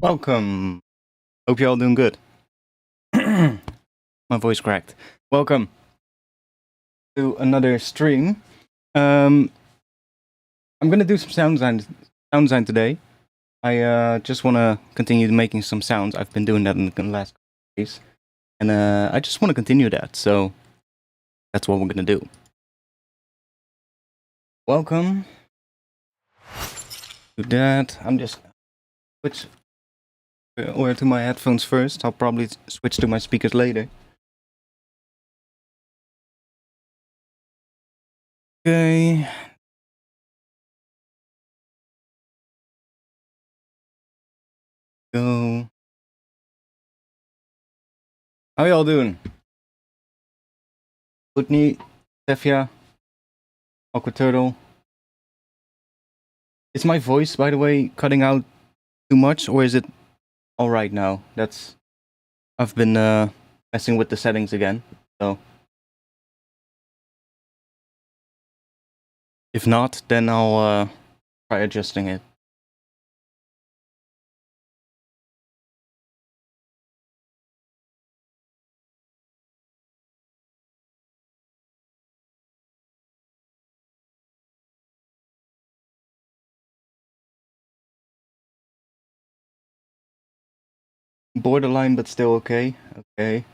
Welcome. Hope you're all doing good. My voice cracked. Welcome to another stream. I'm gonna do some sound design today. I just want to continue making some sounds. I've been doing that in the last couple days, and I just want to continue that. So that's what we're gonna do. Welcome to that. I'm just switch or to my headphones first. I'll probably switch to my speakers later. Okay. Go. How y'all doing? Whitney, Tefia, Awkward Turtle. Is my voice, by the way, cutting out too much, or is it all right now? I've been messing with the settings again, so if not, then I'll try adjusting it. Borderline, but still okay. Okay.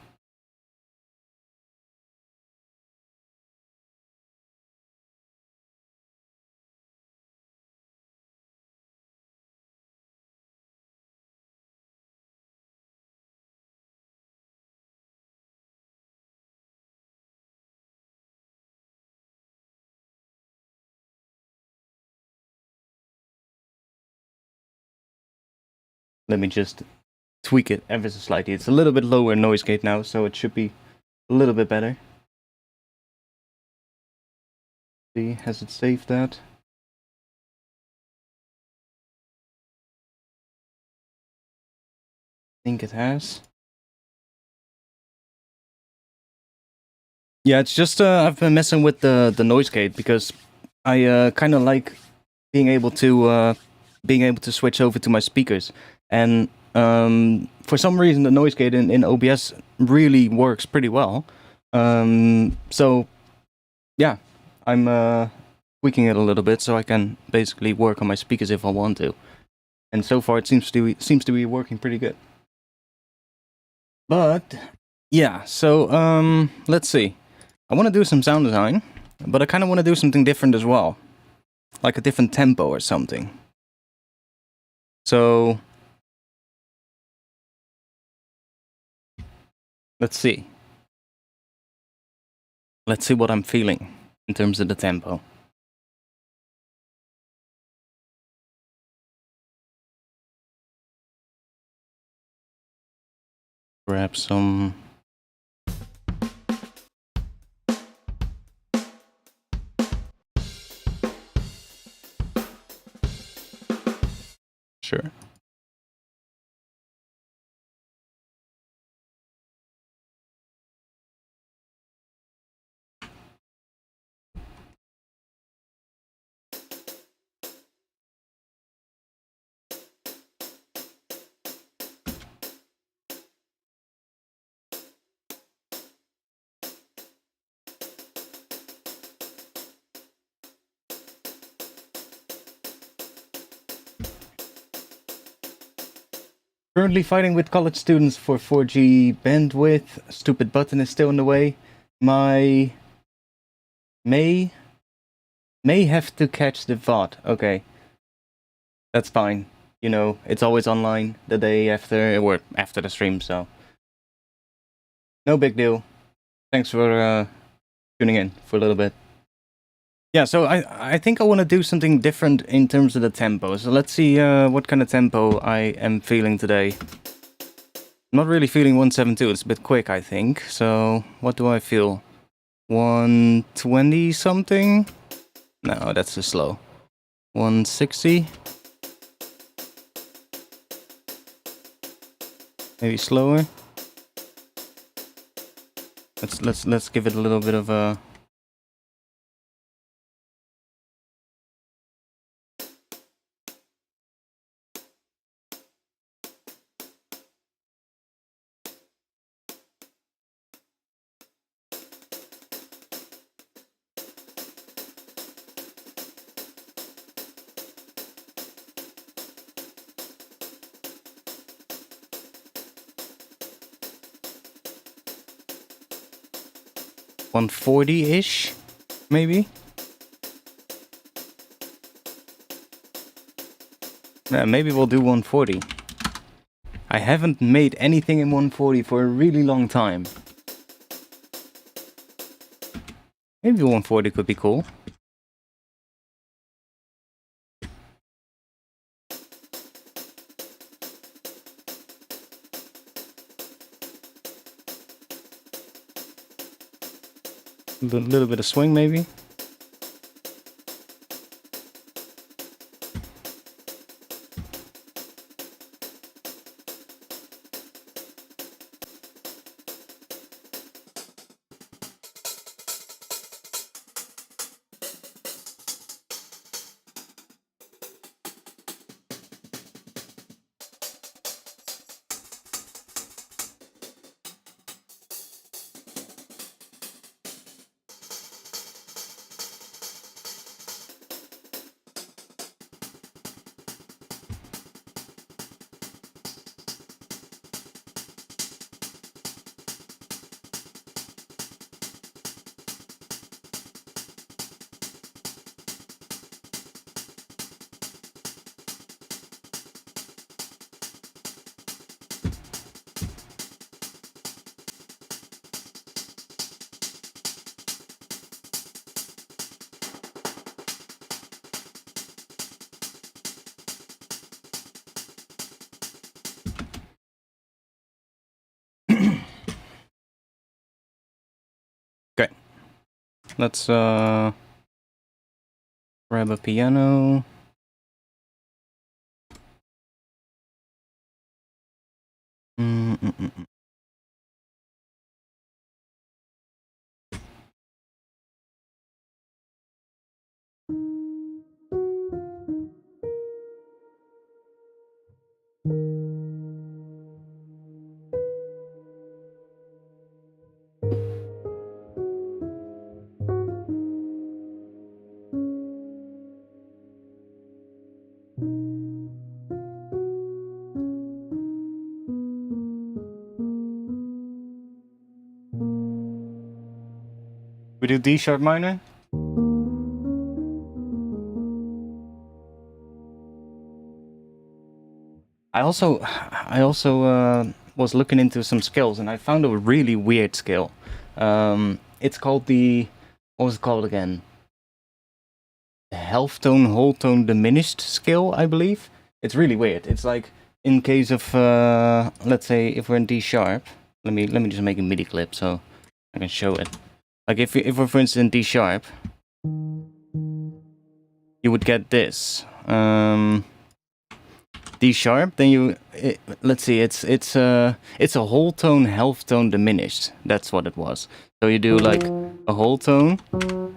Let me just tweak it ever so slightly. It's a little bit lower noise gate now, so it should be a little bit better. See, has it saved that? I think it has. Yeah, it's just I've been messing with the noise gate because I kind of like being able to switch over to my speakers, and for some reason the noise gate in OBS really works pretty well. So yeah, I'm tweaking it a little bit so I can basically work on my speakers if I want to, and so far it seems to be working pretty good. But yeah, so let's see. I want to do some sound design, but I kind of want to do something different as well, like a different tempo or something. So let's see. Let's see what I'm feeling in terms of the tempo. Grab some. Sure. Currently fighting with college students for 4G bandwidth. Stupid button is still in the way. My may have to catch the VOD. Okay, that's fine. You know, it's always online the day after or after the stream, so no big deal. Thanks for tuning in for a little bit. Yeah, so I think I want to do something different in terms of the tempo. So let's see what kind of tempo I am feeling today. I'm not really feeling 172. It's a bit quick, I think. So what do I feel? 120 something? No, that's too slow. 160? Maybe slower. Let's give it a little bit of a. 140-ish, maybe? Yeah, maybe we'll do 140. I haven't made anything in 140 for a really long time. Maybe 140 could be cool. A little bit of swing, maybe. Okay. Let's grab a piano. We do D sharp minor. I also was looking into some scales, and I found a really weird scale. It's called what was it called again? The half tone, whole tone, diminished scale, I believe. It's really weird. It's like in case of let's say if we're in D sharp. Let me just make a MIDI clip so I can show it. Like if we're for instance in D sharp, you would get this. D sharp, then let's see, it's a whole tone, half tone, diminished. That's what it was. So you do like a whole tone,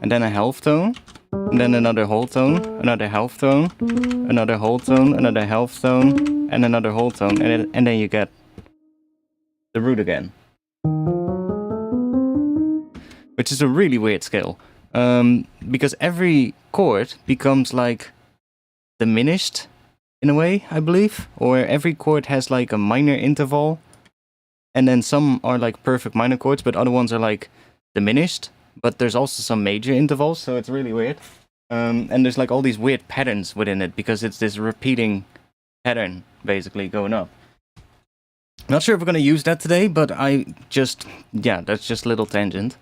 and then a half tone, and then another whole tone, another half tone, another whole tone, another half tone, and another whole tone, and then you get the root again. Which is a really weird scale, because every chord becomes like diminished in a way, I believe, or every chord has like a minor interval, and then some are like perfect minor chords, but other ones are like diminished, but there's also some major intervals, so it's really weird. And there's like all these weird patterns within it, because it's this repeating pattern basically going up. Not sure if we're gonna use that today, but that's just a little tangent.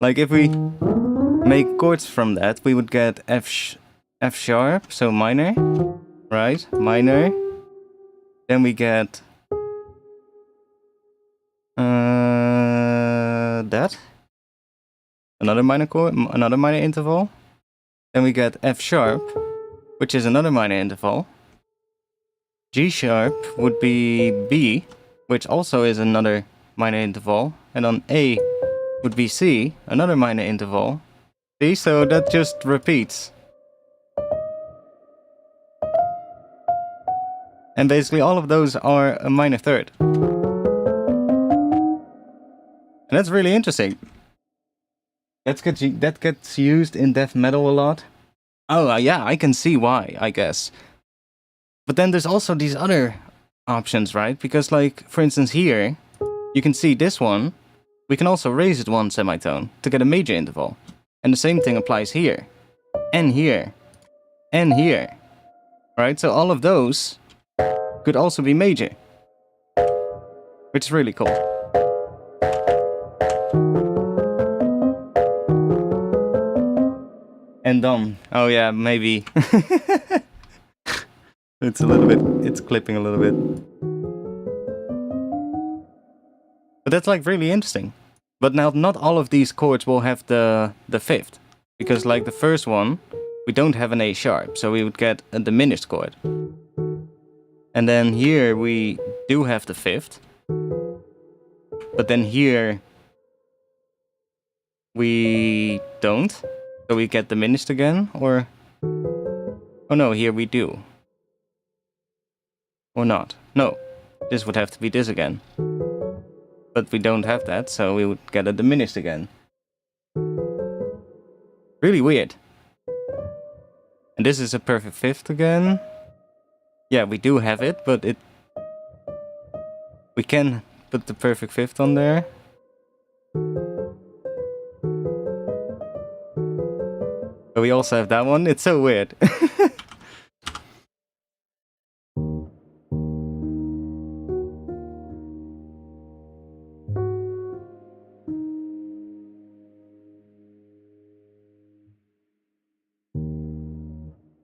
Like if we make chords from that, we would get F sharp, so minor, right? Minor. Then we get that. Another minor chord, another minor interval. Then we get F sharp, which is another minor interval. G sharp would be B, which also is another minor interval. And on A would be C, another minor interval. See, so that just repeats. And basically all of those are a minor third. And that's really interesting. That gets used in death metal a lot. Oh, yeah, I can see why, I guess. But then there's also these other options, right? Because like, for instance here, you can see this one we can also raise it one semitone to get a major interval. And the same thing applies here, and here, and here. Right, so all of those could also be major, which is really cool. And done. Oh yeah, maybe. It's a little bit, it's clipping a little bit. But that's like really interesting. But now not all of these chords will have the fifth. Because like the first one, we don't have an A sharp, so we would get a diminished chord. And then here we do have the fifth. But then here we don't. So we get diminished again, or... Oh no, here we do. Or not. No, this would have to be this again. But we don't have that, so we would get a diminished again. Really weird. And this is a perfect fifth again. Yeah, we do have it, but it... We can put the perfect fifth on there. But we also have that one. It's so weird.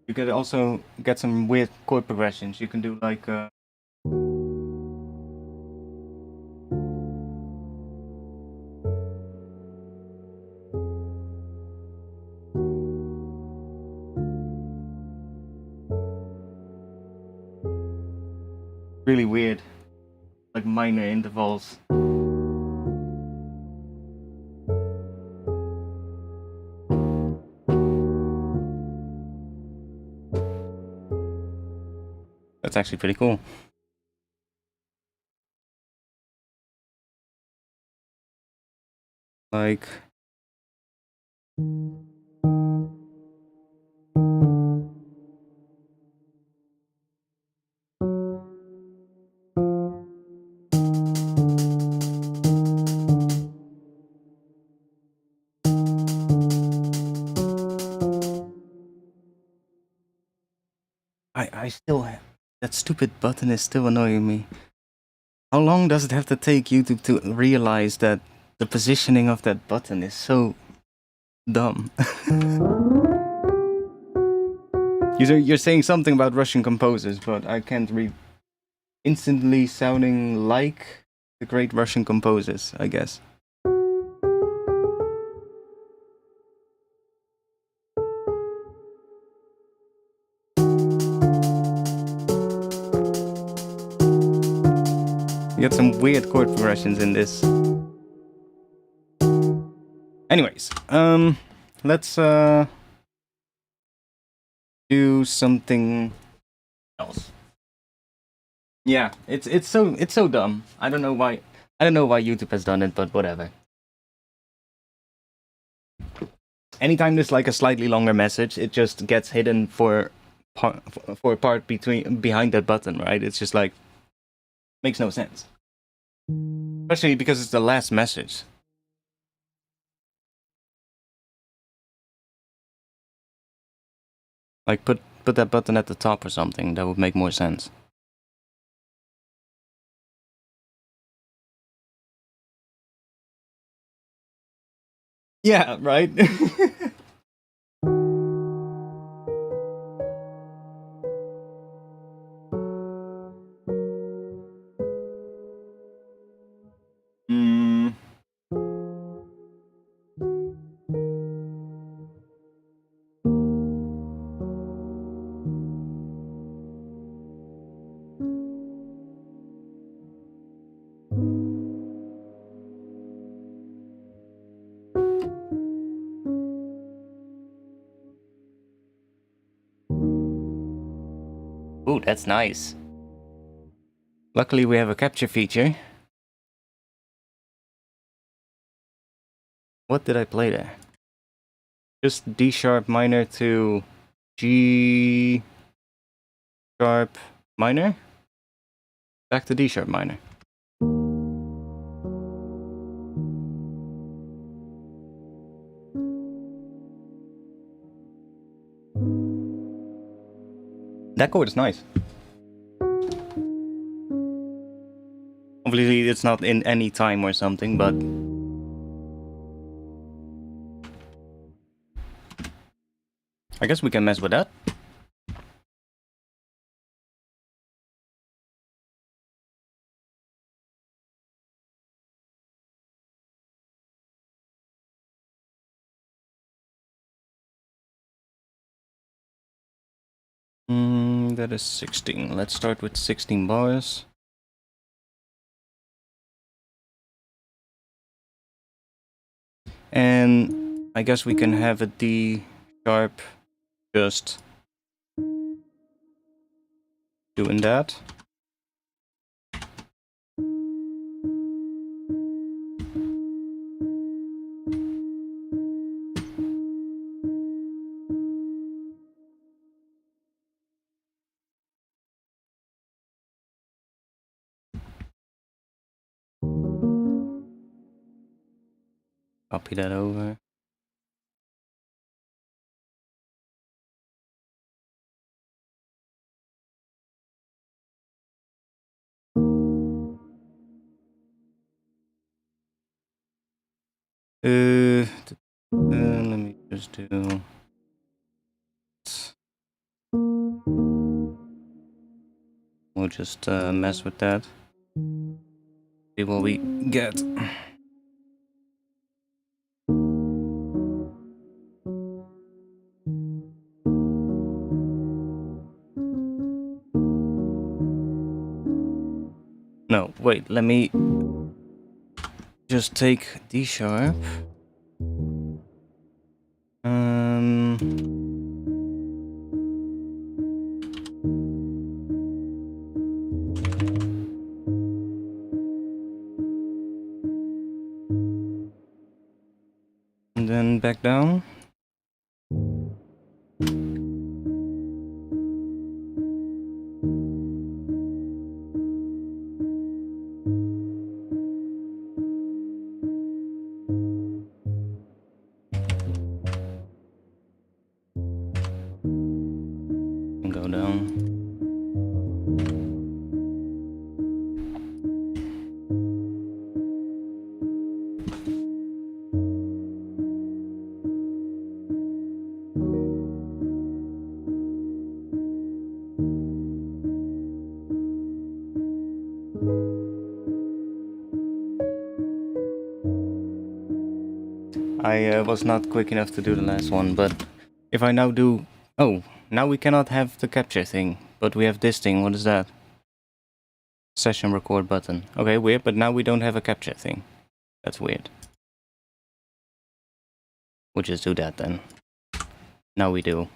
You could also get some weird chord progressions. You can do like... really weird, like minor intervals. That's actually pretty cool. Like... I still have... That stupid button is still annoying me. How long does it have to take YouTube to realize that the positioning of that button is so dumb? You're saying something about Russian composers, but I can't read. Instantly sounding like the great Russian composers, I guess. You get some weird chord progressions in this. Anyways, let's do something else. Yeah, it's so dumb. I don't know why YouTube has done it, but whatever. Anytime there's like a slightly longer message, it just gets hidden for a part behind that button, right? It's just like makes no sense. Especially because it's the last message. Like put that button at the top or something, that would make more sense. Yeah, right? Ooh, that's nice. Luckily we have a capture feature. What did I play there? Just D sharp minor to G sharp minor? Back to D sharp minor. That chord is nice. Obviously it's not in any time or something, but I guess we can mess with that. That is 16. Let's start with 16 bars. And I guess we can have a D sharp just doing that. Copy that over. Let me just do. We'll just mess with that. See what we get. No, wait, let me just take D sharp. And then back down. And go down. I was not quick enough to do the last one, but if I now do... Oh, now we cannot have the capture thing, but we have this thing. What is that? Session record button. Okay, weird, but now we don't have a capture thing. That's weird. We'll just do that then. Now we do.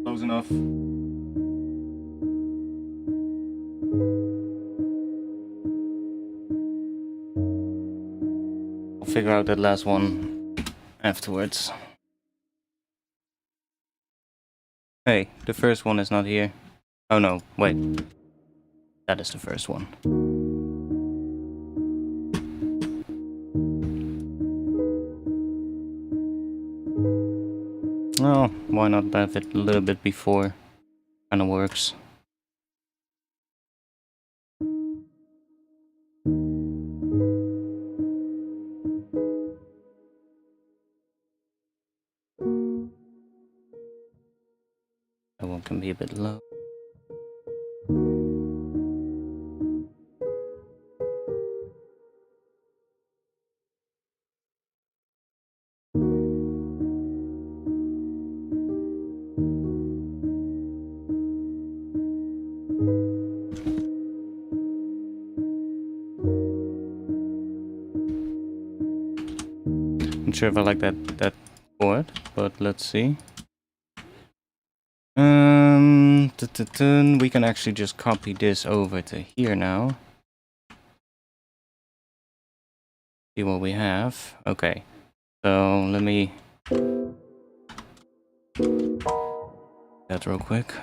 Close enough. I'll figure out that last one afterwards. Hey, the first one is not here. Oh no, wait. That is the first one. Oh, why not have it a little bit before? Kinda works. That one can be a bit low. Not sure if I like that chord, but let's see. We can actually just copy this over to here now. See what we have. Okay, so let me That real quick.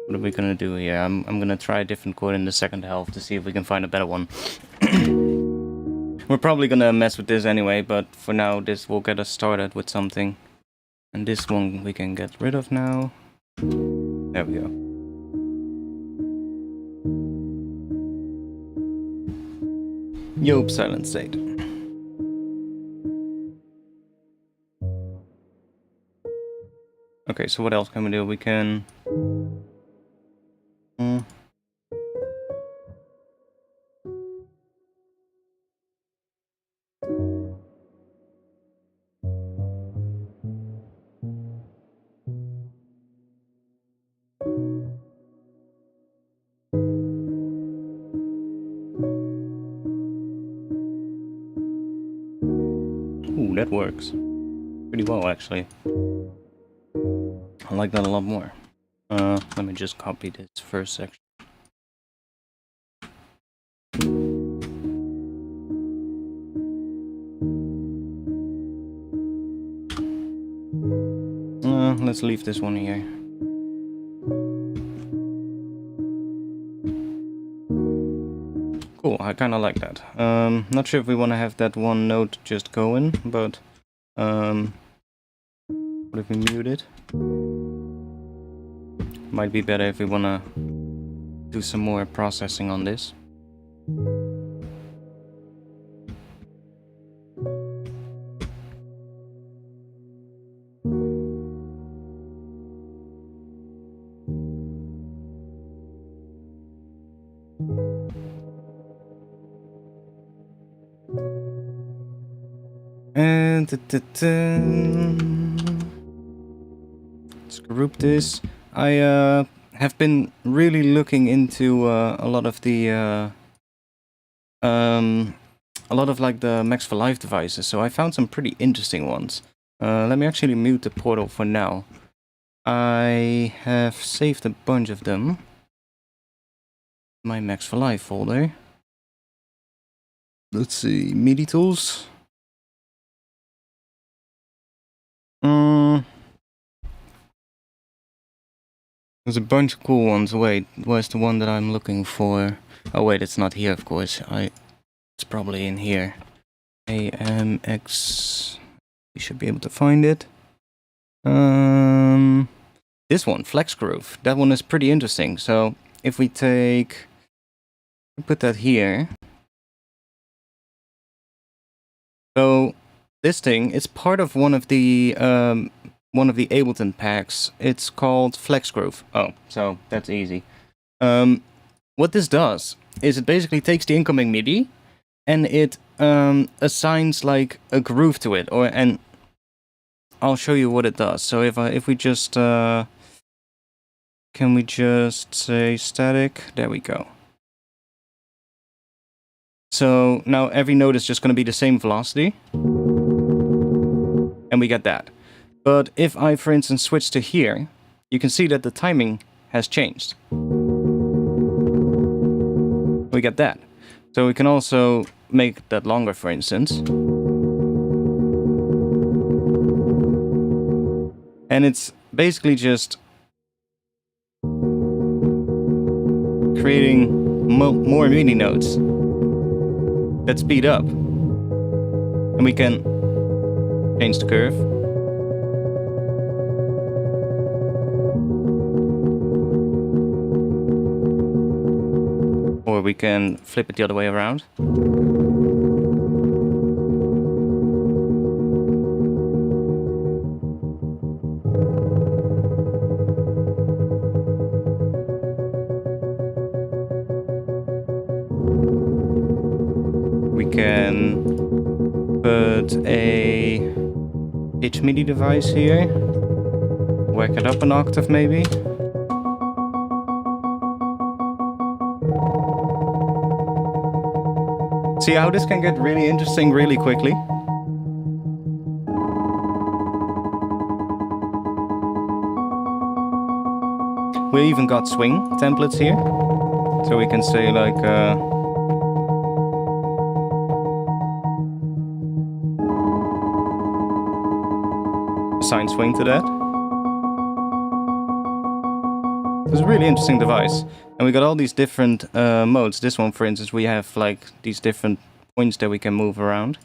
What are we gonna do here? I'm gonna try a different chord in the second half to see if we can find a better one. We're probably gonna mess with this anyway, but for now this will get us started with something. And this one we can get rid of now. There we go. Yope silent state. Okay, so what else can we do? We can... Ooh, that works pretty well, actually. I like that a lot more. Let me just copy this first section. Let's leave this one here. Cool, I kinda like that. Not sure if we wanna have that one note just going, but what if we mute it? Might be better if we wanna do some more processing on this. And let's group this. I have been really looking into a lot of the like the Max for Live devices, so I found some pretty interesting ones. Let me actually mute the portal for now. I have saved a bunch of them. My Max for Live folder. Let's see, MIDI tools. There's a bunch of cool ones. Wait, where's the one that I'm looking for? Oh wait, it's not here, of course. It's probably in here. AMX. We should be able to find it. This one, Flex Groove. That one is pretty interesting. So if we put that here. So this thing, it's part of one of the Ableton packs. It's called Flex Groove. Oh, so that's easy. What this does is it basically takes the incoming MIDI and it assigns like a groove to it, and I'll show you what it does. So if we just can we just say static? There we go. So now every note is just going to be the same velocity. And we get that. But if I, for instance, switch to here, you can see that the timing has changed. We get that. So we can also make that longer, for instance. And it's basically just creating more MIDI notes that speed up. And we can change the curve. Or we can flip it the other way around. We can put a pitch MIDI device here. whack it up an octave maybe. See how this can get really interesting really quickly? We even got swing templates here. So we can say like assign swing to that. It's a really interesting device. And we got all these different modes. This one, for instance, we have like these different points that we can move around.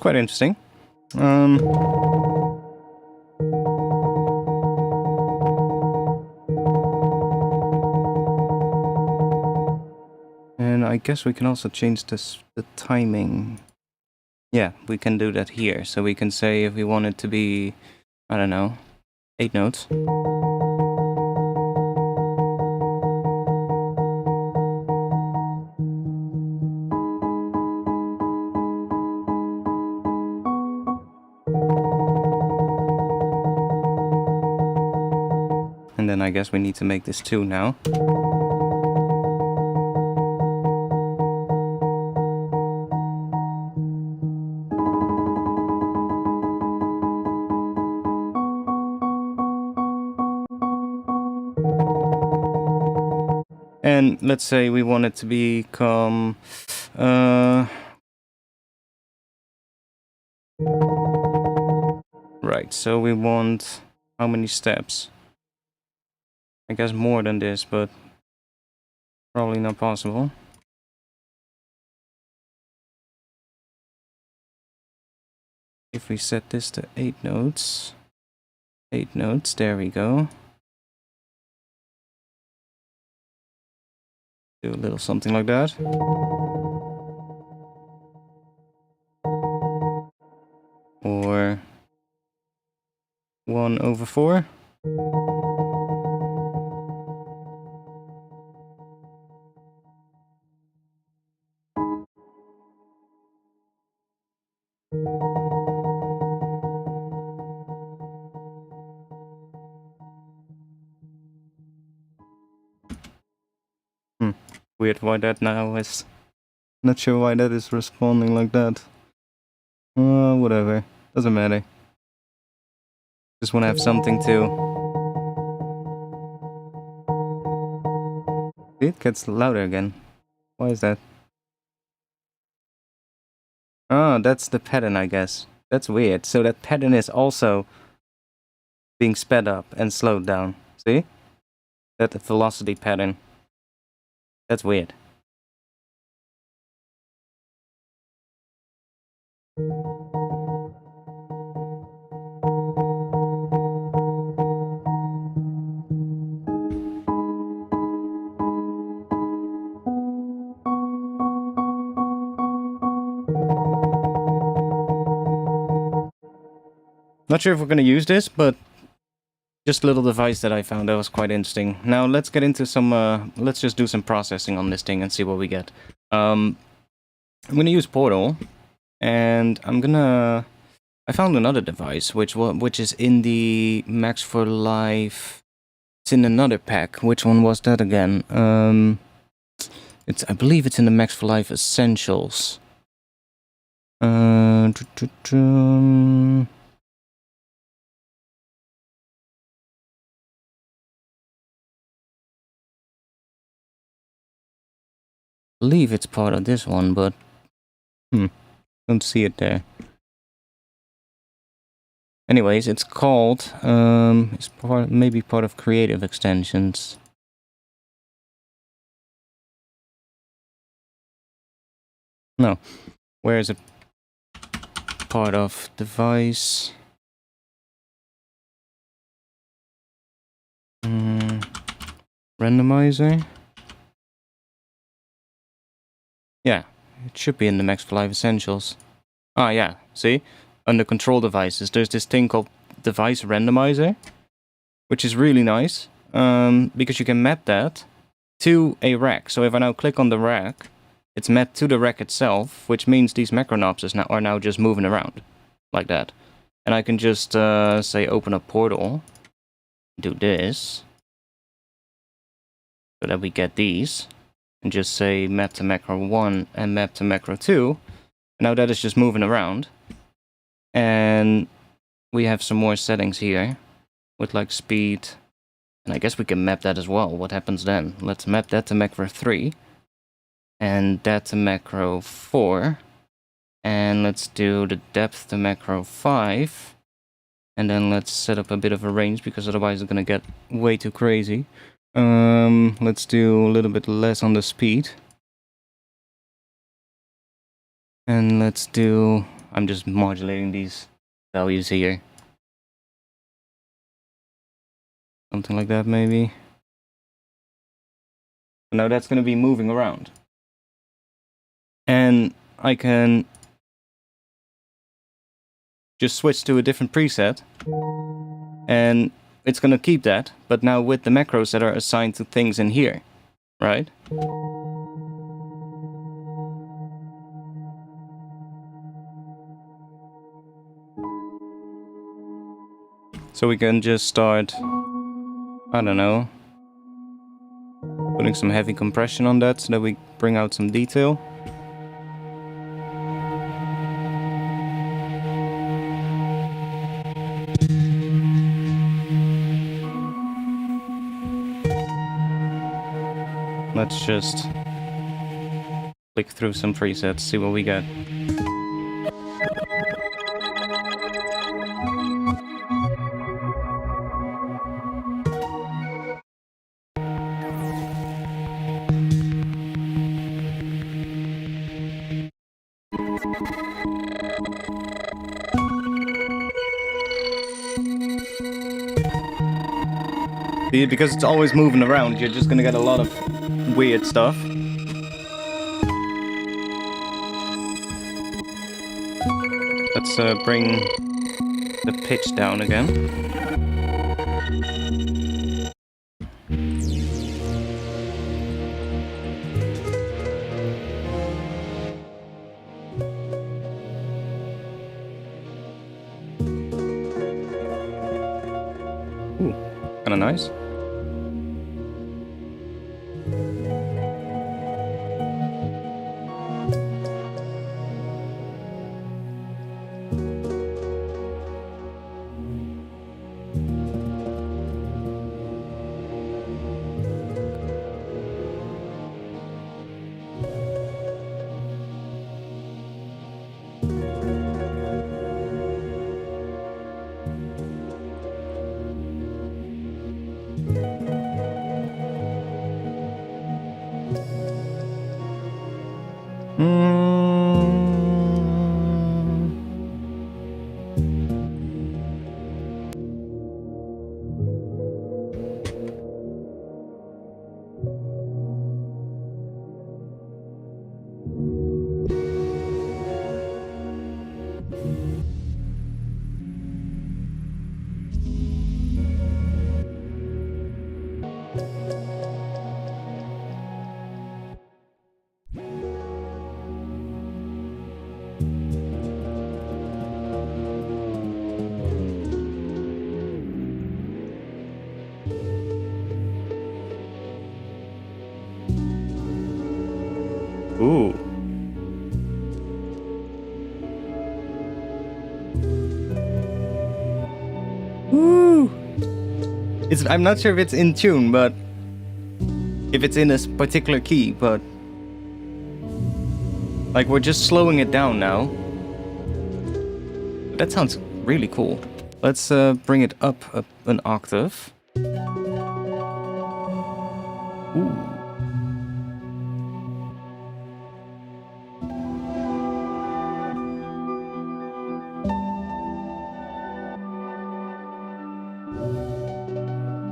Quite interesting. And I guess we can also change the timing. Yeah, we can do that here. So we can say if we want it to be, I don't know, 8 notes. And then I guess we need to make this 2 now. And let's say we want it to become right, so we want how many steps? I guess more than this, but probably not possible. If we set this to 8 notes, there we go. Do a little something like that. Or 1/4. Weird why that now is... Not sure why that is responding like that. Whatever. Doesn't matter. Just want to have something to... It gets louder again. Why is that? Oh, that's the pattern, I guess. That's weird. So that pattern is also being sped up and slowed down. See? That velocity pattern. That's weird. Not sure if we're going to use this, but just a little device that I found that was quite interesting. Now let's get into some, let's just do some processing on this thing and see what we get. I'm going to use Portal, and I found another device, which is in the Max for Live. It's in another pack. Which one was that again? I believe it's in the Max for Live Essentials. I believe it's part of this one, but don't see it there. Anyways, it's called it's maybe part of Creative Extensions. No, where is it? Part of device. randomizer. Yeah, it should be in the Max for Live Essentials. Ah, yeah, see? Under control devices, there's this thing called device randomizer, which is really nice, because you can map that to a rack. So if I now click on the rack, it's mapped to the rack itself, which means these macro knobs are now just moving around, like that. And I can just, say, open a portal, do this, so that we get these, and just say map to macro 1 and map to macro 2. Now that is just moving around. And we have some more settings here with like speed. And I guess we can map that as well. What happens then? Let's map that to macro 3. And that to macro 4. And let's do the depth to macro 5. And then let's set up a bit of a range, because otherwise it's gonna get way too crazy. Let's do a little bit less on the speed. And let's do... I'm just modulating these values here. Something like that, maybe. Now that's going to be moving around. And I can just switch to a different preset. And it's going to keep that, but now with the macros that are assigned to things in here, right? So we can just start, I don't know, putting some heavy compression on that so that we bring out some detail. Let's just click through some presets, see what we get. Because it's always moving around, you're just gonna get a lot of weird stuff. Let's bring the pitch down again. Ooh, kinda nice. Ooh. Ooh. I'm not sure if it's in tune, but if it's in a particular key, but like we're just slowing it down now. That sounds really cool. Let's bring it up an octave. Ooh.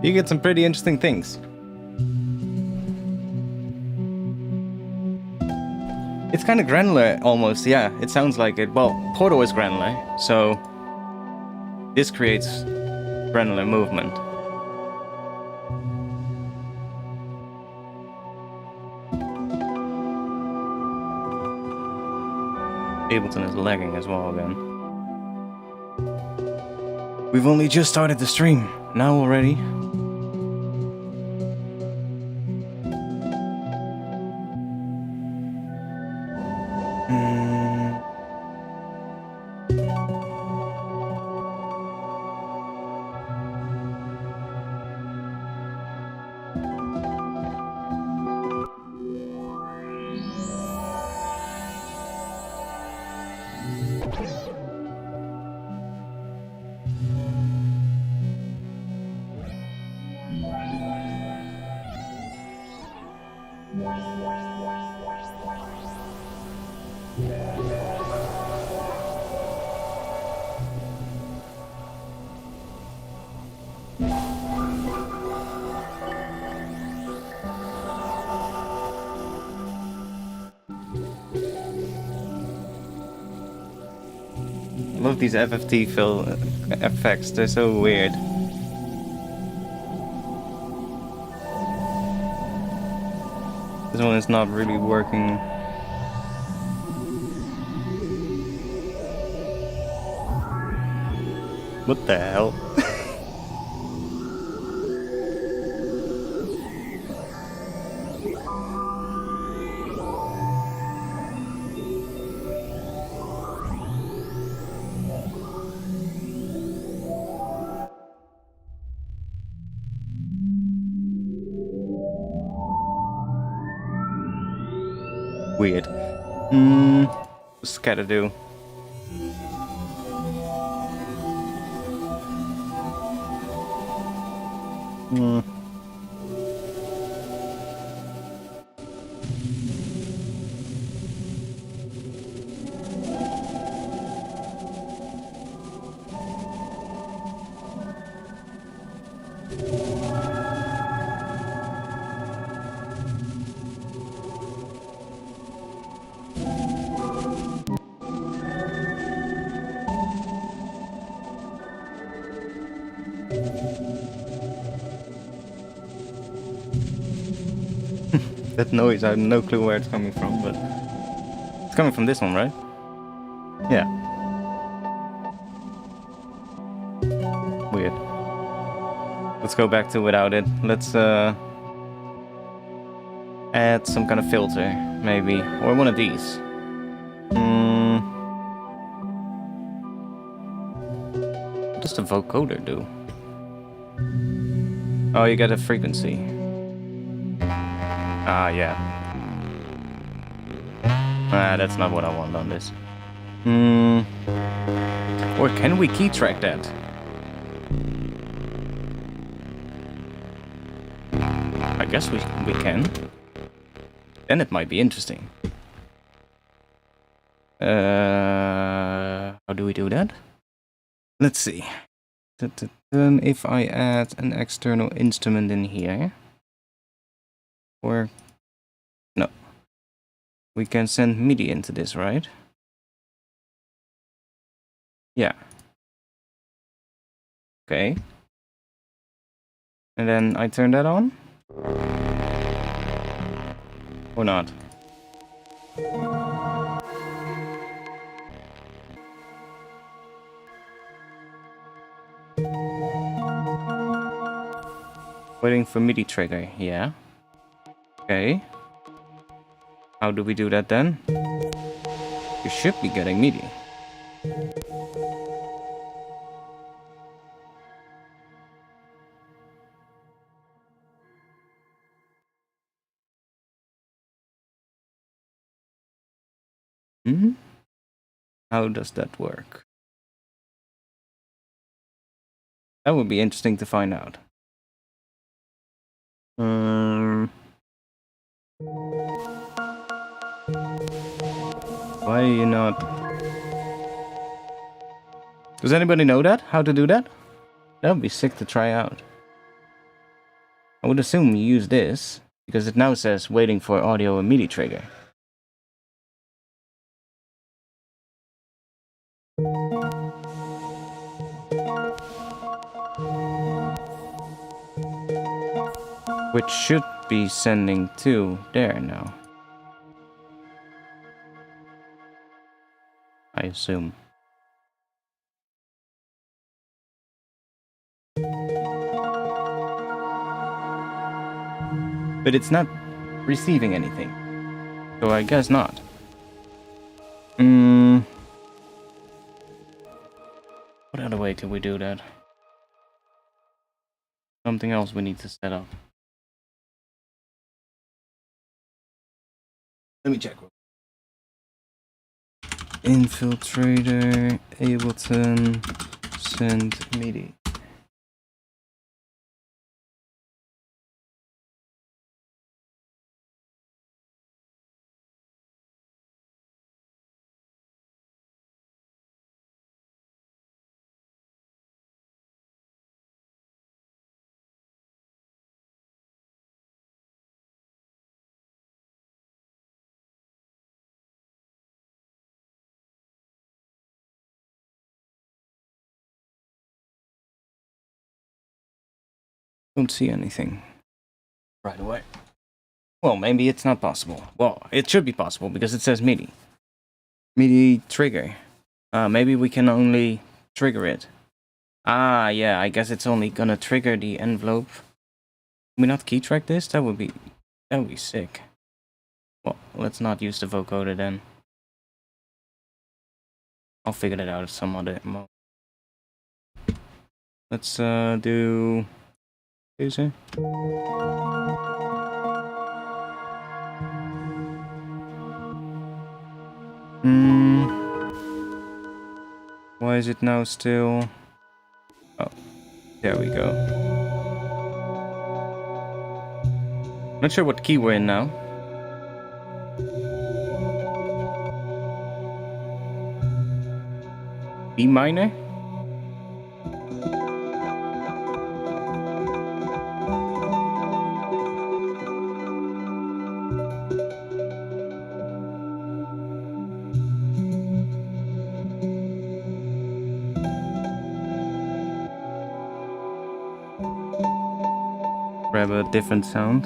You get some pretty interesting things. It's kind of granular, almost, yeah. It sounds like it. Well, Portal is granular, so this creates granular movement. Ableton is lagging as well again. We've only just started the stream, now already. I love these FFT fill effects, they're so weird. This one is not really working. What the hell? Weird. What's gotta do? That noise, I have no clue where it's coming from, but it's coming from this one, right? Yeah. Weird. Let's go back to without it. Let's add some kind of filter, maybe, or one of these. What does the vocoder do? Oh, you get a frequency. Ah, yeah. Ah, that's not what I want on this. Or can we key track that? I guess we can. Then it might be interesting. How do we do that? Let's see. If I add an external instrument in here. Or no, we can send MIDI into this, right? Yeah. Okay. And then I turn that on? Or not? Waiting for MIDI trigger, yeah. Okay. How do we do that then? You should be getting MIDI. How does that work? That would be interesting to find out. Why are you not? Does anybody know that? How to do that? That would be sick to try out. I would assume you use this, because it now says waiting for audio and MIDI trigger. which should be sending to there now. I assume. But it's not receiving anything. So I guess not. What other way can we do that? Something else we need to set up. Let me check. Infiltrator, ableton, send MIDI. Don't see anything right away. Well, maybe it's not possible. Well, it should be possible because it says MIDI. MIDI trigger. Maybe we can only trigger it. Ah, yeah, I guess it's only gonna trigger the envelope. Can we not key track this? That would be sick. Well, let's not use the vocoder then. I'll figure that out at some other moment. Let's do user. Why is it now still? Oh, there we go. Not sure what key we're in now. B minor? Grab a different sound.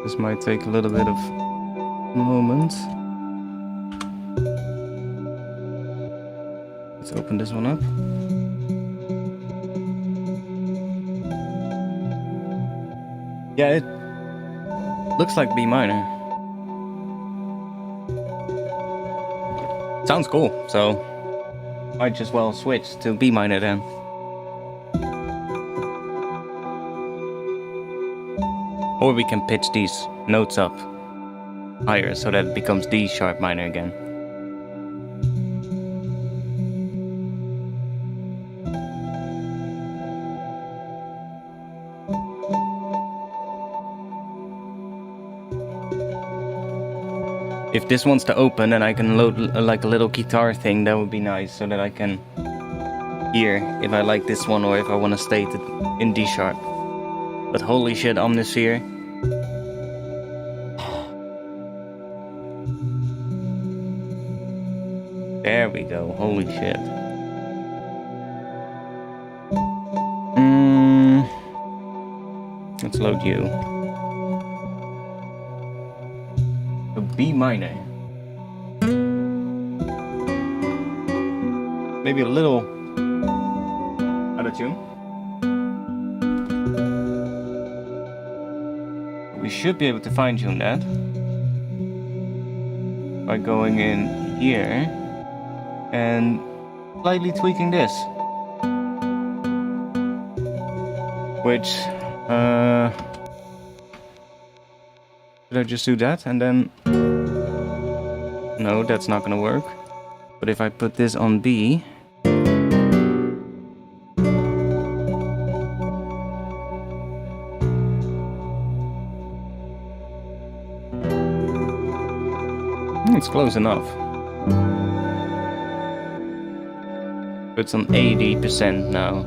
This might take a little bit of moment. Let's open this one up. Yeah, it looks like B minor. Sounds cool, so might just well switch to B minor then. Or we can pitch these notes up higher so that it becomes D sharp minor again. If this wants to open and I can load like a little guitar thing, that would be nice, so that I can hear if I like this one or if I want to stay in D sharp. But holy shit, Omnisphere. There we go, holy shit. Let's load you. A B minor. Maybe a little out of tune. We should be able to fine tune that by going in here and slightly tweaking this. Which, should I just do that and then? No, that's not gonna work. But if I put this on B, it's close enough. It's on 80% now.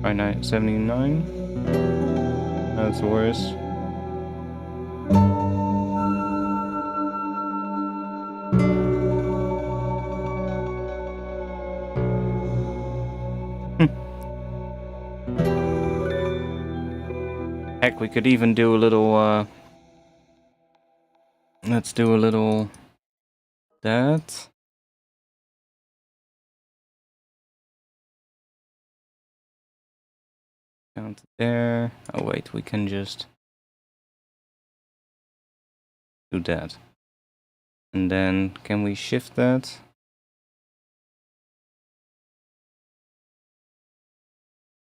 Right, 79. That's worse. Heck, we could even do a little, let's do a little... that. Down to there. Oh wait, we can just do that. And then, can we shift that?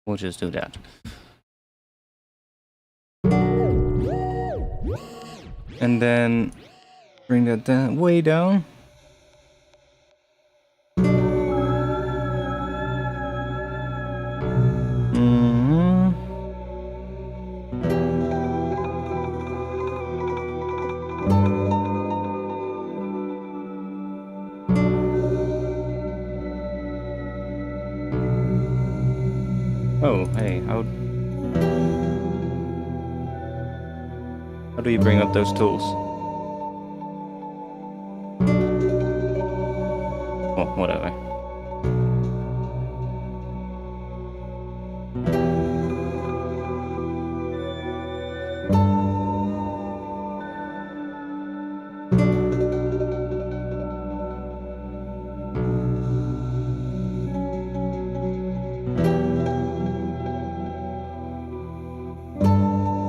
We'll just do that. And then bring that down, way down. Oh, hey, how do you bring up those tools? Well, whatever.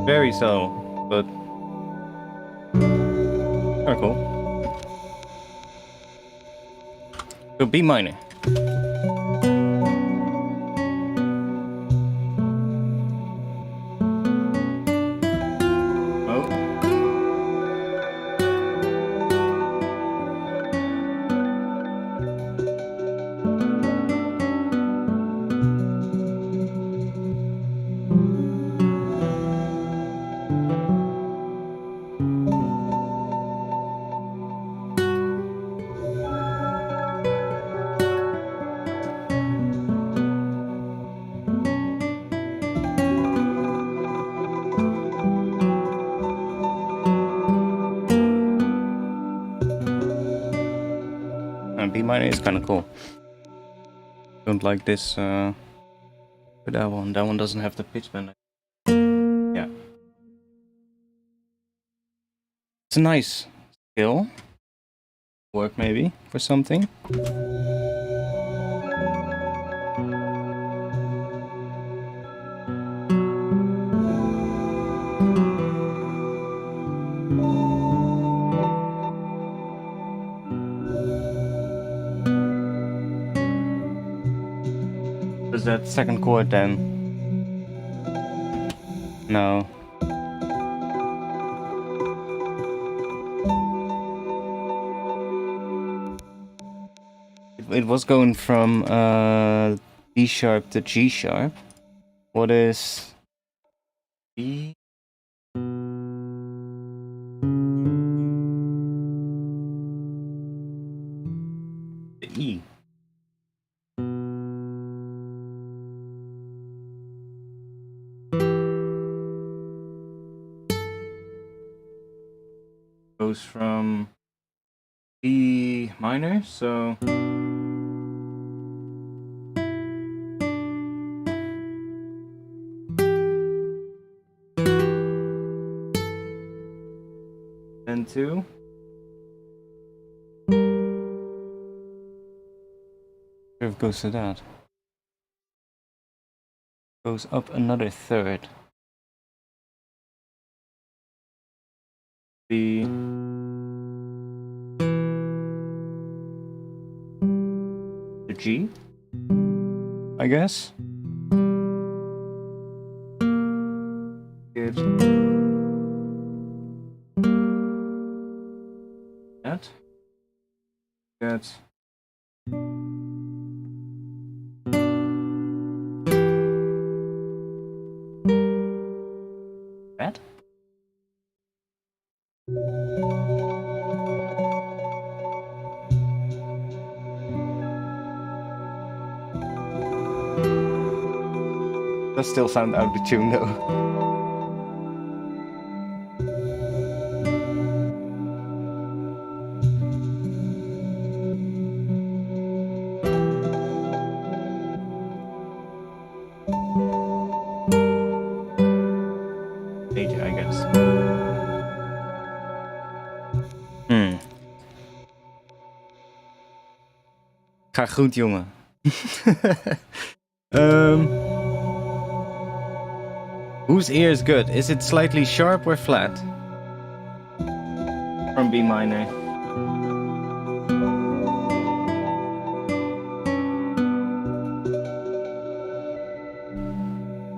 Very subtle, but oh, cool. So B minor. Oh. B minor is kind of cool. Don't like this, but that one doesn't have the pitch bend. Yeah. It's a nice skill. Work maybe for something. Is that second chord then? No. It was going from D sharp to G sharp. What is B? The E. Goes from B minor, so and 2. Curve goes to that. Goes up another third. B. The G, I guess. Good. That. That. That. Does still sound out of tune though. Ga goed, jongen. Whose ear is good? Is it slightly sharp or flat? From B minor.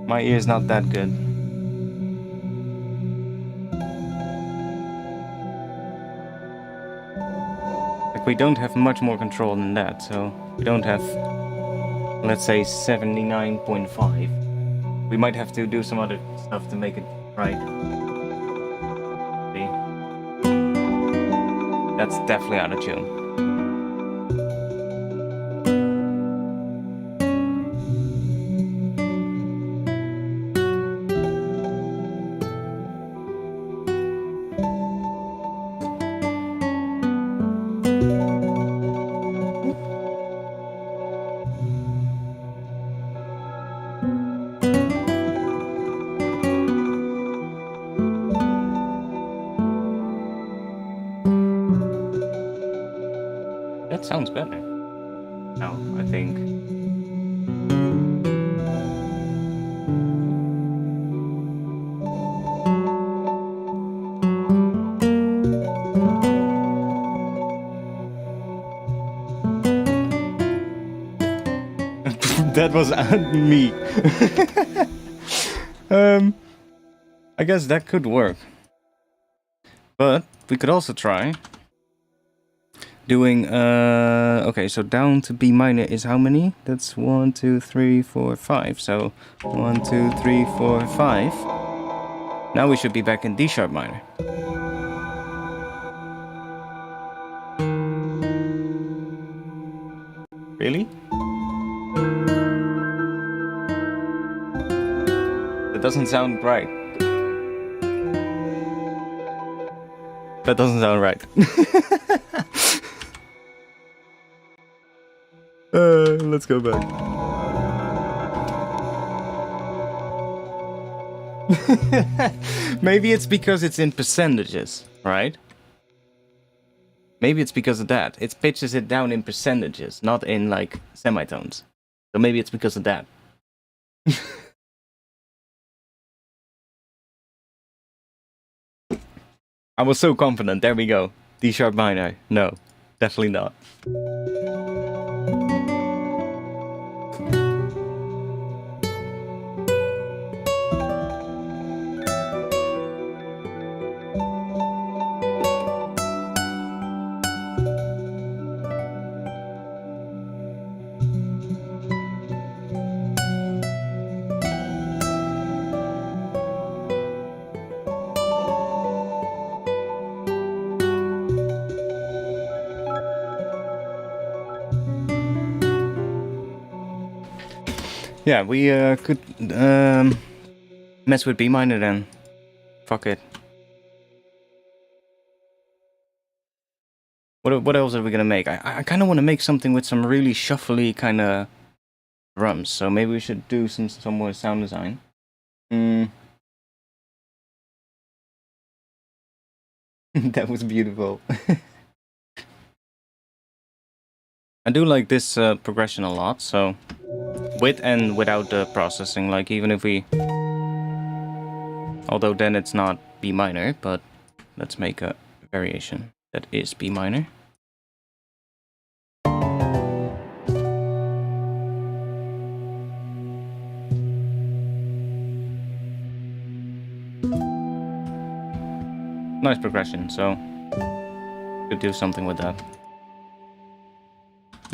My ear is not that good. Like, we don't have much more control than that, so we don't have, let's say, 79.5. We might have to do some other stuff to make it right. See? That's definitely out of tune. That sounds better. Now, I think. That was me. I guess that could work. But we could also try doing okay, so down to B minor is how many? That's 1, 2, 3, 4, 5. So 1, 2, 3, 4, 5. Now we should be back in D sharp minor. Really? That doesn't sound right. That doesn't sound right. Let's go back. Maybe it's because it's in percentages, right? Maybe it's because of that. It pitches it down in percentages, not in like semitones. So maybe it's because of that. I was so confident. There we go. D sharp minor. No, definitely not. Yeah, we could mess with B minor then. Fuck it. What else are we gonna make? I kind of want to make something with some really shuffly kind of drums. So maybe we should do some more sound design. That was beautiful. I do like this progression a lot. So with and without the processing, like even if we, although then it's not B minor, but let's make a variation that is B minor. Nice progression, so could do something with that.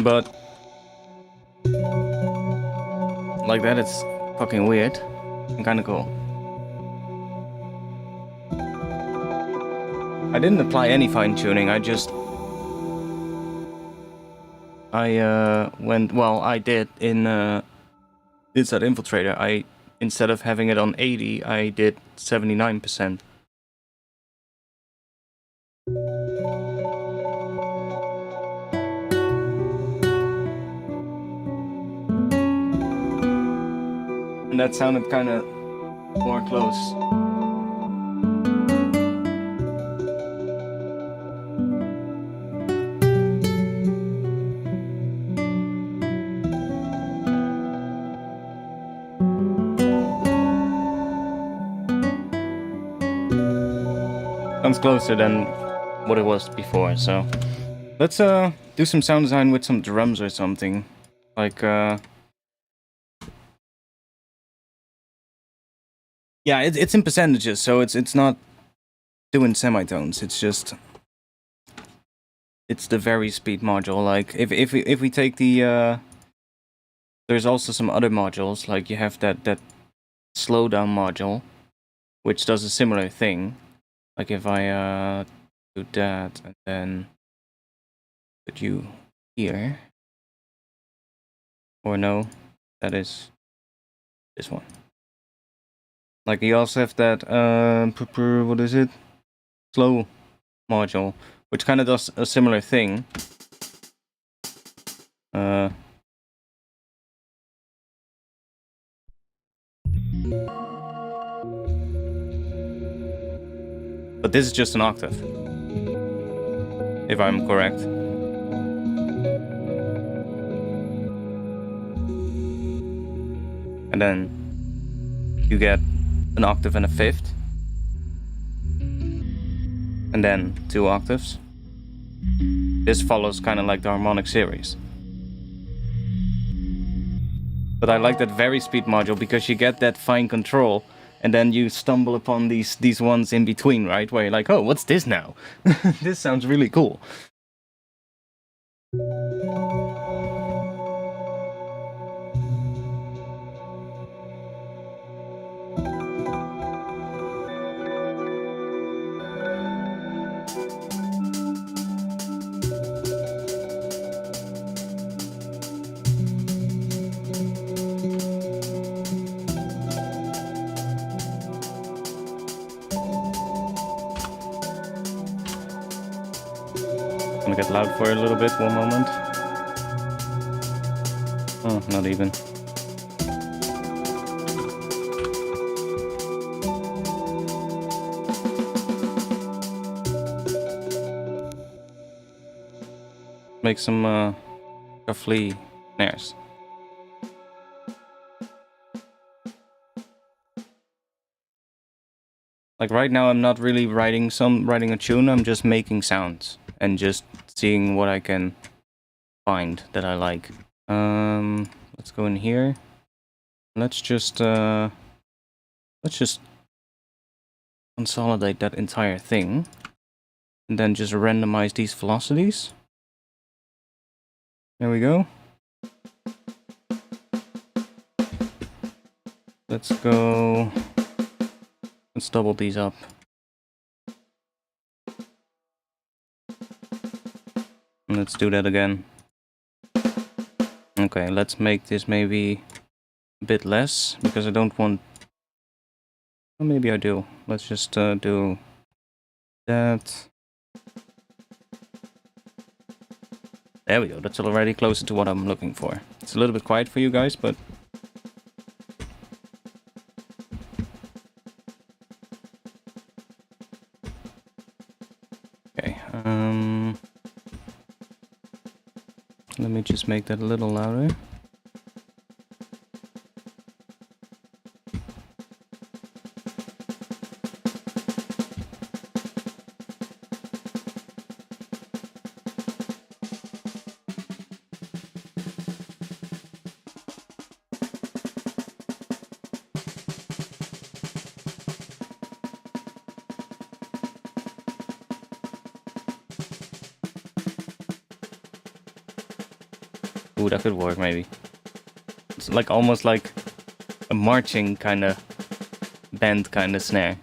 But like that, it's fucking weird and kind of cool. I didn't apply any fine tuning. I just I did in inside Infiltrator. Instead of having it on 80, I did 79%. And that sounded kind of more close. Sounds closer than what it was before, so... Let's do some sound design with some drums or something. Like, yeah, it's in percentages, so it's not doing semitones, it's just... It's the Vari-Speed module, like, if we take the, there's also some other modules, like you have that slowdown module, which does a similar thing. Like if I, do that, and then put you here. Or no, that is this one. Like you also have that, what is it? Slow module, which kind of does a similar thing. But this is just an octave, if I'm correct. And then you get an octave and a fifth. And then 2 octaves. This follows kind of like the harmonic series. But I like that Vari-Speed module because you get that fine control, and then you stumble upon these ones in between, right? Where you're like, oh, what's this now? This sounds really cool. I'm gonna get loud for a little bit, one moment. Oh, not even. Make some shuffly snares. Like right now I'm not really writing a tune, I'm just making sounds and just seeing what I can find that I like. Let's go in here. Let's just consolidate that entire thing and then just randomize these velocities. There we go. Let's go. Let's double these up. And let's do that again. Okay, let's make this maybe a bit less, because I don't want... Well, maybe I do. Let's just do that. There we go, that's already closer to what I'm looking for. It's a little bit quiet for you guys, but... Okay, let me just make that a little louder. Ooh, that could work, maybe. It's like almost like a marching kind of band kind of snare.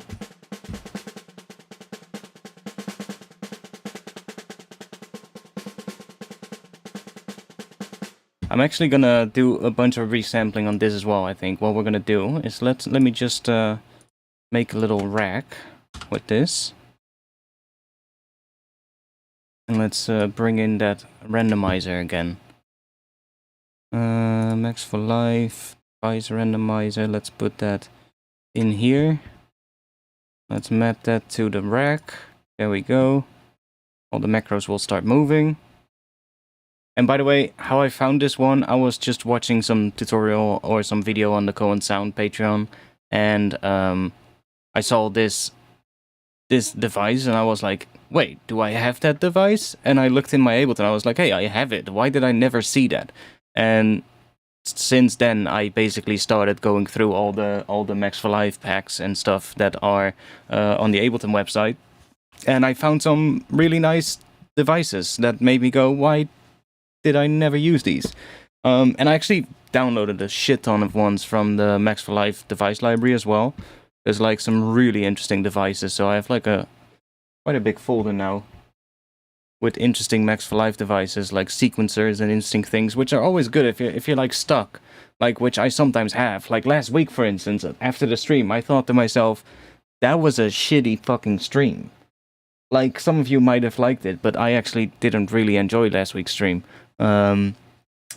I'm actually gonna do a bunch of resampling on this as well, I think. What we're gonna do is let me just make a little rack with this. And let's bring in that randomizer again. Max for life, Vice randomizer, let's put that in here. Let's map that to the rack. There we go. All the macros will start moving. And by the way, how I found this one, I was just watching some tutorial or some video on the Cohen Sound Patreon, and I saw this this device, and I was like, wait, do I have that device? And I looked in my Ableton, I was like, hey, I have it. Why did I never see that? And since then, I basically started going through all the Max for Live packs and stuff that are on the Ableton website, and I found some really nice devices that made me go, why did I never use these? And I actually downloaded a shit ton of ones from the Max for Live device library as well. There's like some really interesting devices, so I have like quite a big folder now with interesting Max for Live devices like sequencers and interesting things, which are always good if you're like stuck, like which I sometimes have. Like last week, for instance, after the stream, I thought to myself, that was a shitty fucking stream. Like some of you might have liked it, but I actually didn't really enjoy last week's stream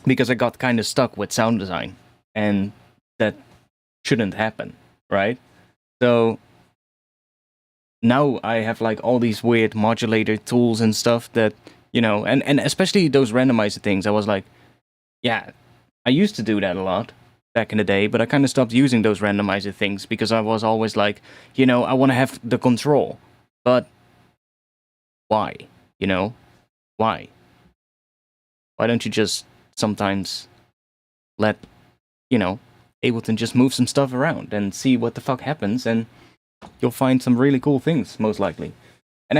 because I got kind of stuck with sound design, and that shouldn't happen, right? So now I have like all these weird modulator tools and stuff that, you know, and especially those randomizer things. I was like, yeah, I used to do that a lot back in the day, but I kind of stopped using those randomizer things because I was always like, you know, I want to have the control. But why? You know? Why? Why don't you just sometimes let, you know, Ableton just move some stuff around and see what the fuck happens, and you'll find some really cool things, most likely. And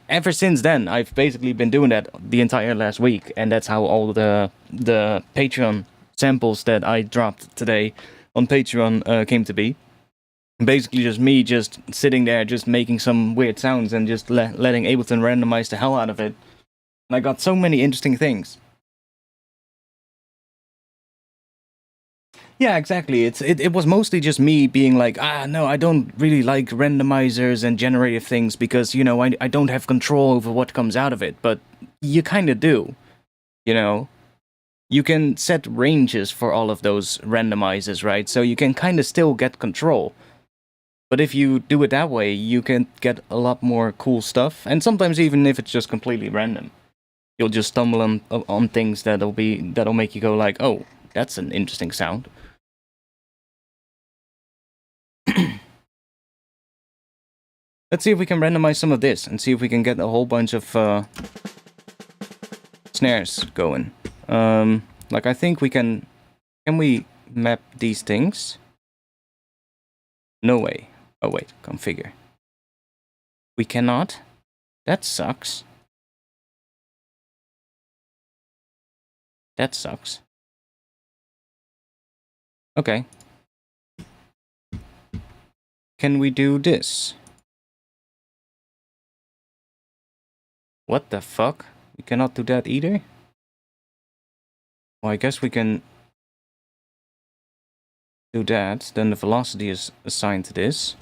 ever since then, I've basically been doing that the entire last week, and that's how all the Patreon samples that I dropped today on Patreon came to be. Basically just me just sitting there, just making some weird sounds and just letting Ableton randomize the hell out of it. And I got so many interesting things. Yeah, exactly. It was mostly just me being like, no, I don't really like randomizers and generative things because, you know, I don't have control over what comes out of it. But you kind of do, you know? You can set ranges for all of those randomizers, right? So you can kind of still get control. But if you do it that way, you can get a lot more cool stuff. And sometimes even if it's just completely random, you'll just stumble on things that'll make you go like, oh, that's an interesting sound. Let's see if we can randomize some of this and see if we can get a whole bunch of snares going. Like I think we can we map these things? No way. Oh wait, configure. We cannot? That sucks. That sucks. Okay. Can we do this? What the fuck? We cannot do that either? Well, I guess we can do that. Then the velocity is assigned to this.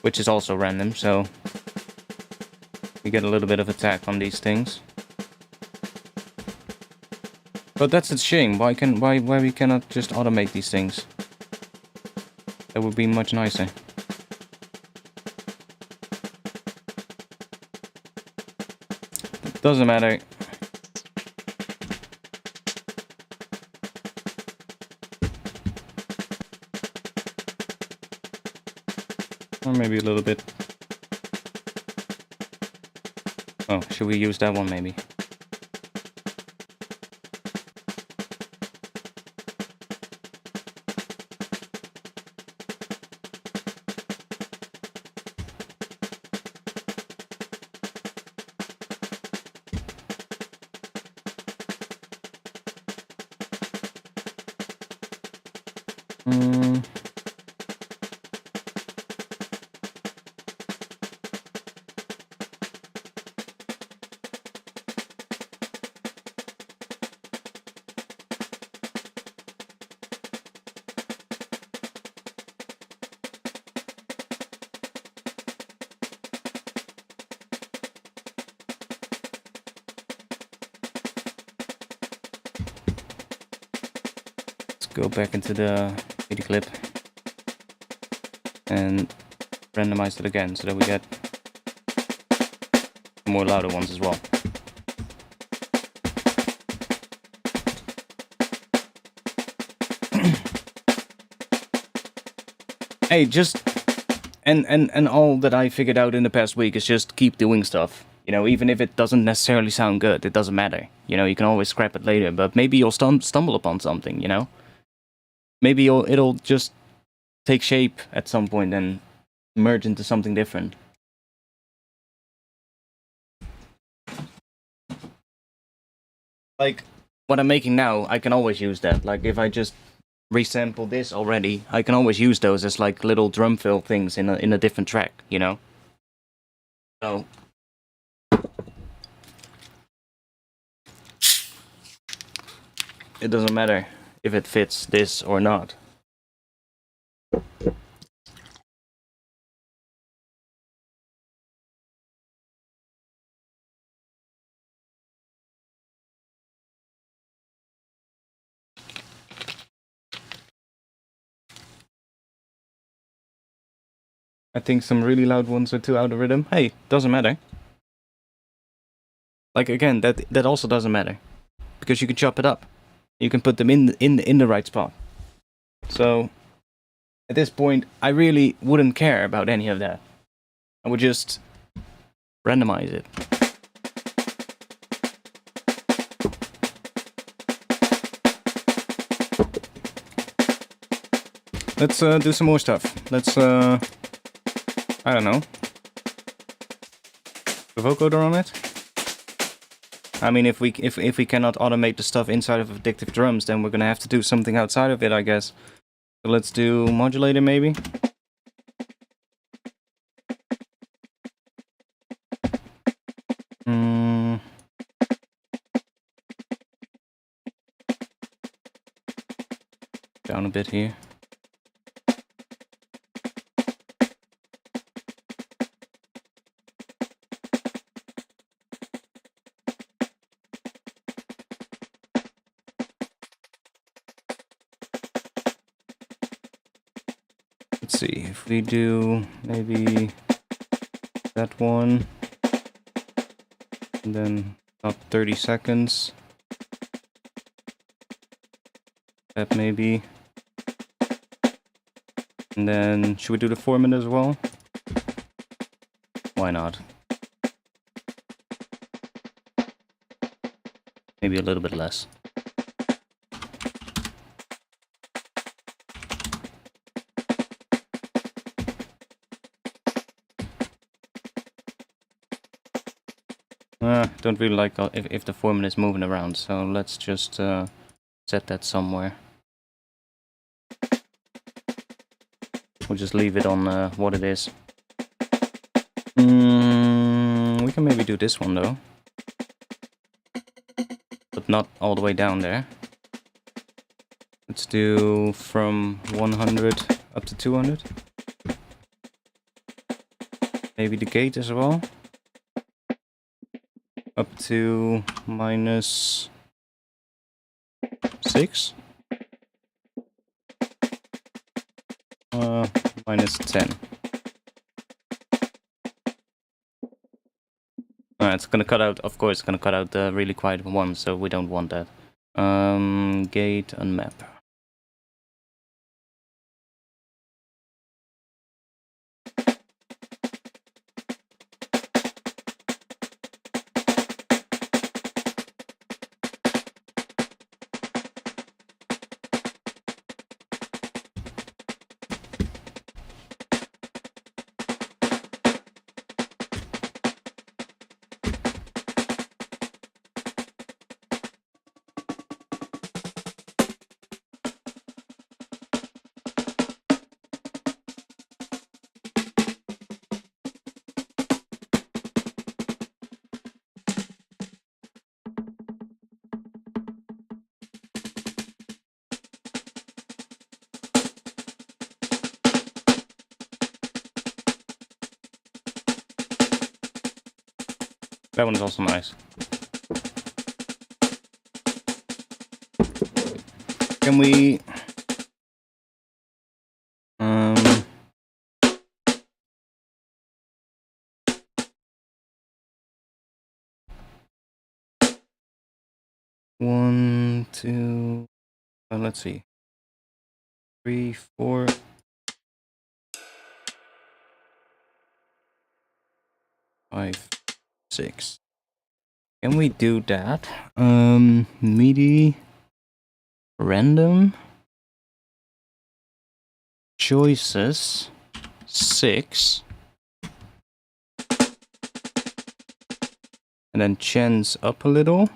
Which is also random, so we get a little bit of attack on these things. But that's a shame. Why we cannot just automate these things? That would be much nicer. Doesn't matter. Or maybe a little bit. Oh, should we use that one maybe? Go back into the MIDI clip and randomize it again so that we get more louder ones as well. Hey, just and all that I figured out in the past week is just keep doing stuff. You know, even if it doesn't necessarily sound good, it doesn't matter. You know, you can always scrap it later, but maybe you'll stumble upon something, you know? Maybe it'll just take shape at some point and merge into something different. Like, what I'm making now, I can always use that. Like, if I just resample this already, I can always use those as like little drum fill things in a different track, you know? So it doesn't matter if it fits this or not. I think some really loud ones are too out of rhythm. Hey, doesn't matter. Like, again, that also doesn't matter, because you can chop it up. You can put them in the right spot. So at this point, I really wouldn't care about any of that. I would just randomize it. Let's do some more stuff. Let's I don't know, the vocoder on it. I mean, if we cannot automate the stuff inside of Addictive Drums, then we're gonna have to do something outside of it, I guess. So let's do modulator, maybe. Down a bit here. Let's see, if we do maybe that one, and then not 30 seconds. That maybe. And then, should we do the 4-minute as well? Why not? Maybe a little bit less. Don't really like if the 4-minute is moving around, so let's just set that somewhere. We'll just leave it on what it is. We can maybe do this one though, but not all the way down there. Let's do from 100 up to 200. Maybe the gate as well. Up to -6. -10. It's gonna cut out, of course, it's gonna cut out the really quiet one, so we don't want that. Gate unmap. That one is also nice. Can we... 1, 2... let's see. 3, 4... 5, 6. Can we do that? MIDI random choices 6, and then chance up a little.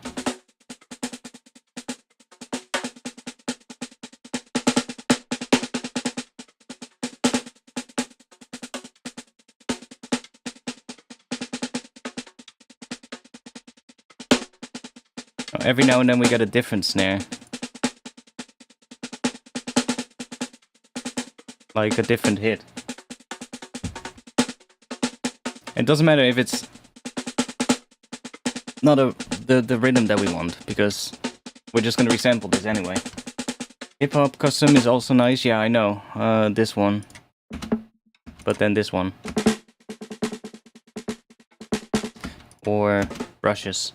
Every now and then we get a different snare. Like a different hit. It doesn't matter if it's not the rhythm that we want, because we're just gonna resample this anyway. Hip hop custom is also nice, yeah, I know. This one. But then this one. Or brushes.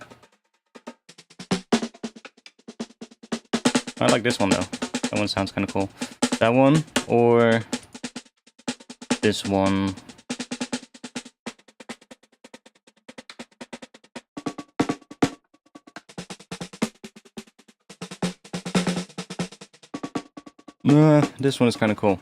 I like this one though. That one sounds kind of cool. That one or this one. This one is kind of cool.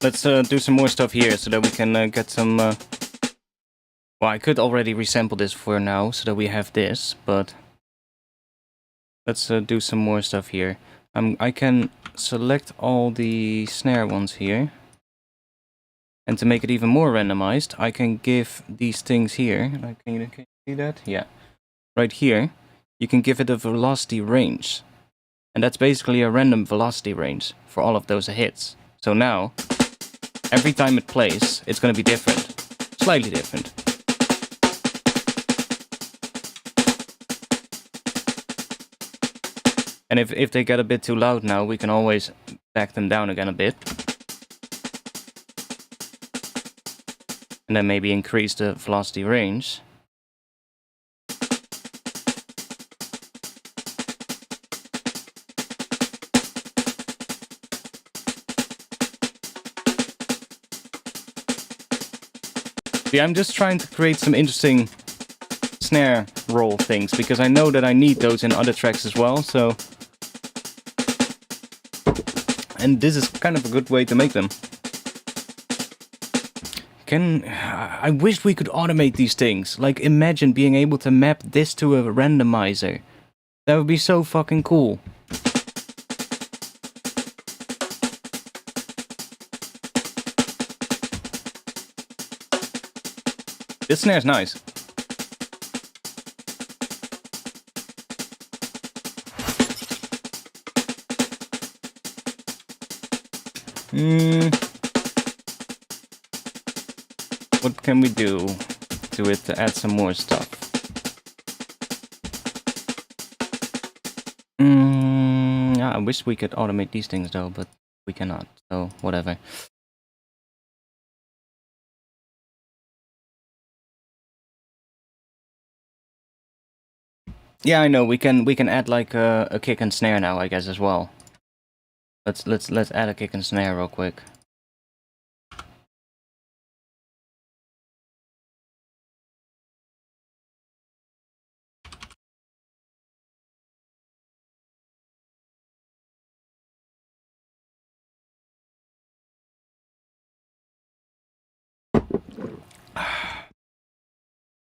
Let's do some more stuff here so that we can get some... Well, I could already resample this for now so that we have this, but... Let's do some more stuff here. I can select all the snare ones here. And to make it even more randomized, I can give these things here... Can you see that? Yeah. Right here, you can give it a velocity range. And that's basically a random velocity range for all of those hits. So now... every time it plays, it's going to be different. Slightly different. And if they get a bit too loud now, we can always back them down again a bit. And then maybe increase the velocity range. Yeah, I'm just trying to create some interesting snare roll things, because I know that I need those in other tracks as well, so... And this is kind of a good way to make them. I wish we could automate these things. Like, imagine being able to map this to a randomizer. That would be so fucking cool. This snare's nice. What can we do to it to add some more stuff? I wish we could automate these things though, but we cannot, so whatever. Yeah, I know, we can add like a kick and snare now, I guess, as well. Let's add a kick and snare real quick.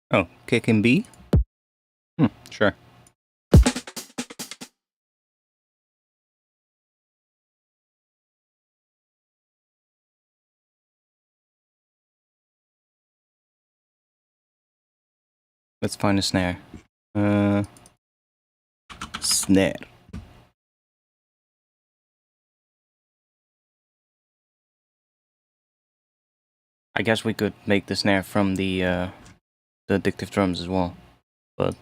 Oh, kick and B? Sure. Let's find a snare. Snare. I guess we could make the snare from the addictive drums as well, but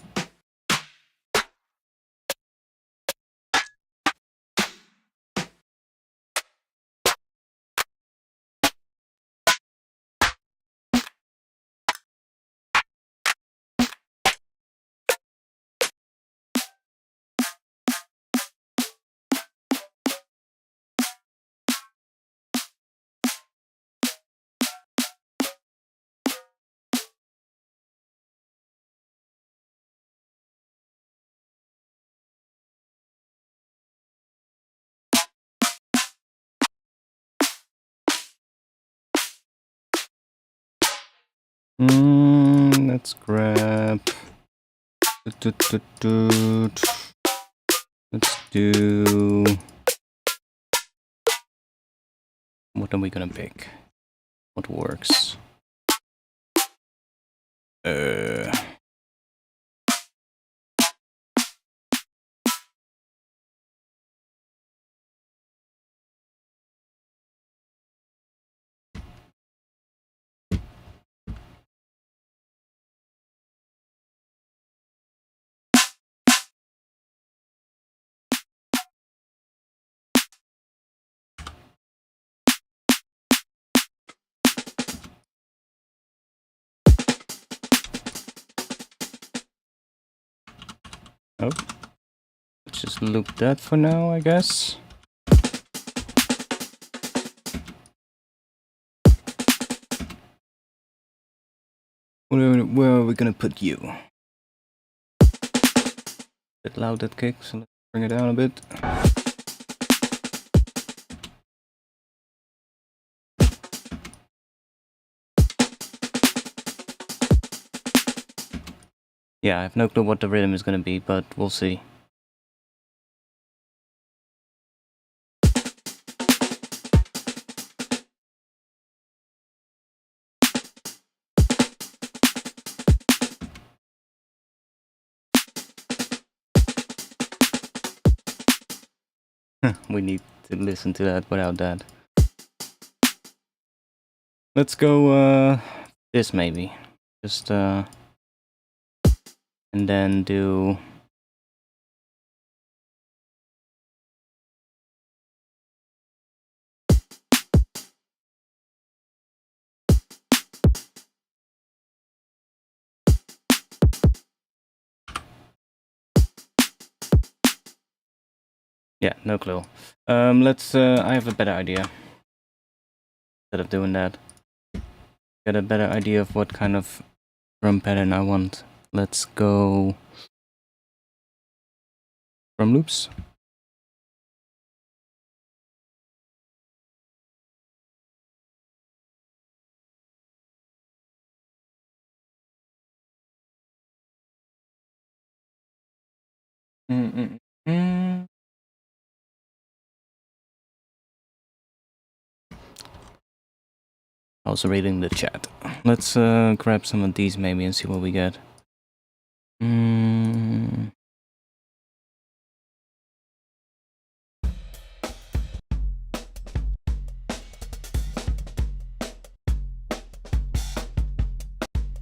let's grab. Let's do. What are we gonna pick? What works? Oh, let's just loop that for now, I guess. Where are we gonna put you? Bit loud, that kick, so let's bring it down a bit. Yeah, I have no clue what the rhythm is gonna be, but we'll see. We need to listen to that without that. Let's go this maybe. Just and then do yeah, no clue. Let's I have a better idea. Instead of doing that. Get a better idea of what kind of drum pattern I want. Let's go drum loops. Also reading the chat. Let's grab some of these maybe and see what we get.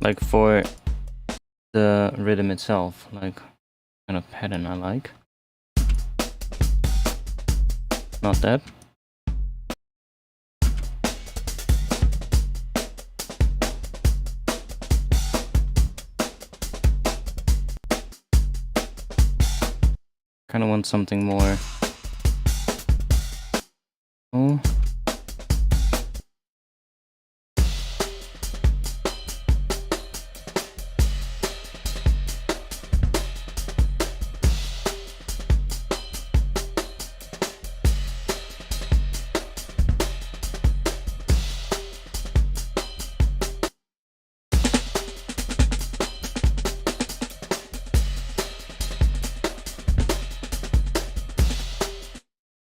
Like for the rhythm itself, like kind of pattern I like. Not that. Kind of want something more. Oh.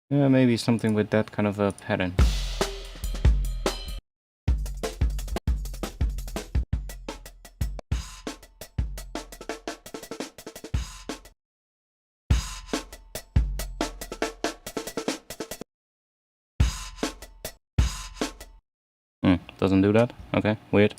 Yeah, maybe something with that kind of a pattern. doesn't do that. Okay, weird.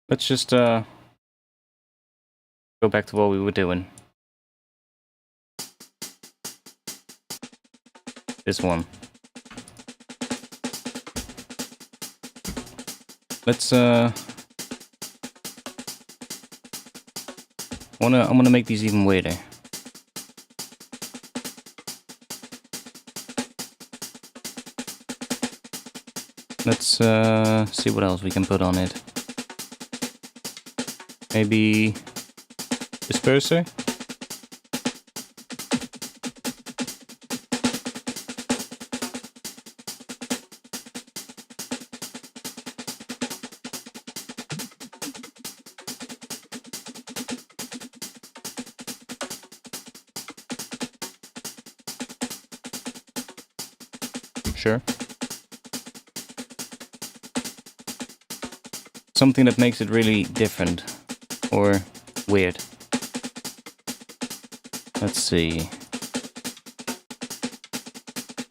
Let's just go back to what we were doing. This one. Let's I wanna make these even weirder. Let's see what else we can put on it. Maybe disperser? Sure. Something that makes it really different. Or weird. Let's see.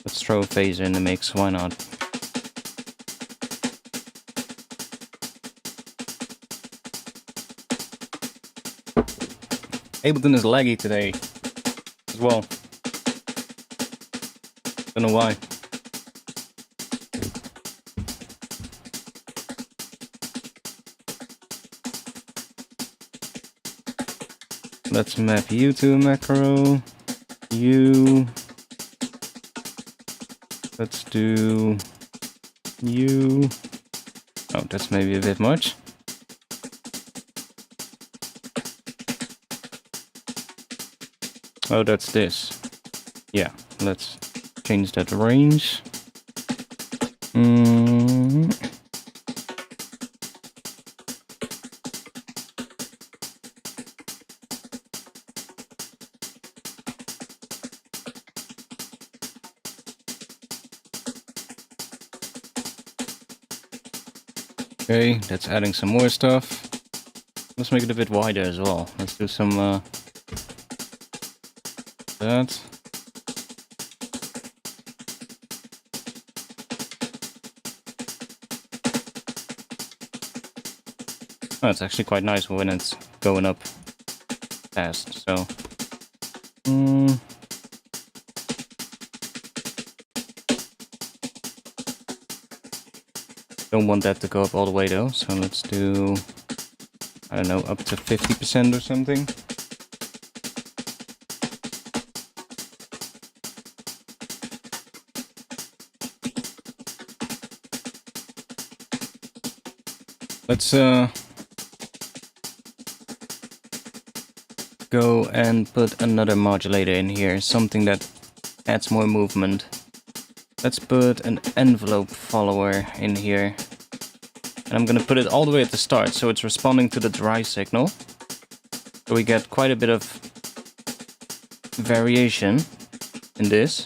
Let's throw a phaser in the mix, why not? Ableton is laggy today as well. Don't know why. Let's map U to a macro. U. Let's do U. Oh, that's maybe a bit much. Oh, that's this. Yeah, let's change that range. Okay, that's adding some more stuff. Let's make it a bit wider as well. Let's do some that. Oh, it's actually quite nice when it's going up fast, so don't want that to go up all the way though, so let's do, I don't know, up to 50% or something. Let's go and put another modulator in here, something that adds more movement. Let's put an envelope follower in here. And I'm gonna put it all the way at the start, so it's responding to the dry signal. So we get quite a bit of variation in this.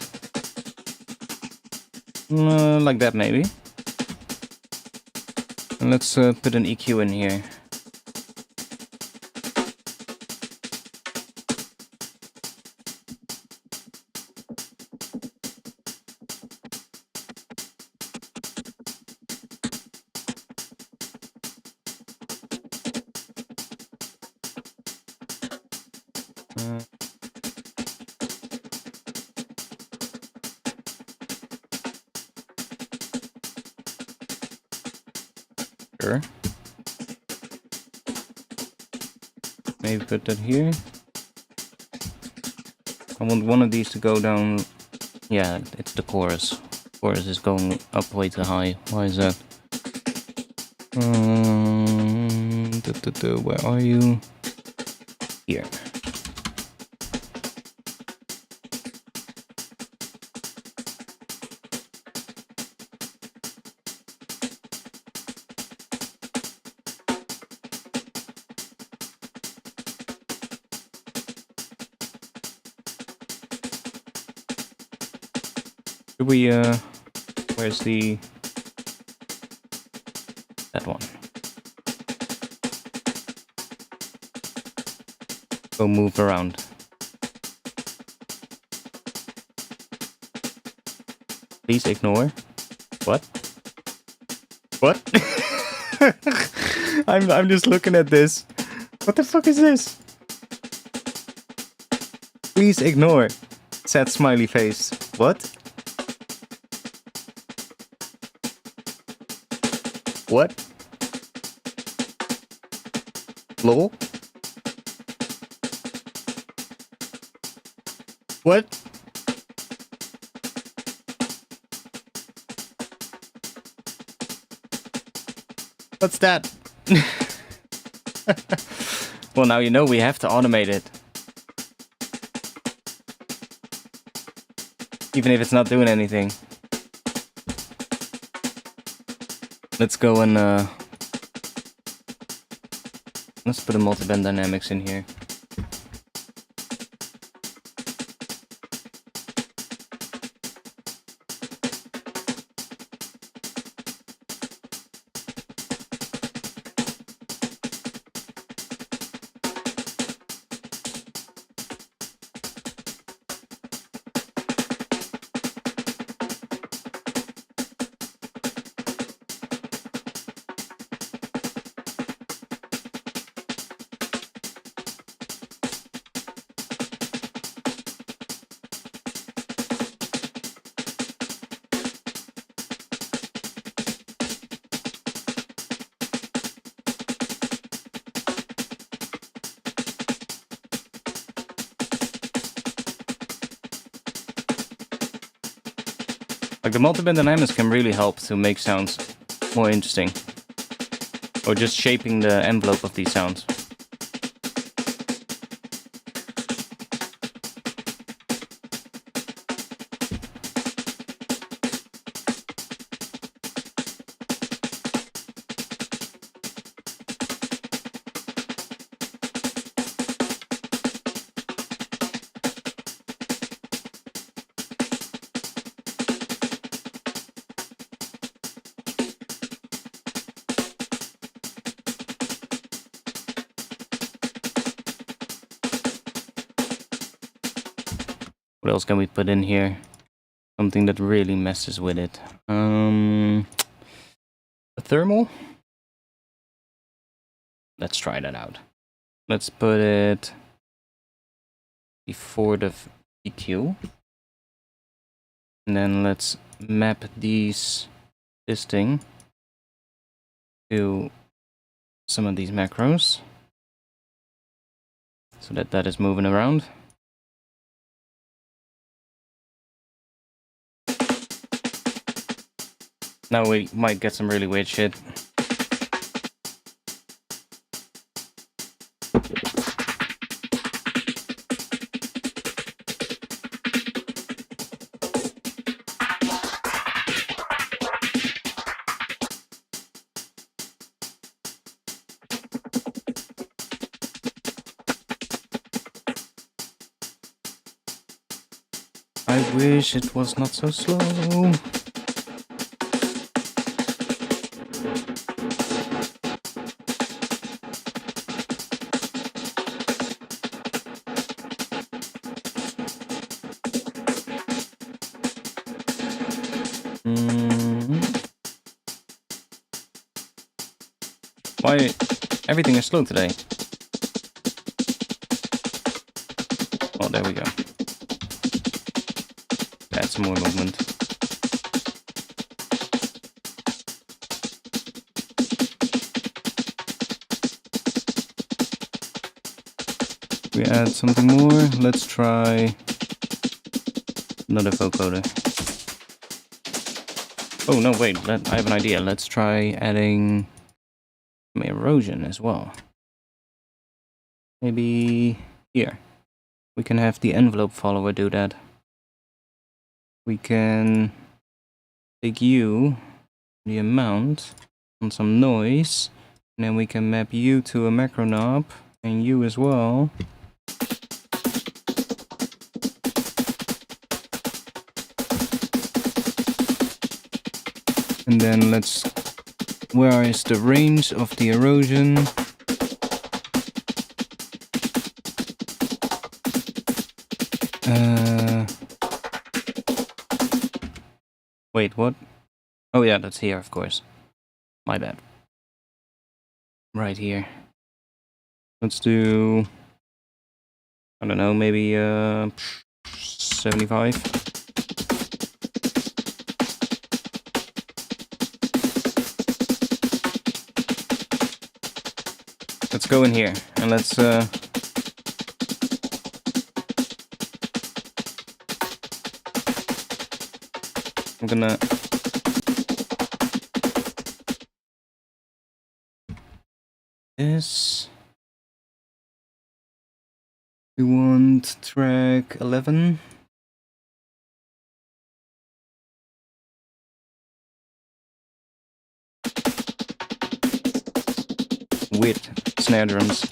Like that maybe. And let's put an EQ in here. Sure. Maybe put that here. I want one of these to go down. Yeah, it's the chorus. Chorus is going up way too high. Why is that? Where are you? Here. Should we, where's the... that one. Go move around. Please ignore. What? What? I'm just looking at this. What the fuck is this? Please ignore. Sad smiley face. What? What? Lol? What? What's that? Well, now you know we have to automate it. Even if it's not doing anything. Let's go and let's put a multiband dynamics in here. Like, the multiband dynamics can really help to make sounds more interesting. Or just shaping the envelope of these sounds. What else can we put in here? Something that really messes with it. A thermal? Let's try that out. Let's put it before the EQ. And then let's map this thing to some of these macros. So that is moving around. Now we might get some really weird shit. I wish it was not so slow. Why everything is slow today? Oh, there we go. Add some more movement. We add something more. Let's try Another vocoder. Oh no, wait, I have an idea. Let's try adding some erosion as well. Maybe here. We can have the envelope follower do that. We can take you, the amount, on some noise, and then we can map you to a macro knob, and you as well. And then where is the range of the erosion? Wait, what? Oh yeah, that's here, of course. My bad. Right here. Let's do, I don't know, maybe 75. Let's go in here and let's I'm gonna this. We want track 11. With snare drums.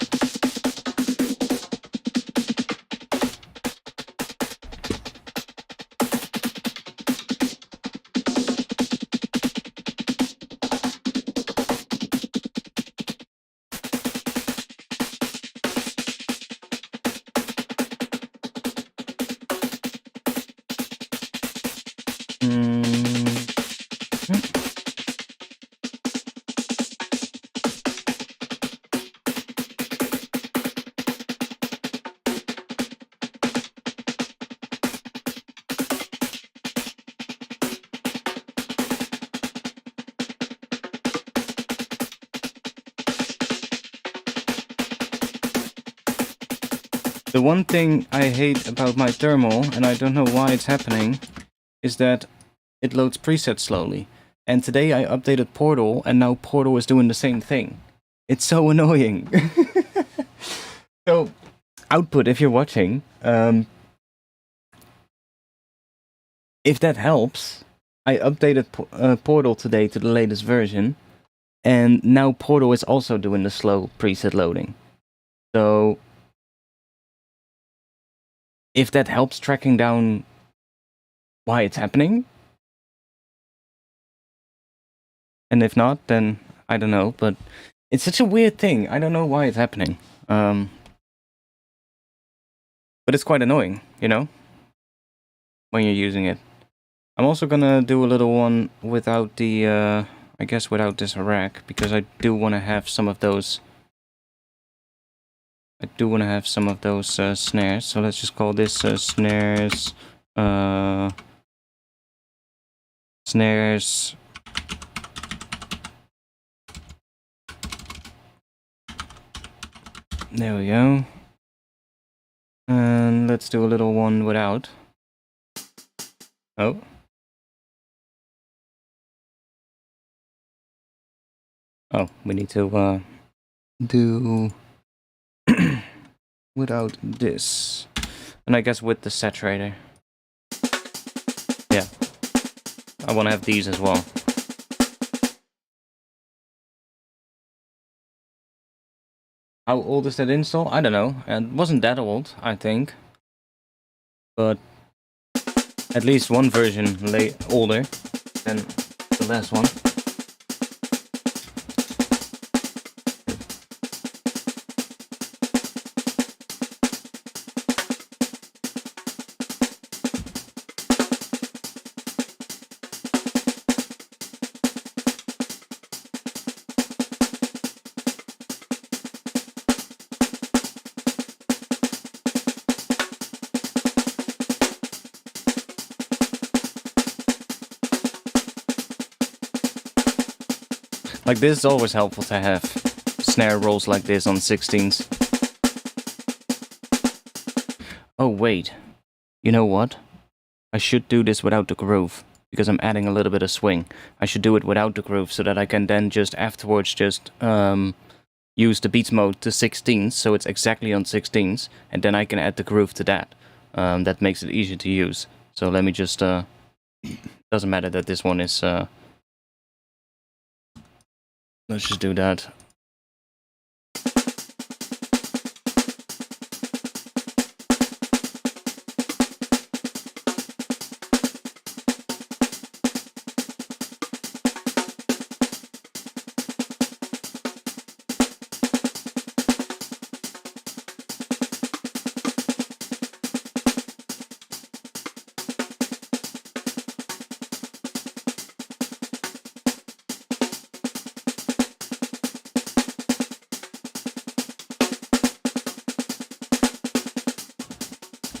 The one thing I hate about my thermal, and I don't know why it's happening, is that it loads presets slowly. And today I updated Portal, and now Portal is doing the same thing. It's so annoying. So, output, if you're watching, if that helps, I updated Portal today to the latest version, and now Portal is also doing the slow preset loading. So, if that helps tracking down why it's happening, and if not, then I don't know, but it's such a weird thing. I don't know why it's happening. But it's quite annoying, you know, when you're using it. I'm also gonna do a little one without the, I guess without this rack, because I do want to have some of those. Snares, so let's just call this snares. Snares. There we go. And let's do a little one without. Oh. Oh, we need to do without this. And I guess with the saturator. Yeah. I want to have these as well. How old is that install? I don't know. It wasn't that old, I think. But at least one version older than the last one. Like, this is always helpful to have snare rolls like this on 16s. Oh, wait. You know what? I should do this without the groove, because I'm adding a little bit of swing. I should do it without the groove, so that I can then just afterwards just use the beats mode to 16s, so it's exactly on 16s, and then I can add the groove to that. That makes it easier to use. So let me just, doesn't matter that this one is, let's just do that.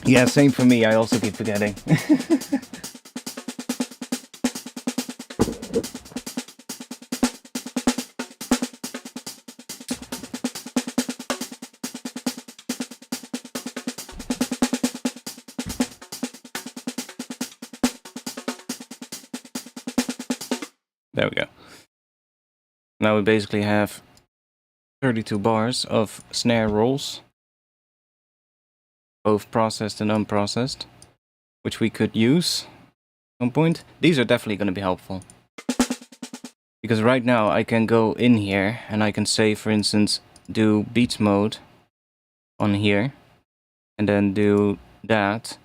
Yeah, same for me, I also keep forgetting. There we go. Now we basically have 32 bars of snare rolls, both processed and unprocessed, which we could use at some point. These are definitely going to be helpful. Because right now I can go in here and I can say, for instance, do beats mode on here, and then do that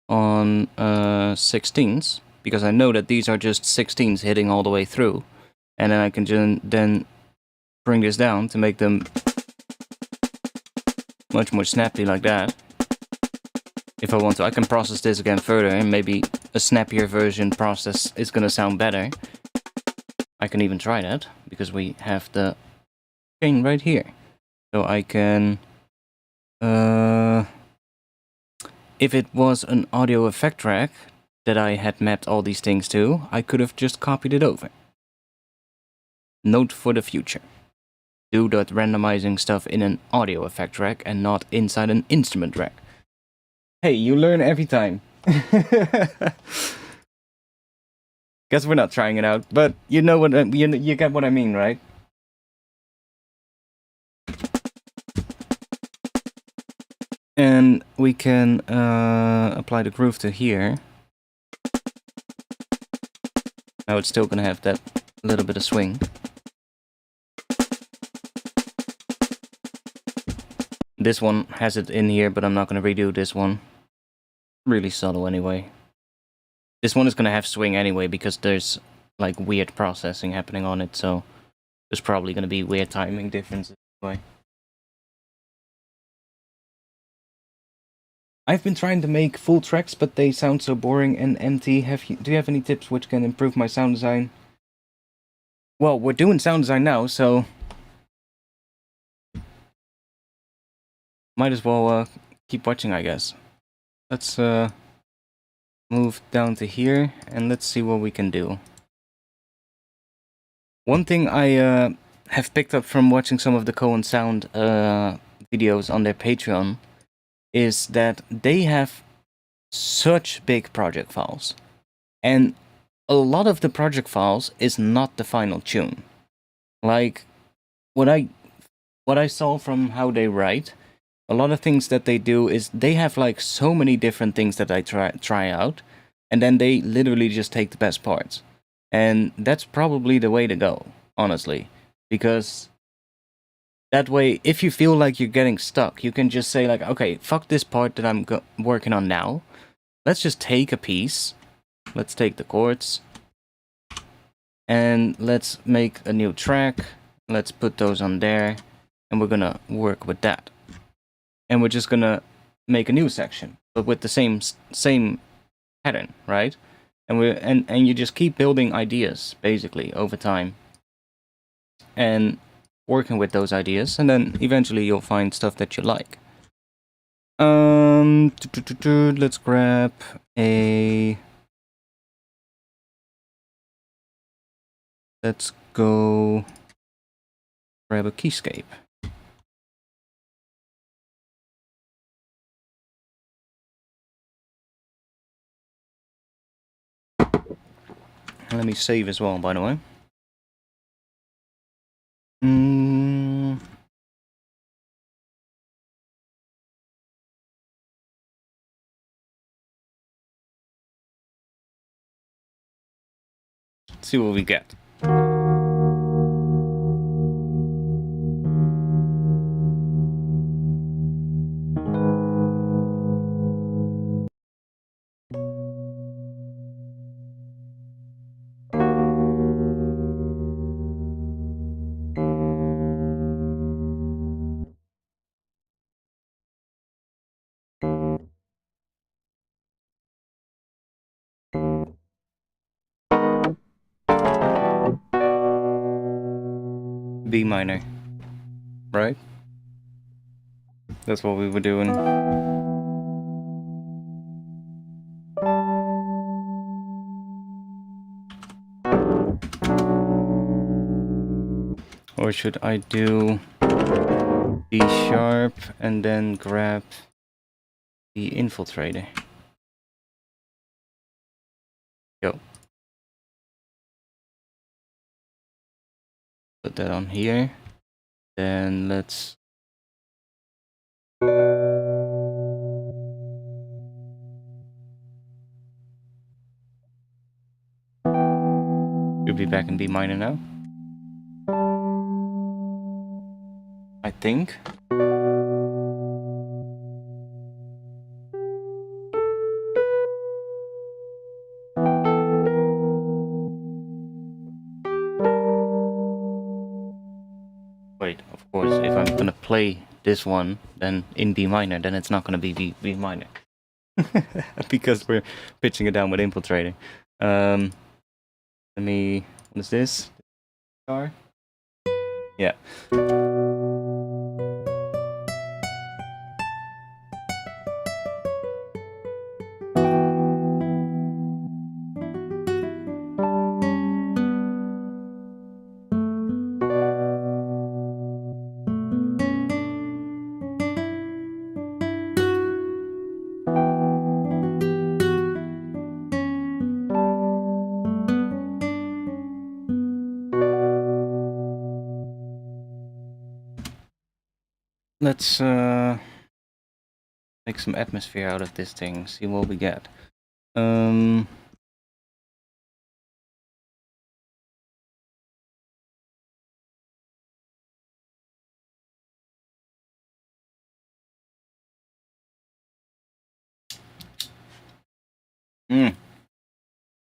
on 16s, because I know that these are just 16s hitting all the way through, and then I can then bring this down to make them much more snappy like that. If I want to, I can process this again further, and maybe a snappier version process is gonna sound better. I can even try that, because we have the chain right here. So I can, if it was an audio effect track that I had mapped all these things to, I could have just copied it over. Note for the future. Do that randomizing stuff in an audio effect track and not inside an instrument track. Hey, you learn every time. Guess we're not trying it out, but you know what, you get what I mean, right? And we can apply the groove to here. Now it's still gonna have that little bit of swing. This one has it in here, but I'm not gonna redo this one. Really subtle anyway. This one is gonna have swing anyway, because there's like weird processing happening on it, so there's probably gonna be weird timing differences anyway. I've been trying to make full tracks, but they sound so boring and empty. Do you have any tips which can improve my sound design? Well, we're doing sound design now, so might as well keep watching, I guess. Let's move down to here, and let's see what we can do. One thing I have picked up from watching some of the Cohen Sound videos on their Patreon is that they have such big project files, and a lot of the project files is not the final tune. Like what I saw from how they write, a lot of things that they do is they have like so many different things that I try out, and then they literally just take the best parts. And that's probably the way to go, honestly, because that way, if you feel like you're getting stuck, you can just say like, okay, fuck this part that I'm working on now. Let's just take a piece. Let's take the chords. And let's make a new track. Let's put those on there. And we're gonna work with that. And we're just gonna make a new section, but with the same pattern, right? And you just keep building ideas, basically, over time. And working with those ideas, and then eventually you'll find stuff that you like. Let's grab a... Let's go grab a keyscape. Let me save as well, by the way. Let's see what we get. B minor, right? That's what we were doing. Or should I do D sharp and then grab the infiltrator? Go. Put that on here. Then let's we'll be back in B minor now. I think. Wait, of course, if I'm gonna play this one, then in B minor, then it's not gonna be B minor. Because we're pitching it down with infiltrating. Let me, what is this? Guitar? Yeah. Let's make some atmosphere out of this thing, see what we get.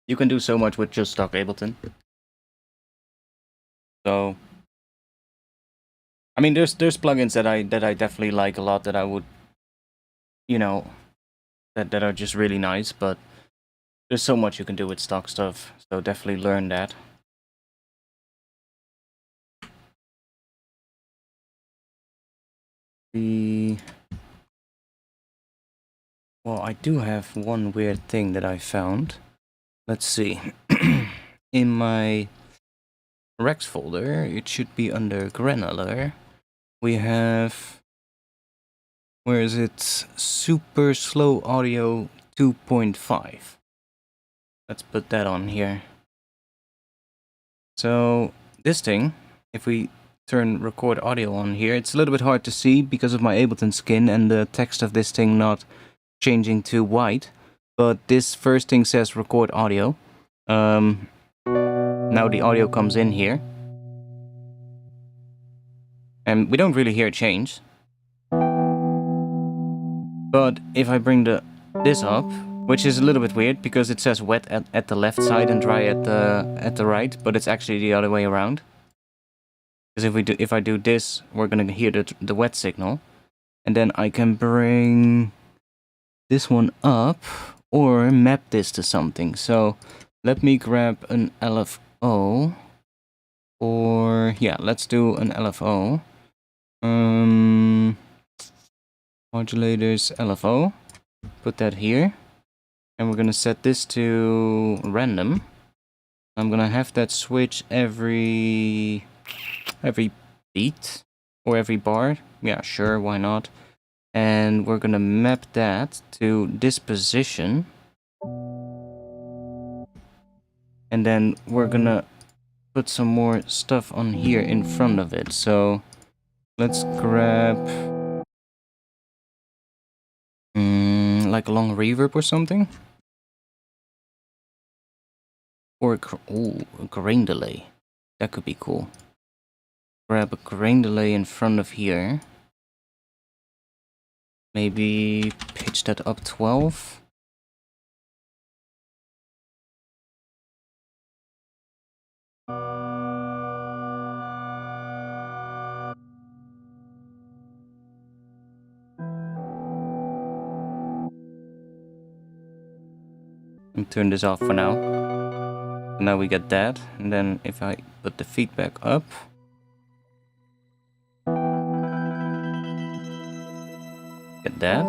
You can do so much with just stock Ableton. So, I mean, there's plugins that I definitely like a lot that I would, you know, that are just really nice, but there's so much you can do with stock stuff. So definitely learn that. Well, I do have one weird thing that I found. Let's see. In my Rex folder, it should be under granular. We have, where is it? Super slow audio 2.5. Let's put that on here. So this thing, if we turn record audio on here, it's a little bit hard to see because of my Ableton skin and the text of this thing not changing to white. But this first thing says record audio. Now the audio comes in here. And we don't really hear it change. But if I bring this up, which is a little bit weird because it says wet at the left side and dry at the right, but it's actually the other way around. Because if I do this, we're gonna hear the wet signal, and then I can bring this one up or map this to something. So let me grab an LFO, or yeah, let's do an LFO. Modulators LFO. Put that here. And we're gonna set this to random. I'm gonna have that switch every beat or every bar. Yeah, sure, why not? And we're gonna map that to this position. And then we're gonna put some more stuff on here in front of it. So let's grab like a long reverb or something. Or a grain delay. That could be cool. Grab a grain delay in front of here. Maybe pitch that up 12. And turn this off for now. Now we get that. And then if I put the feedback up. Get that.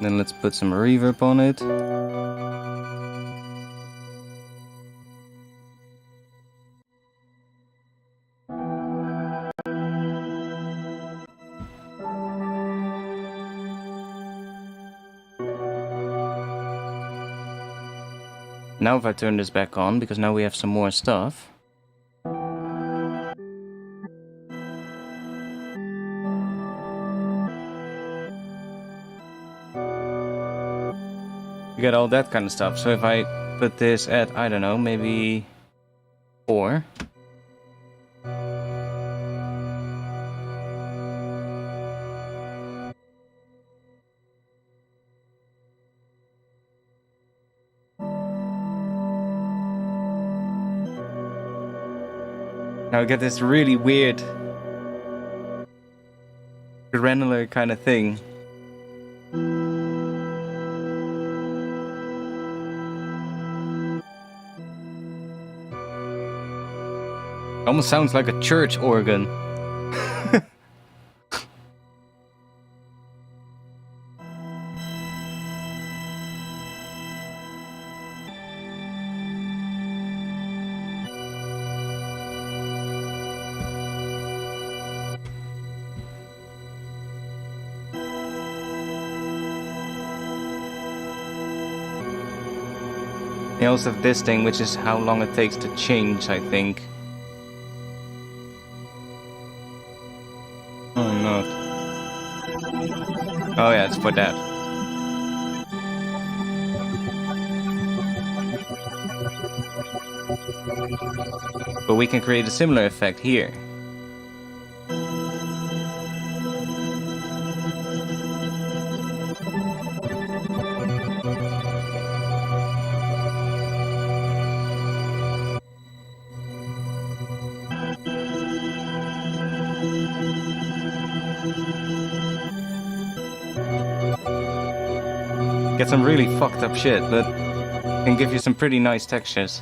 Then let's put some reverb on it. Now if I turn this back on, because now we have some more stuff. You get all that kind of stuff. So if I put this at, I don't know, maybe 4. Now I get this really weird granular kind of thing. Almost sounds like a church organ. You also have this thing, which is how long it takes to change, I think. Oh, not. Oh yeah, it's for that. But we can create a similar effect here. Get some really fucked up shit, but can give you some pretty nice textures.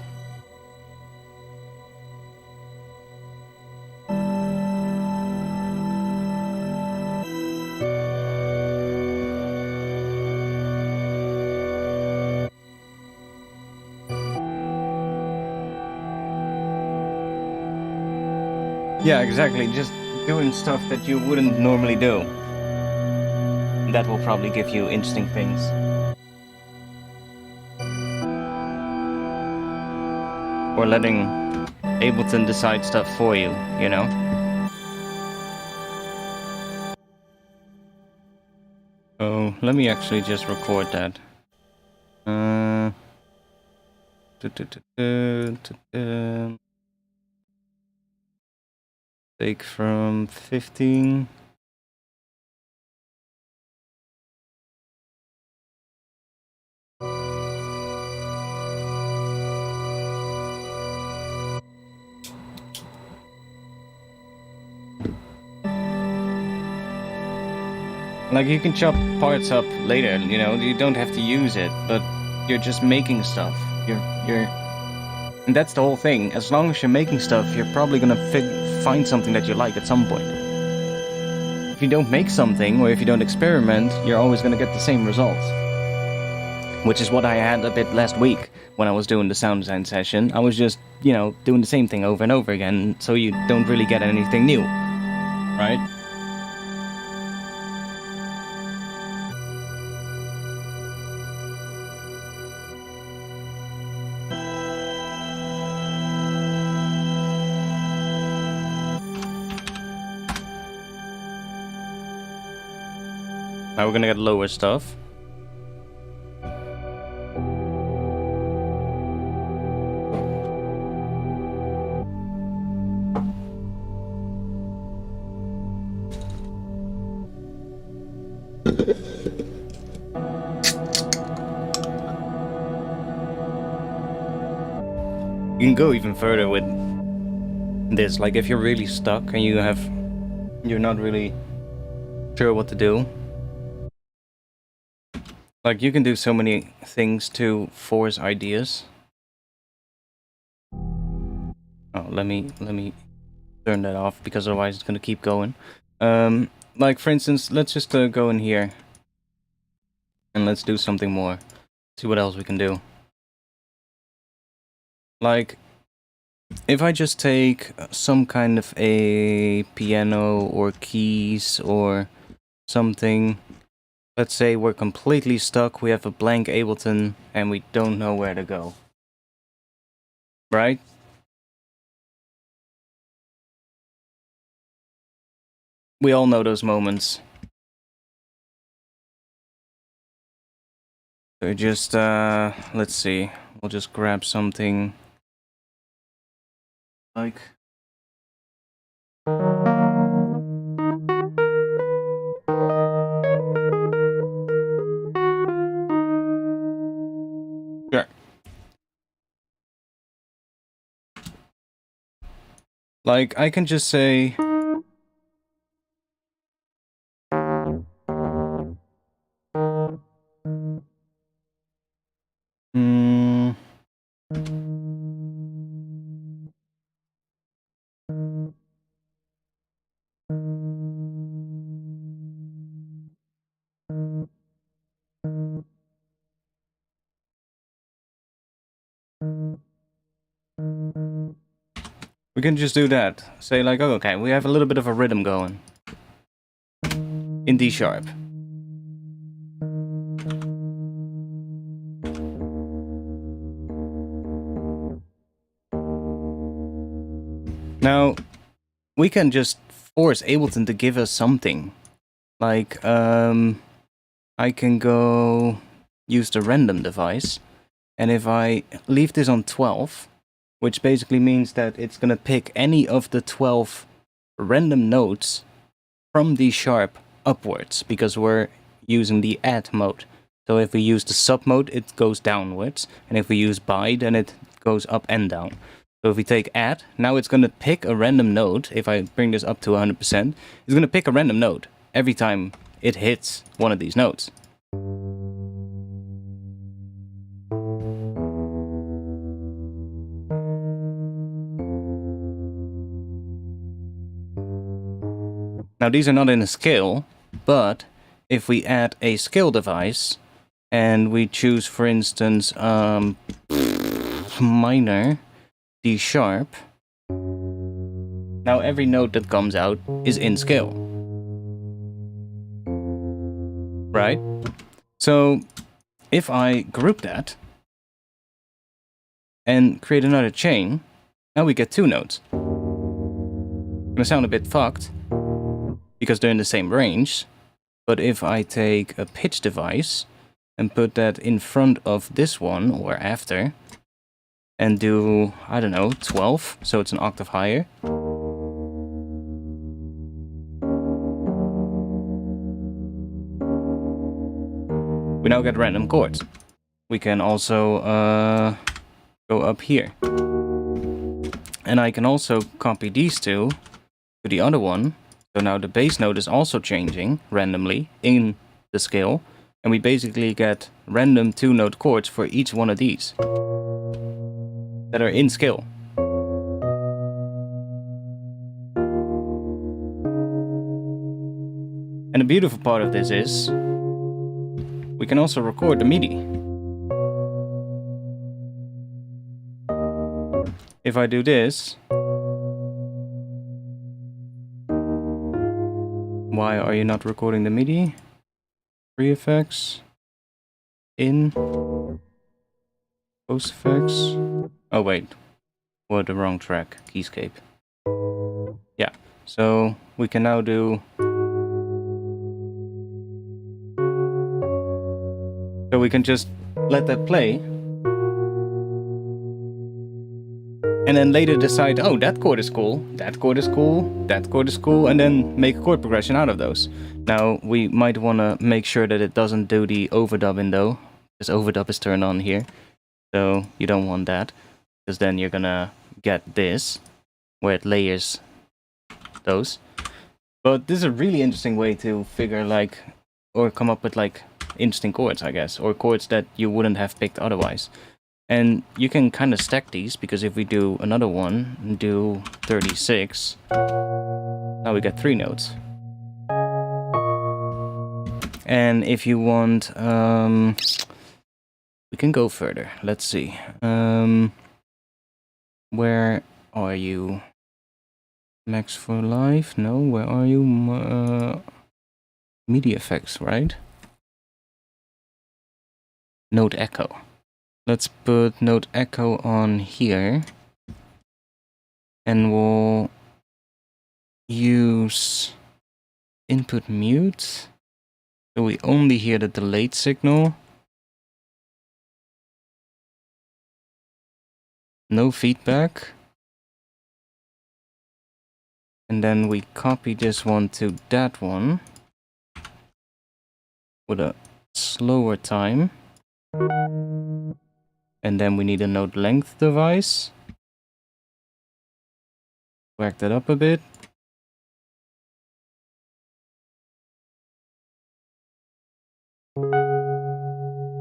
Yeah, exactly. Just doing stuff that you wouldn't normally do. That will probably give you interesting things. Or letting Ableton decide stuff for you, you know? Oh, let me actually just record that. Take from 15. Like, you can chop parts up later, you know, you don't have to use it, but you're just making stuff. And that's the whole thing. As long as you're making stuff, you're probably gonna find something that you like at some point. If you don't make something, or if you don't experiment, you're always gonna get the same results. Which is what I had a bit last week when I was doing the sound design session. I was just, you know, doing the same thing over and over again, so you don't really get anything new, right? Now we're gonna get lower stuff. You can go even further with this, like if you're really stuck and you're not really sure what to do. Like you can do so many things to force ideas. Oh, let me turn that off because otherwise it's gonna keep going. Like for instance, let's just go in here and let's do something more. See what else we can do. Like, if I just take some kind of a piano or keys or something, let's say we're completely stuck, we have a blank Ableton and we don't know where to go. Right? We all know those moments. So just, let's see, we'll just grab something like... Sure. Like, I can just say... We can just do that. Say like, oh, okay, we have a little bit of a rhythm going. In D sharp. Now, we can just force Ableton to give us something. Like, I can go use the random device. And if I leave this on 12, which basically means that it's gonna pick any of the 12 random notes from D sharp upwards, because we're using the add mode. So if we use the sub mode, it goes downwards, and if we use by, then it goes up and down. So if we take add, now it's gonna pick a random note. If I bring this up to 100%, it's gonna pick a random note every time it hits one of these notes. Now these are not in a scale, but if we add a scale device and we choose, for instance, minor D sharp, now every note that comes out is in scale. Right? So if I group that and create another chain, now we get two notes. It's gonna sound a bit fucked, because they're in the same range, but if I take a pitch device and put that in front of this one, or after, and do, I don't know, 12, so it's an octave higher. We now get random chords. We can also go up here. And I can also copy these two to the other one. So now the bass note is also changing randomly in the scale, and we basically get random 2-note chords for each one of these that are in scale. And the beautiful part of this is we can also record the MIDI. If I do this, why are you not recording the MIDI? Free effects. In. Post effects. Oh wait. What, the wrong track. Keyscape. Yeah. So we can now do So we can just let that play. And then later decide, oh, that chord is cool, that chord is cool, that chord is cool, and then make a chord progression out of those. Now, we might want to make sure that it doesn't do the overdubbing though, because overdub is turned on here. So you don't want that, because then you're gonna get this, where it layers those. But this is a really interesting way to figure like, or come up with like interesting chords, I guess, or chords that you wouldn't have picked otherwise. And you can kind of stack these, because if we do another one, and do 36, now we get 3 notes. And if you want, we can go further. Let's see. Where are you? Max for Life? No, where are you? MIDI effects, right? Note echo. Let's put note echo on here. And we'll use input mute. So we only hear the delayed signal. No feedback. And then we copy this one to that one with a slower time. And then we need a note length device. Whack that up a bit.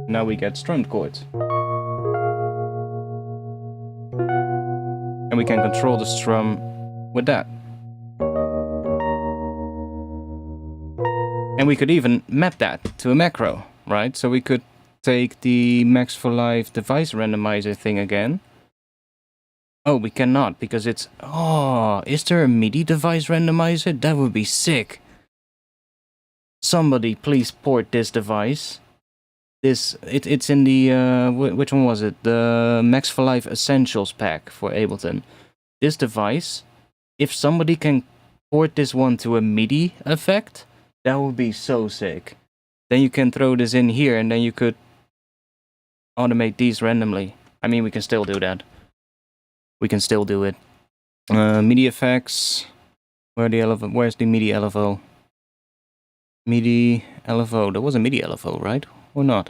Now we get strummed chords. And we can control the strum with that. And we could even map that to a macro, right? So we could take the Max for Life device randomizer thing again. Oh, we cannot, because it's... Oh, is there a MIDI device randomizer? That would be sick. Somebody please port this device. It's in the... which one was it? The Max for Life Essentials pack for Ableton. This device, if somebody can port this one to a MIDI effect, that would be so sick. Then you can throw this in here, and then you could automate these randomly. I mean, we can still do that. We can still do it. MIDI effects. Where's the MIDI LFO? MIDI LFO. There was a MIDI LFO, right? Or not?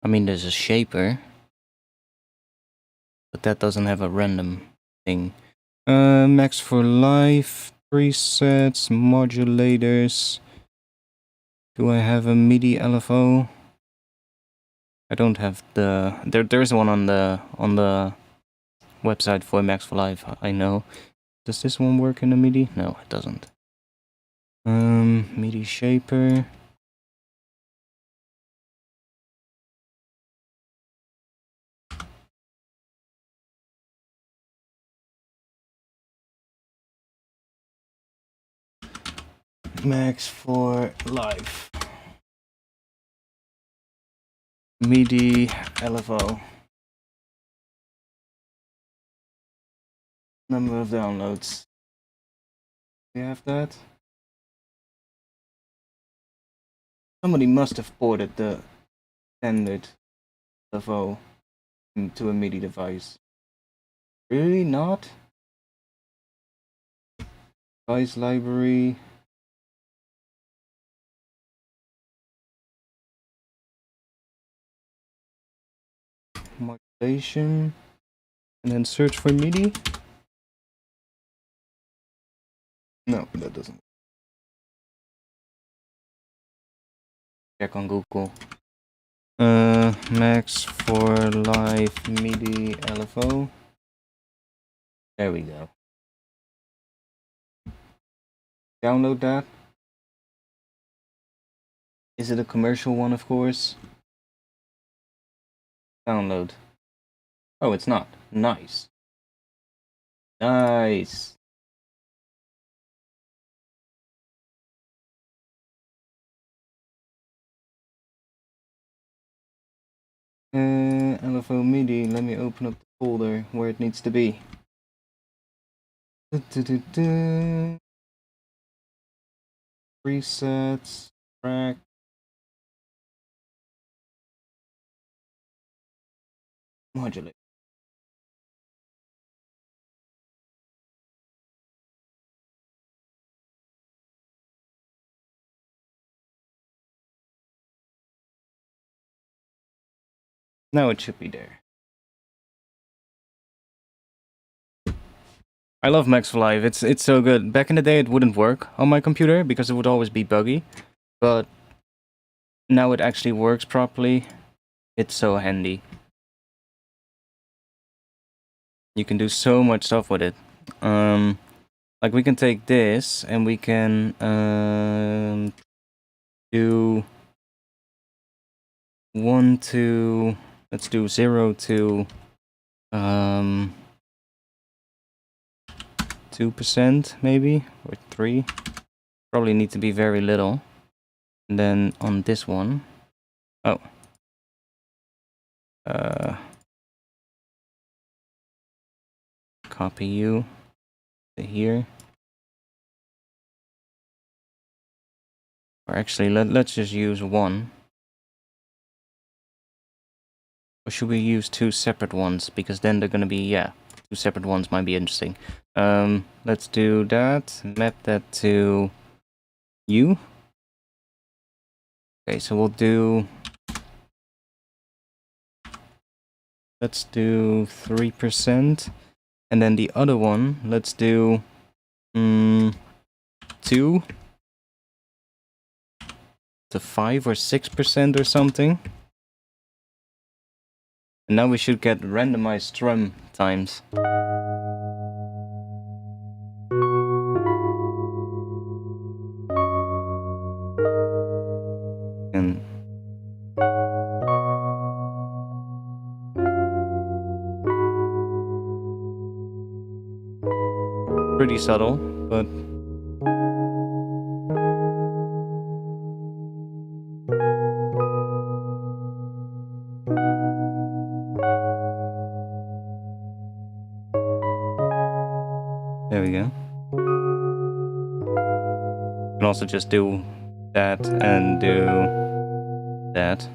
I mean, there's a shaper. But that doesn't have a random thing. Max for Life. Presets. Modulators. Do I have a MIDI LFO? I don't have the... There's one on the website for Max for Life, I know. Does this one work in a MIDI? No, it doesn't. MIDI shaper. Max for Life. MIDI LFO. Number of downloads. Do you have that? Somebody must have ported the standard LFO to a MIDI device. Really not? Device library. Modulation. And then search for MIDI. No, that doesn't. Check on Google. Max for Life MIDI LFO. There we go. Download that. Is it a commercial one, of course? Download. Oh, it's not. Nice. Nice. LFO MIDI. Let me open up the folder where it needs to be. Presets. Track. modulate. Now it should be there. I love Max for Live. It's so good. Back in the day, it wouldn't work on my computer because it would always be buggy, but now it actually works properly. It's so handy. You can do so much stuff with it. Like we can take this and we can do 1 to, let's do 0 to 2% maybe, or 3. Probably need to be very little. And then on this one, oh, copy you to here. Or actually, let's just use 1. Or should we use 2 separate ones? Because then they're gonna be, yeah, 2 separate ones might be interesting. Let's do that. Map that to you. Okay, so we'll do... Let's do 3%. And then the other one, let's do 2 to 5 or 6% or something. And now we should get randomized strum times. And pretty subtle, but there we go. You can also just do that and do that.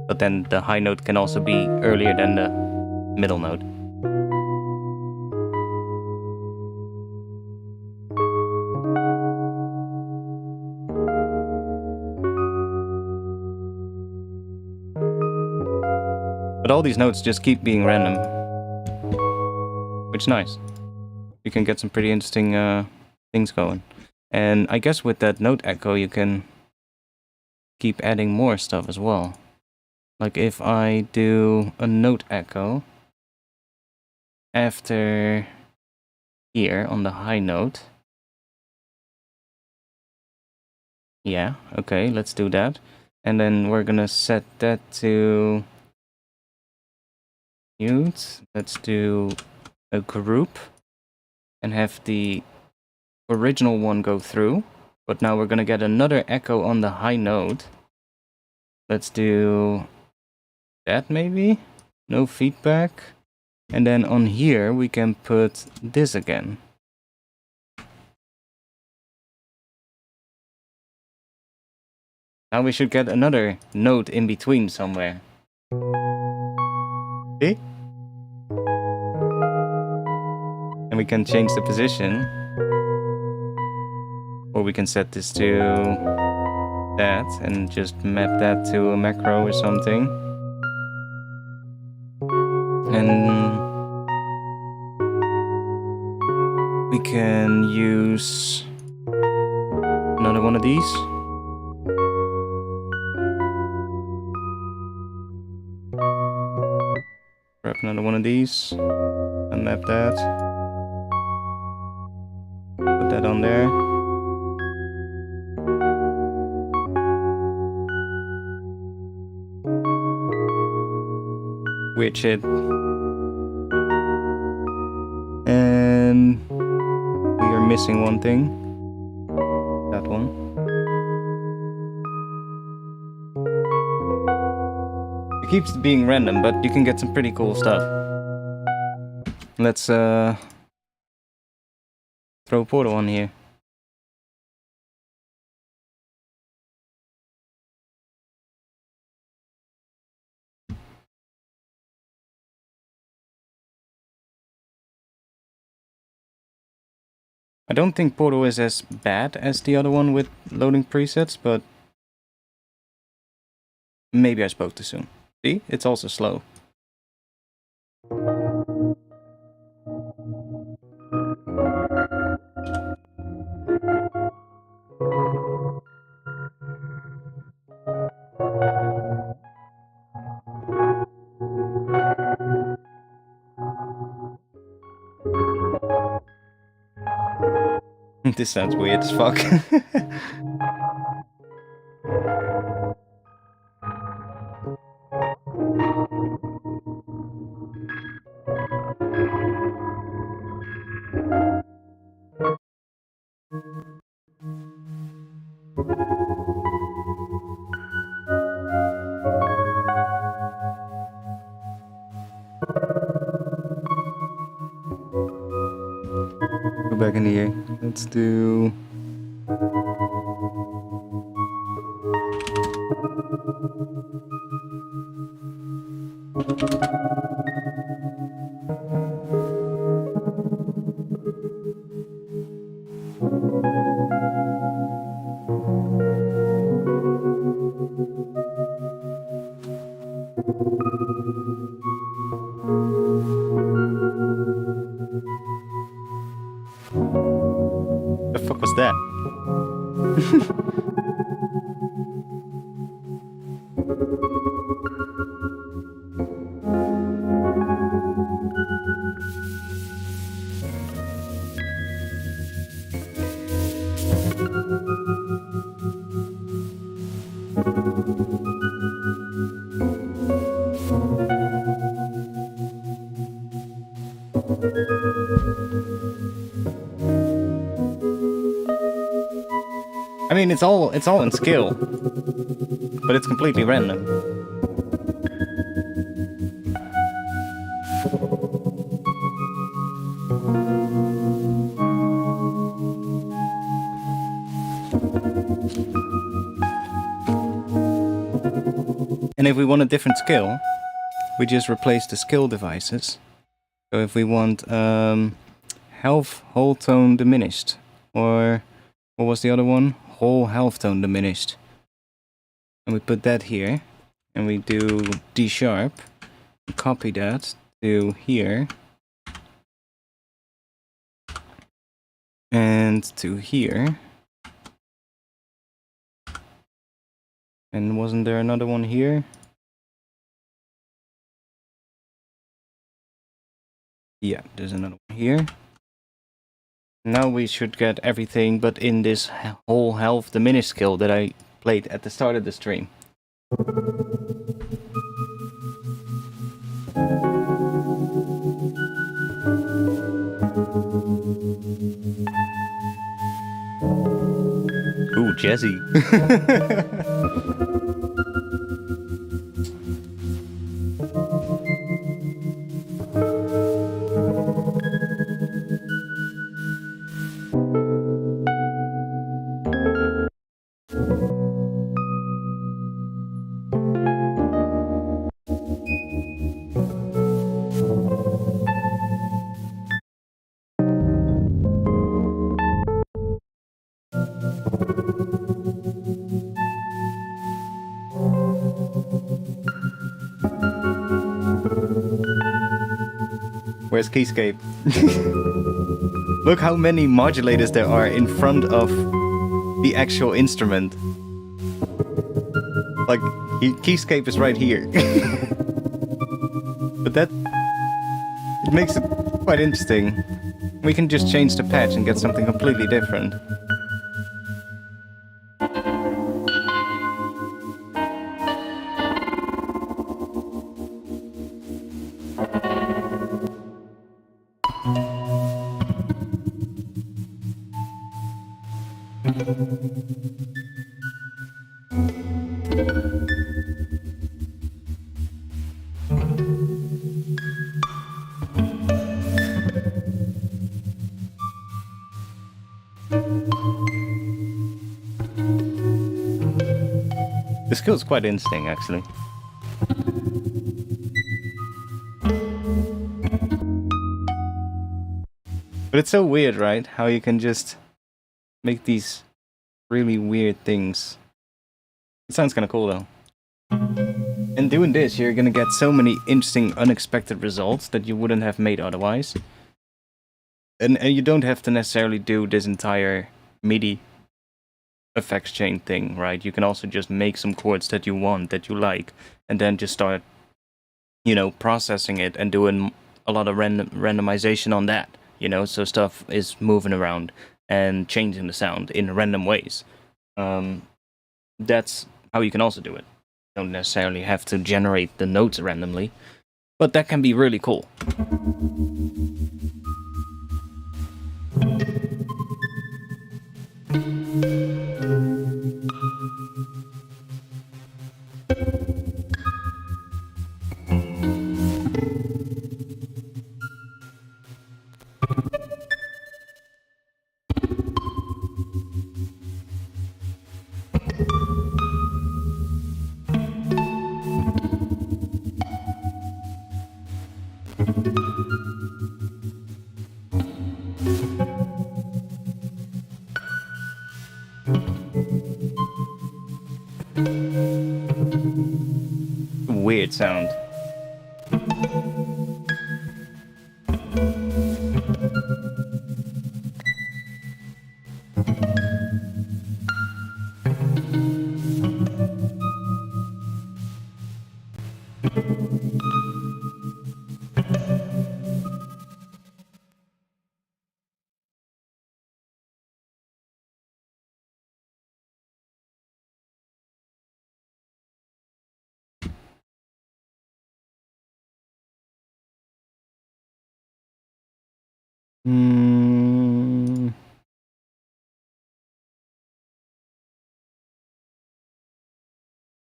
But then the high note can also be earlier than the middle note. But all these notes just keep being random, which is nice. You can get some pretty interesting things going. And I guess with that note echo, you can keep adding more stuff as well. Like if I do a note echo after here on the high note. Yeah, okay, let's do that. And then we're gonna set that to mute. Let's do a group and have the original one go through. But now we're gonna get another echo on the high note. Let's do that maybe? No feedback. And then on here we can put this again. Now we should get another note in between somewhere. See? And we can change the position. Or we can set this to that and just map that to a macro or something. And we can use another one of these. Grab another one of these and map that. Put that on there. Weird shit. And we are missing one thing. That one. It keeps being random, but you can get some pretty cool stuff. Let's throw a portal on here. I don't think Portal is as bad as the other one with loading presets, but maybe I spoke too soon. See? It's also slow. This sounds weird as fuck. Go back in here. Let's do... The fuck was that? I mean, it's all in skill, but it's completely random. And if we want a different skill, we just replace the skill devices. So if we want health whole tone diminished, or what was the other one? Whole half tone diminished. And we put that here, and we do D sharp, and copy that to here, and to here. And wasn't there another one here? Yeah, there's another one here. Now we should get everything but in this whole half diminished skill that I played at the start of the stream. Ooh, jazzy. Where's Keyscape? Look how many modulators there are in front of the actual instrument. Like, Keyscape is right here. But that... it makes it quite interesting. We can just change the patch and get something completely different. The skill's quite interesting, actually. But But it's so weird, right? How you can just make these really weird things. It sounds kind of cool, though. And doing this, you're gonna get so many interesting, unexpected results that you wouldn't have made otherwise. And you don't have to necessarily do this entire MIDI effects chain thing, right? You can also just make some chords that you want, that you like, and then just start, you know, processing it and doing a lot of randomization on that, you know, so stuff is moving around and changing the sound in random ways. That's how you can also do it. You don't necessarily have to generate the notes randomly, but that can be really cool. Weird sound.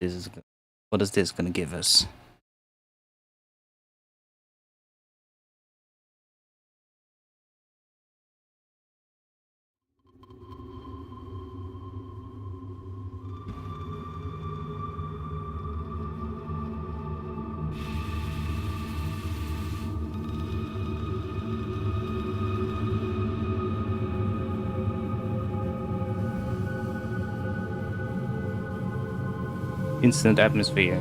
This is, what is this gonna give us? Instant atmosphere.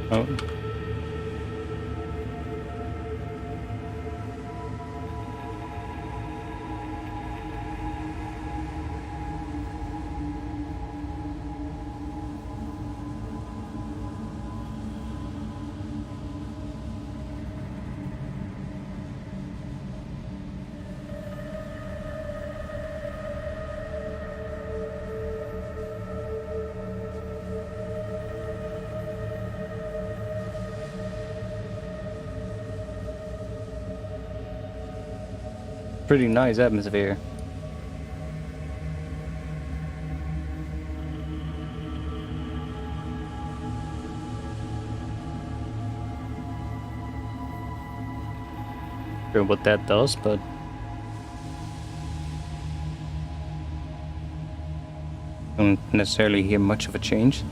Oh. Pretty nice atmosphere. Sure what that does, but Don't necessarily hear much of a change.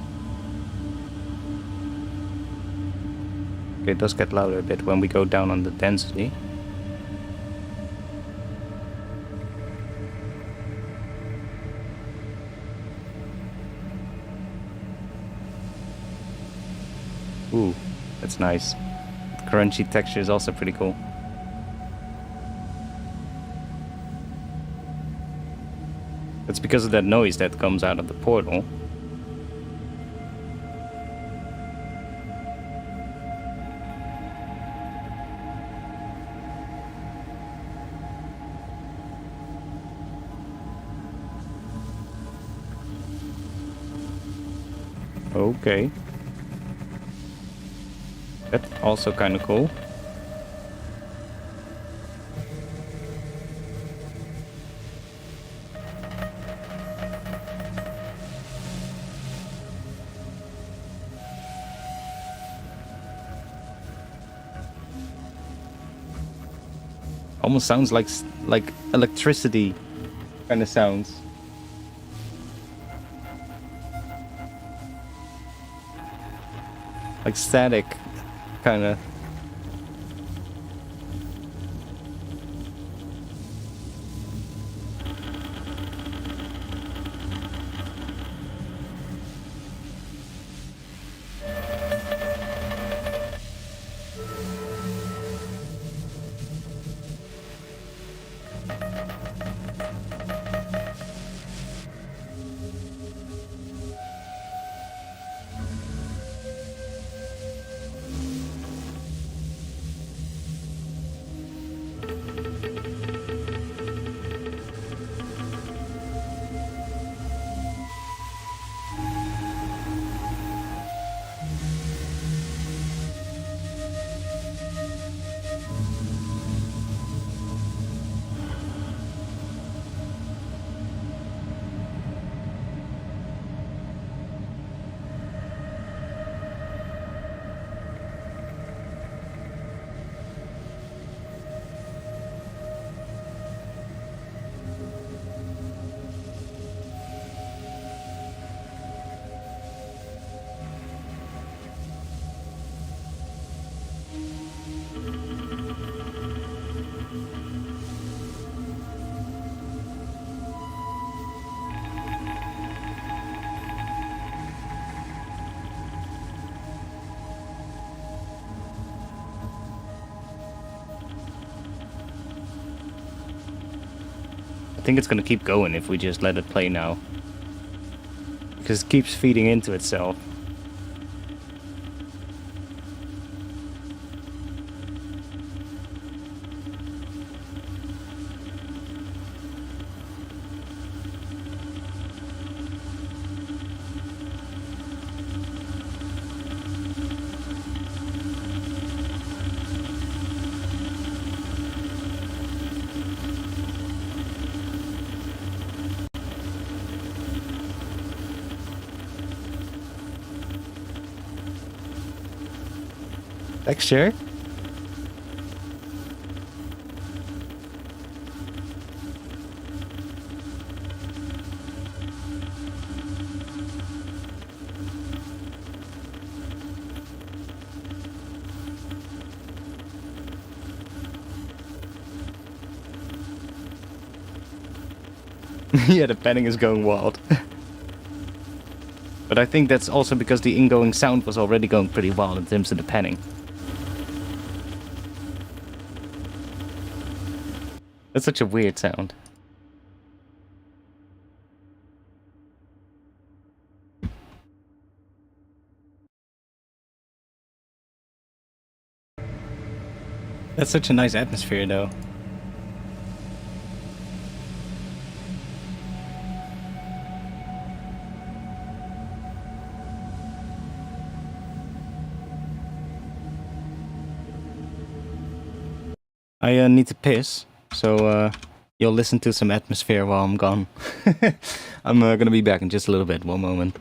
Okay, it does get louder a bit when we go down on the density. Ooh, that's nice. Crunchy texture is also pretty cool. It's because of that noise that comes out of the portal. Okay. That's also kind of cool. Almost sounds like electricity kind of sounds. Like static kind of. I think it's gonna keep going if we just let it play now. Because it keeps feeding into itself. Texture? Yeah, the panning is going wild. But I think that's also because the ingoing sound was already going pretty wild in terms of the panning. That's such a weird sound. That's such a nice atmosphere, though. I need to piss, so you'll listen to some atmosphere while I'm gone. I'm gonna be back in just a little bit, one moment.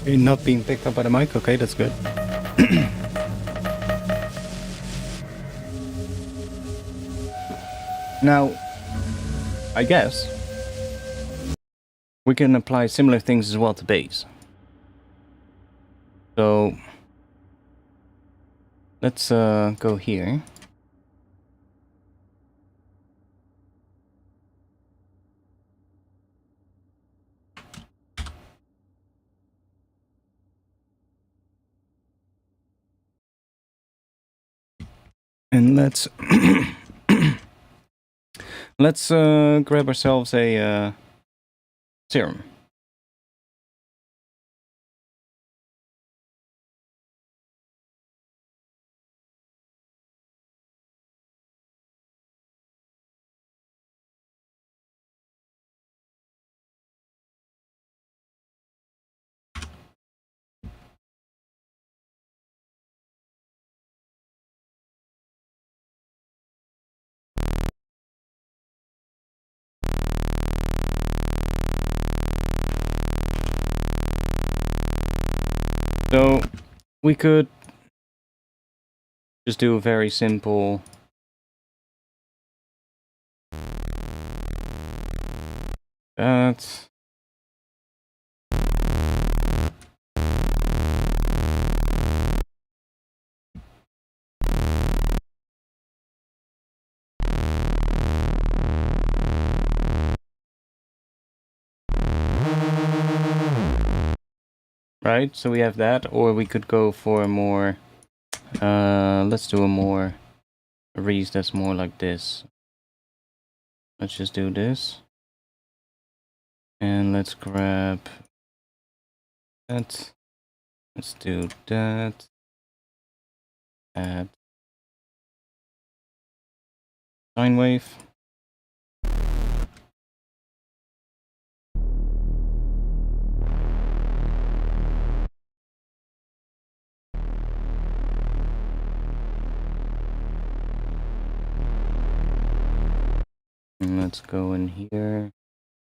You're not being picked up by the mic? Okay, that's good. Now, I guess we can apply similar things as well to bass. So let's go here. And let's let's grab ourselves a serum. So we could just do a very simple that. Right, so we have that, or we could go for a more, let's do a more reese that's more like this. Let's just do this. And let's grab that. Let's do that. Add sine wave. And let's go in here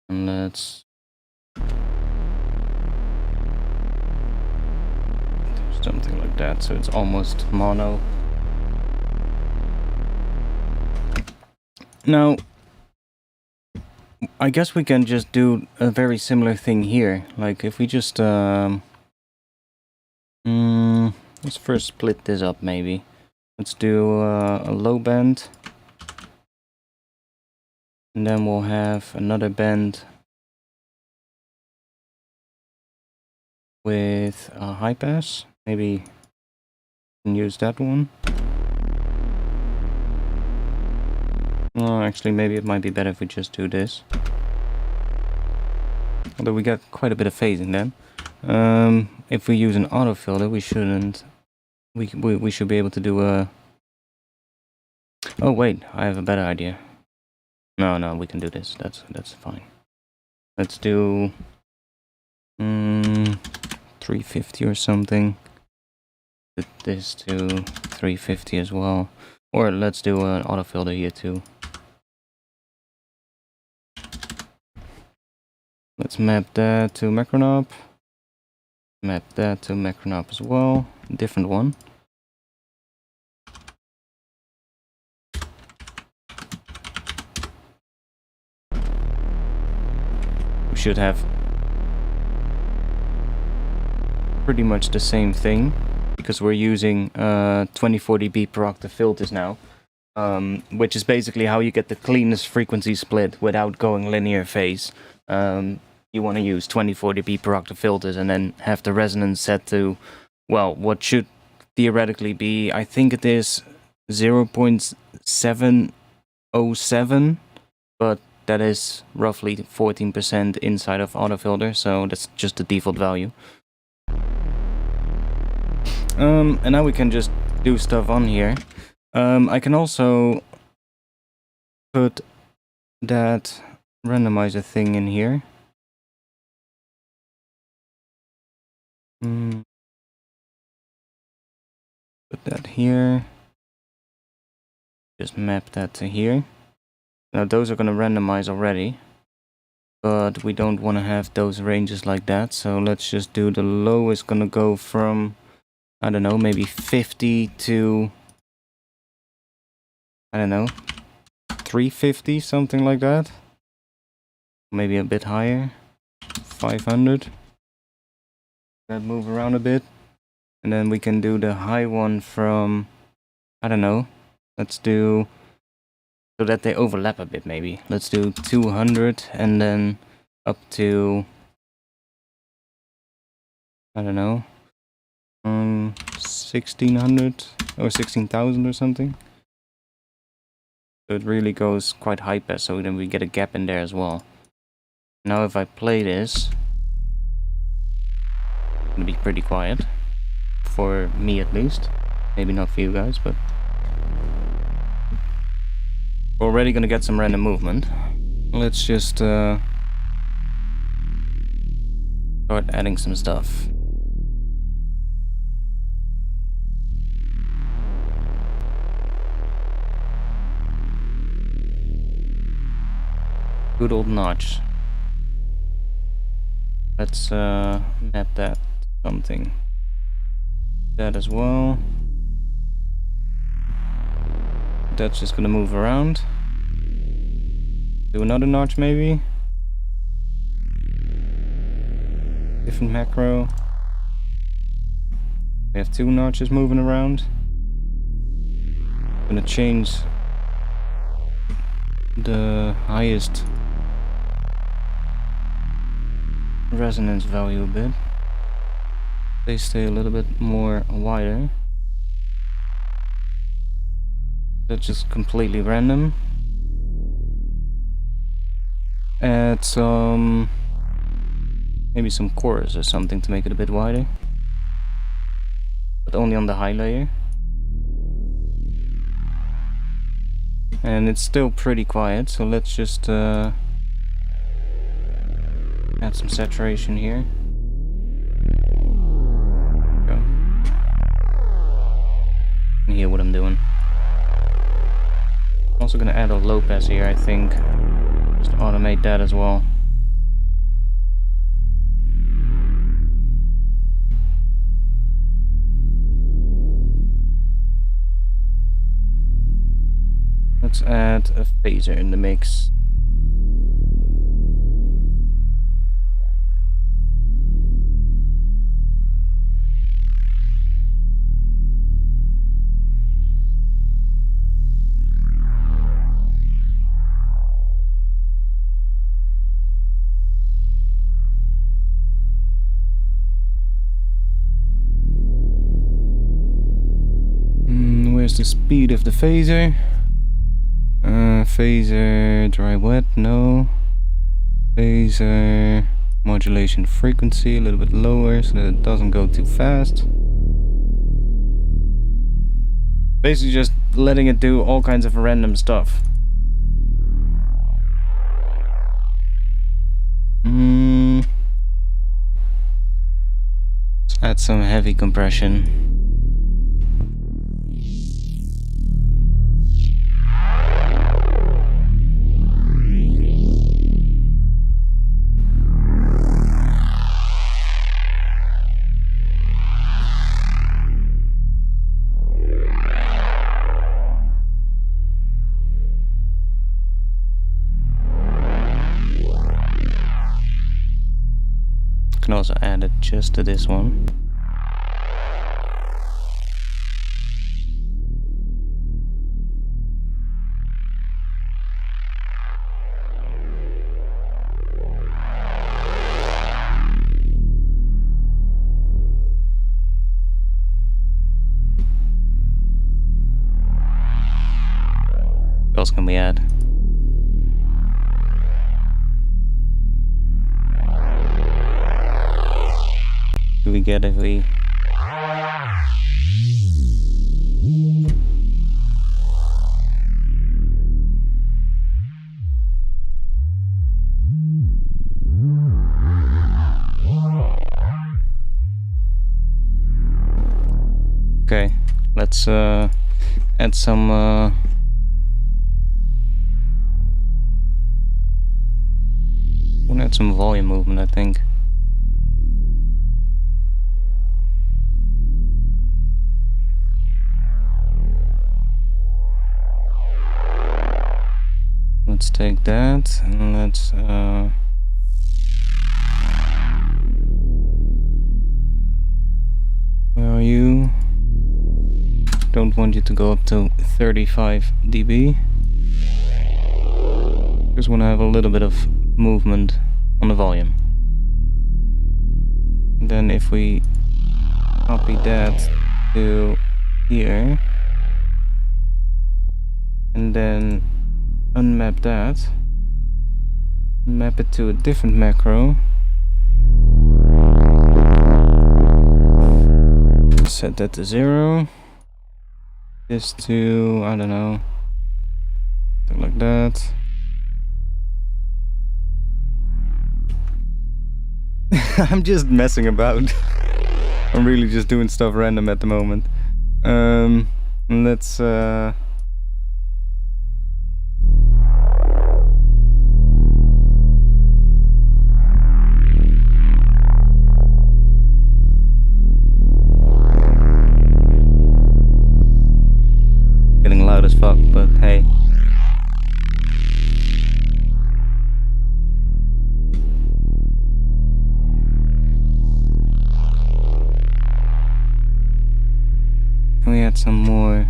and let's do something like that, so it's almost mono. Now, I guess we can just do a very similar thing here. Like if we just let's first split this up maybe. Let's do a low bend. And then we'll have another bend with a high pass. Maybe we can use that one. Oh, actually, maybe it might be better if we just do this. Although we got quite a bit of phasing then. If we use an auto filter, we shouldn't. We should be able to do a. Oh wait, I have a better idea. No, we can do this. That's fine. Let's do 350 or something. Put this to 350 as well. Or let's do an auto filter here too. Let's map that to Macronaut. Map that to Macronaut as well. Different one. We should have pretty much the same thing, because we're using 24 dB per octave filters now, which is basically how you get the cleanest frequency split without going linear phase. You want to use 24 dB per octave filters and then have the resonance set to, well, what should theoretically be, I think it is 0.707, but that is roughly 14% inside of autofilter, so that's just the default value. And now we can just do stuff on here. I can also put that randomizer thing in here. Put that here. Just map that to here. Now those are going to randomize already. but we don't want to have those ranges like that, so let's just do the low is gonna go from, I don't know, maybe 50 to, I don't know, 350, something like that. Maybe a bit higher, 500. That move around a bit. And then we can do the high one from, I don't know, let's do, so that they overlap a bit maybe. Let's do 200 and then up to, I don't know, 1600 or 16,000 or something. So it really goes quite high pass, so then we get a gap in there as well. Now if I play this, it's gonna be pretty quiet. For me at least. Maybe not for you guys, but we're already gonna get some random movement. Let's just start adding some stuff. Good old notch. Let's map that to something. That as well. That's just gonna move around. Do another notch maybe. Different macro. We have 2 notches moving around. I'm gonna change the highest resonance value a bit. They stay a little bit more wider. That's just completely random. Add some, maybe some chorus or something to make it a bit wider, but only on the high layer. And it's still pretty quiet, so let's just add some saturation here. Hear what I'm doing. I'm also gonna add a low pass here, I think. Just automate that as well. Let's add a phaser in the mix. Where's the speed of the phaser? Phaser dry wet, no. Phaser modulation frequency a little bit lower so that it doesn't go too fast. Basically just letting it do all kinds of random stuff. Let's add some heavy compression. Can also add it just to this one. What else can we add? Do we get if we... Okay, let's add some wanna Add some volume movement, I think. Let's take that and let's where are you? Don't want you to go up to 35 dB. Just want to have a little bit of movement on the volume. And then if we copy that to here and then unmap that, map it to a different macro, set that to 0, this to, I don't know, something like that. I'm just messing about. I'm really just doing stuff random at the moment. Let's getting loud as fuck, but hey. Can we add some more?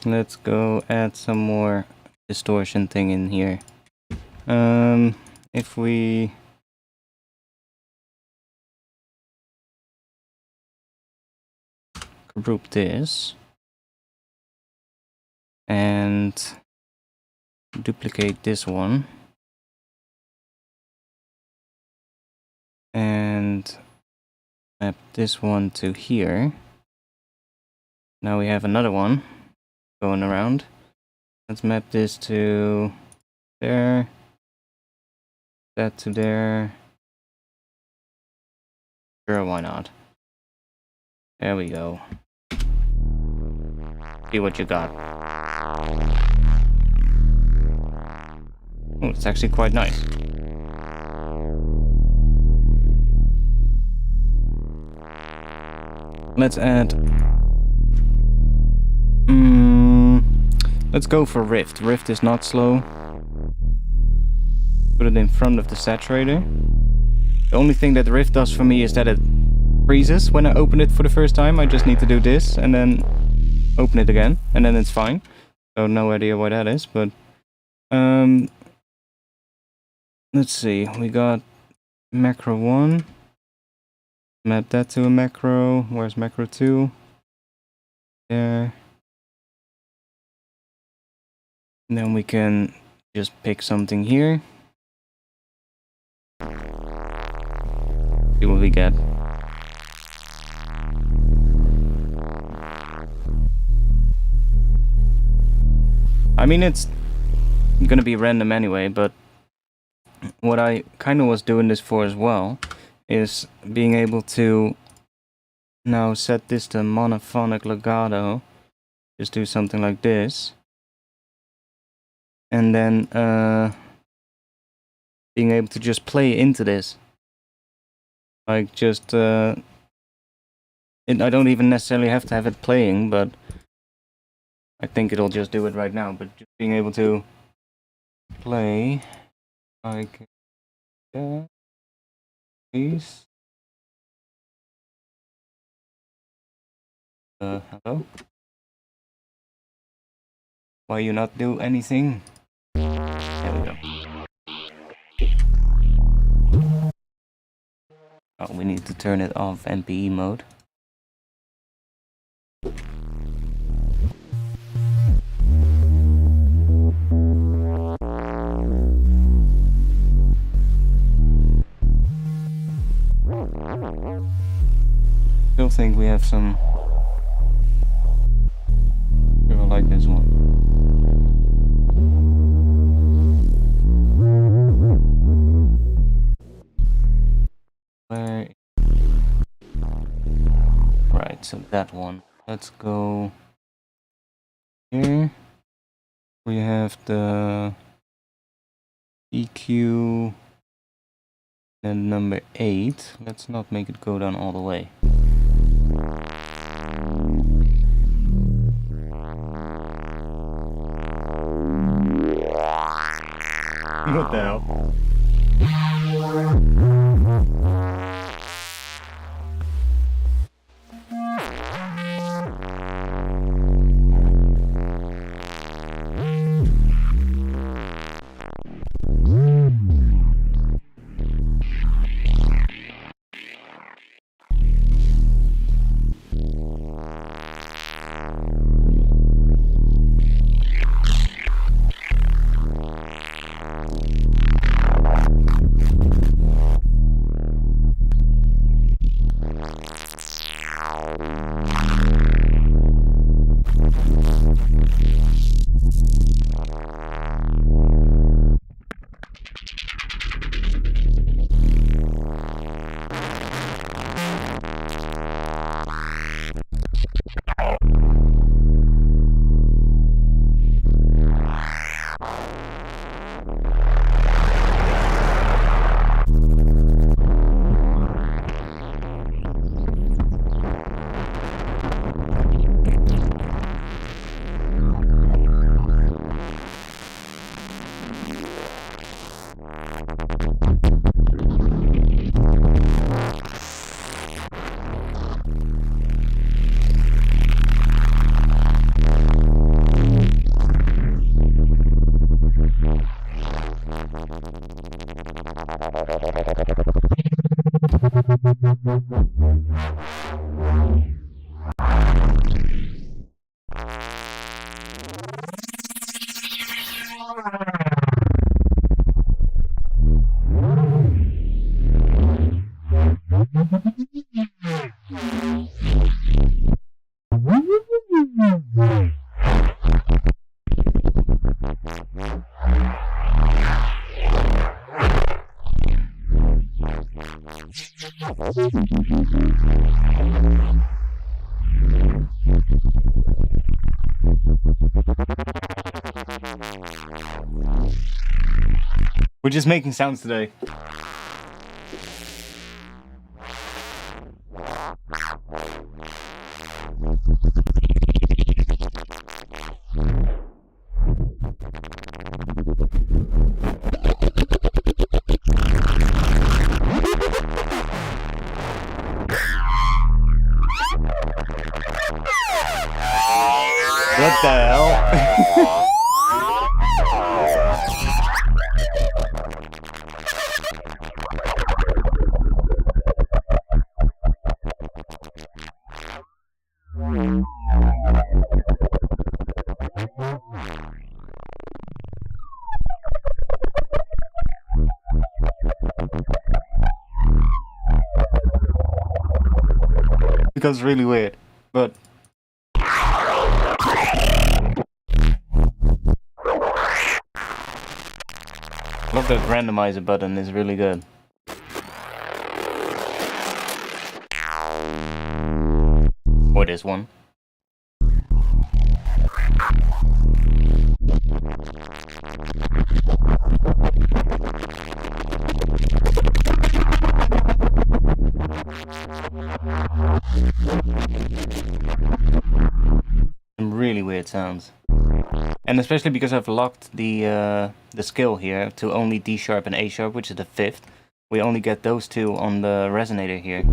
Let's go add some more distortion thing in here. If we group this and duplicate this one and map this one to here. Now we have another one going around. Let's map this to there, that to there. Sure, why not? There we go. See what you got. Oh, it's actually quite nice. Let's add... let's go for Rift. Rift is not slow. Put it in front of the saturator. The only thing that Rift does for me is that it freezes when I open it for the first time. I just need to do this and then open it again, and then it's fine. So no idea why that is, but let's see. We got macro 1. Map that to a macro. Where's macro 2? There. And then we can just pick something here. See what we get. I mean, it's gonna be random anyway, but what I kind of was doing this for as well is being able to now set this to monophonic legato. Just do something like this. And then being able to just play into this. Like just I don't even necessarily have to have it playing, but I think it'll just do it right now. But just being able to play like that, please. Hello? Why you not do anything? There we go. Oh, we need to turn it off MPE mode. Still think we have some. I like this one. Where? Right, so that one. Let's go here. We have the EQ and number 8. Let's not make it go down all the way. What the hell? We're just making sounds today. What the hell? Becomes really weird, but love that randomizer button is really good. Or this one. Some really weird sounds. And especially because I've locked the scale here to only D sharp and A sharp, which is the 5th. We only get those two on the resonator here.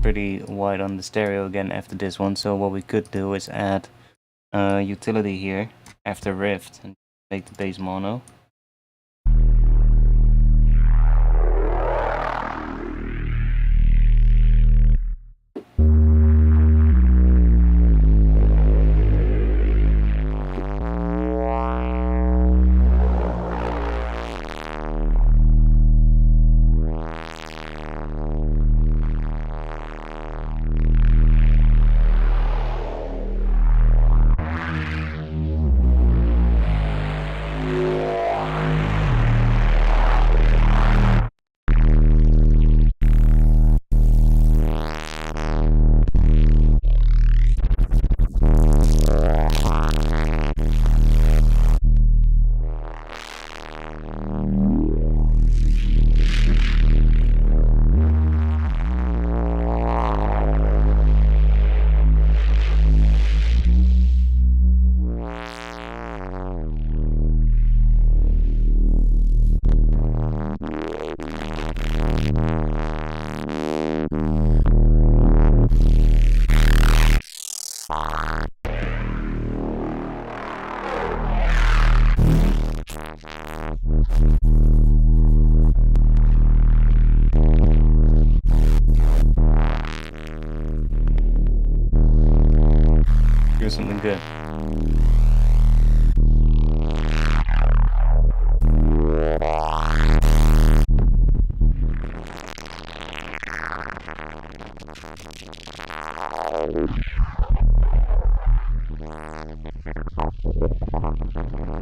pretty wide on the stereo again after this one, so what we could do is add a utility here after Rift and make the bass mono. Do something good.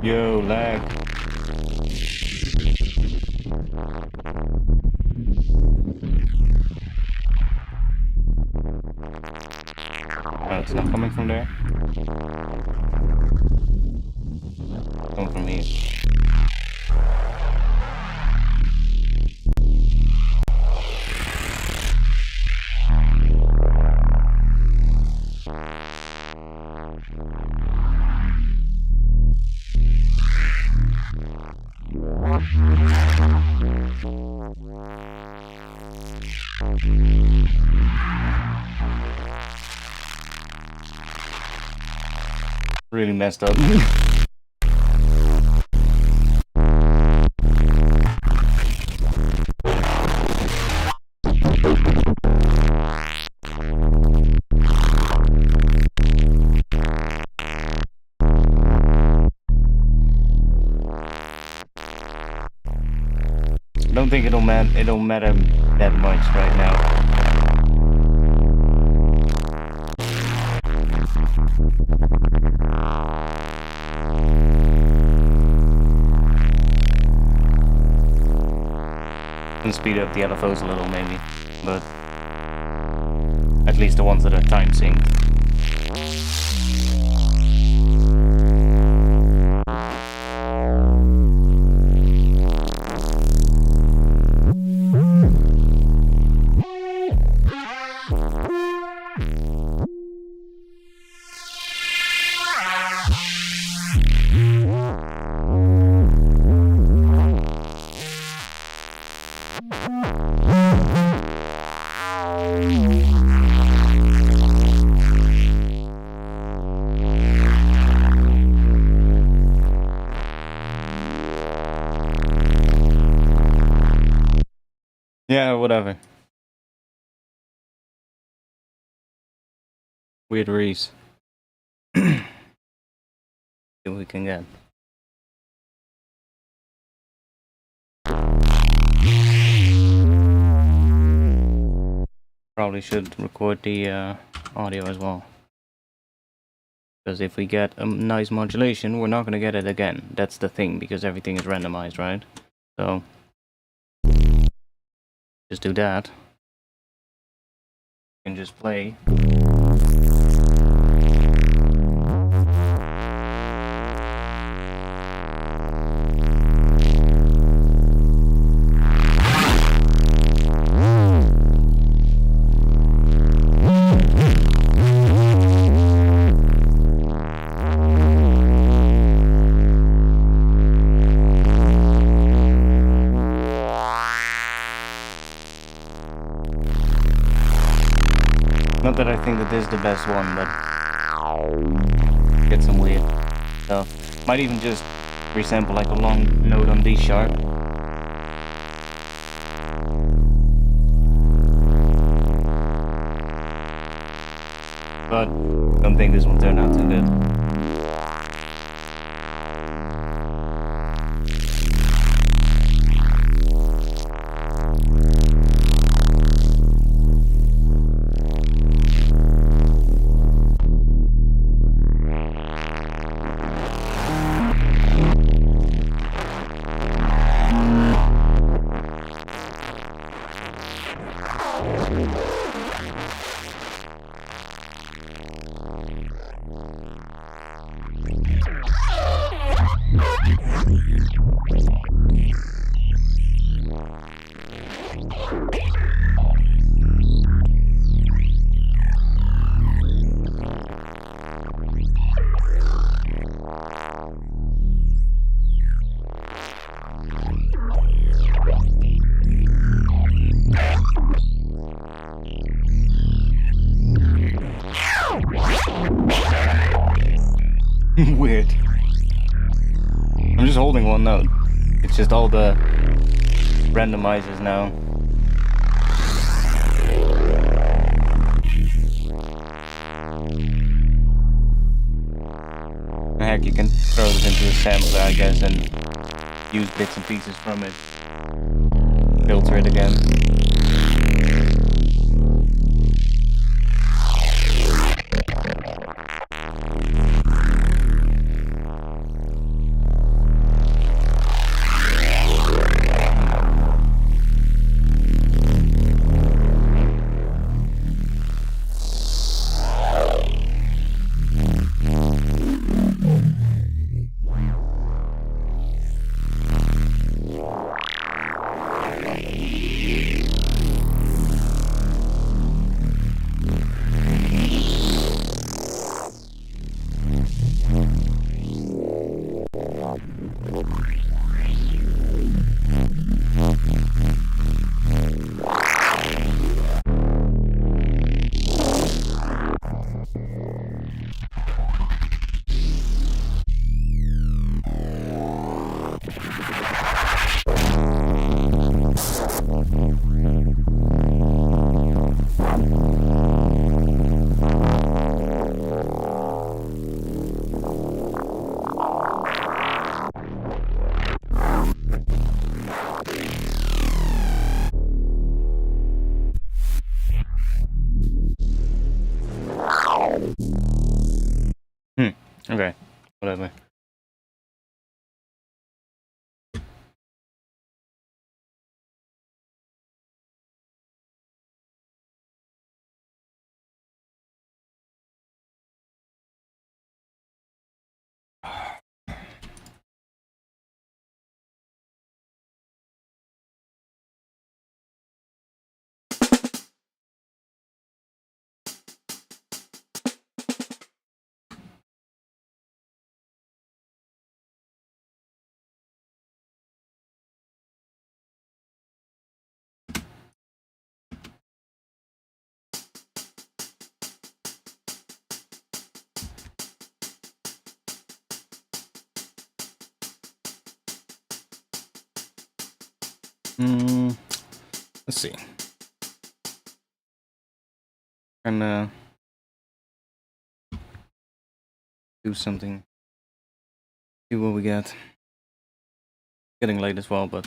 Yo, lag. Oh, it's not coming from there. Coming from here. Really messed up. I don't think it'll matter that much right now. And speed up the LFOs a little maybe, but at least the ones that are time synced. Yeah, whatever. Weird Reese. See what we can get. Probably should record the audio as well. Because if we get a nice modulation, we're not going to get it again. That's the thing, because everything is randomized, right? So just do that. You can just play. that I think that this is the best one, but get some weird stuff. Might even just resample like a long note on D sharp. But I don't think this will turn out too good. Weird. I'm just holding one note. It's just all the randomizers now. Heck, you can throw this into a sampler, I guess, and use bits and pieces from it. Filter it again. Okay, whatever. Let's see. And do something. See what we get. Getting late as well, but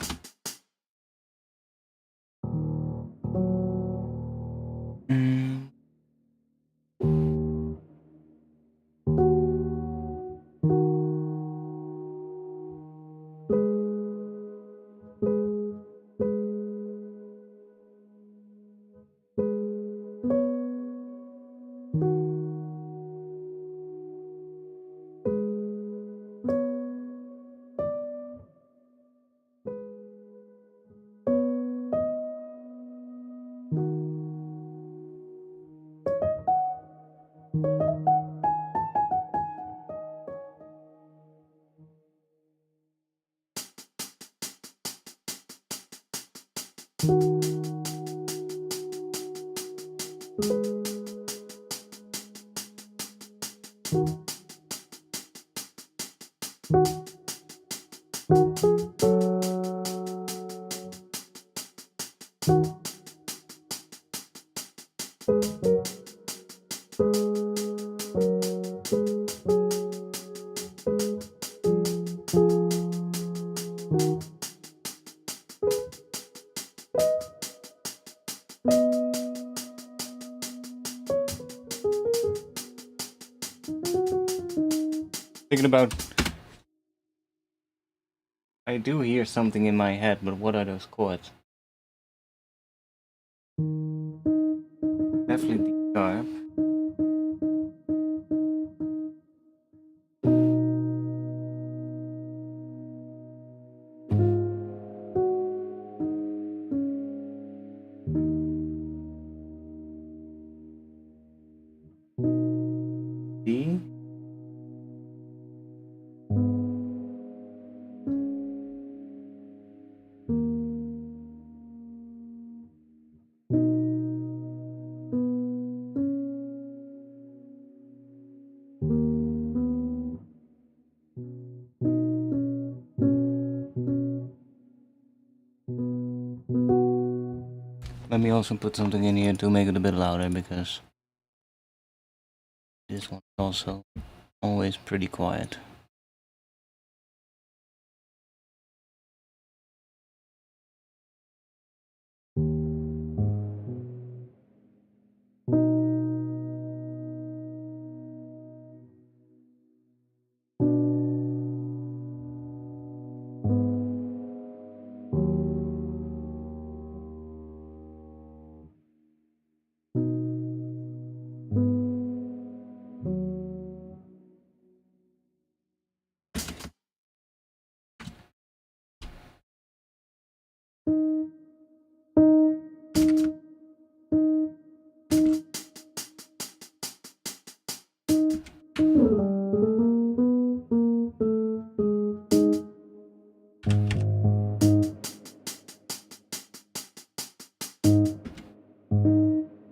Thinking about... I do hear something in my head, but what are those chords? Definitely D sharp. D. Let me also put something in here to make it a bit louder, because this one's also always pretty quiet.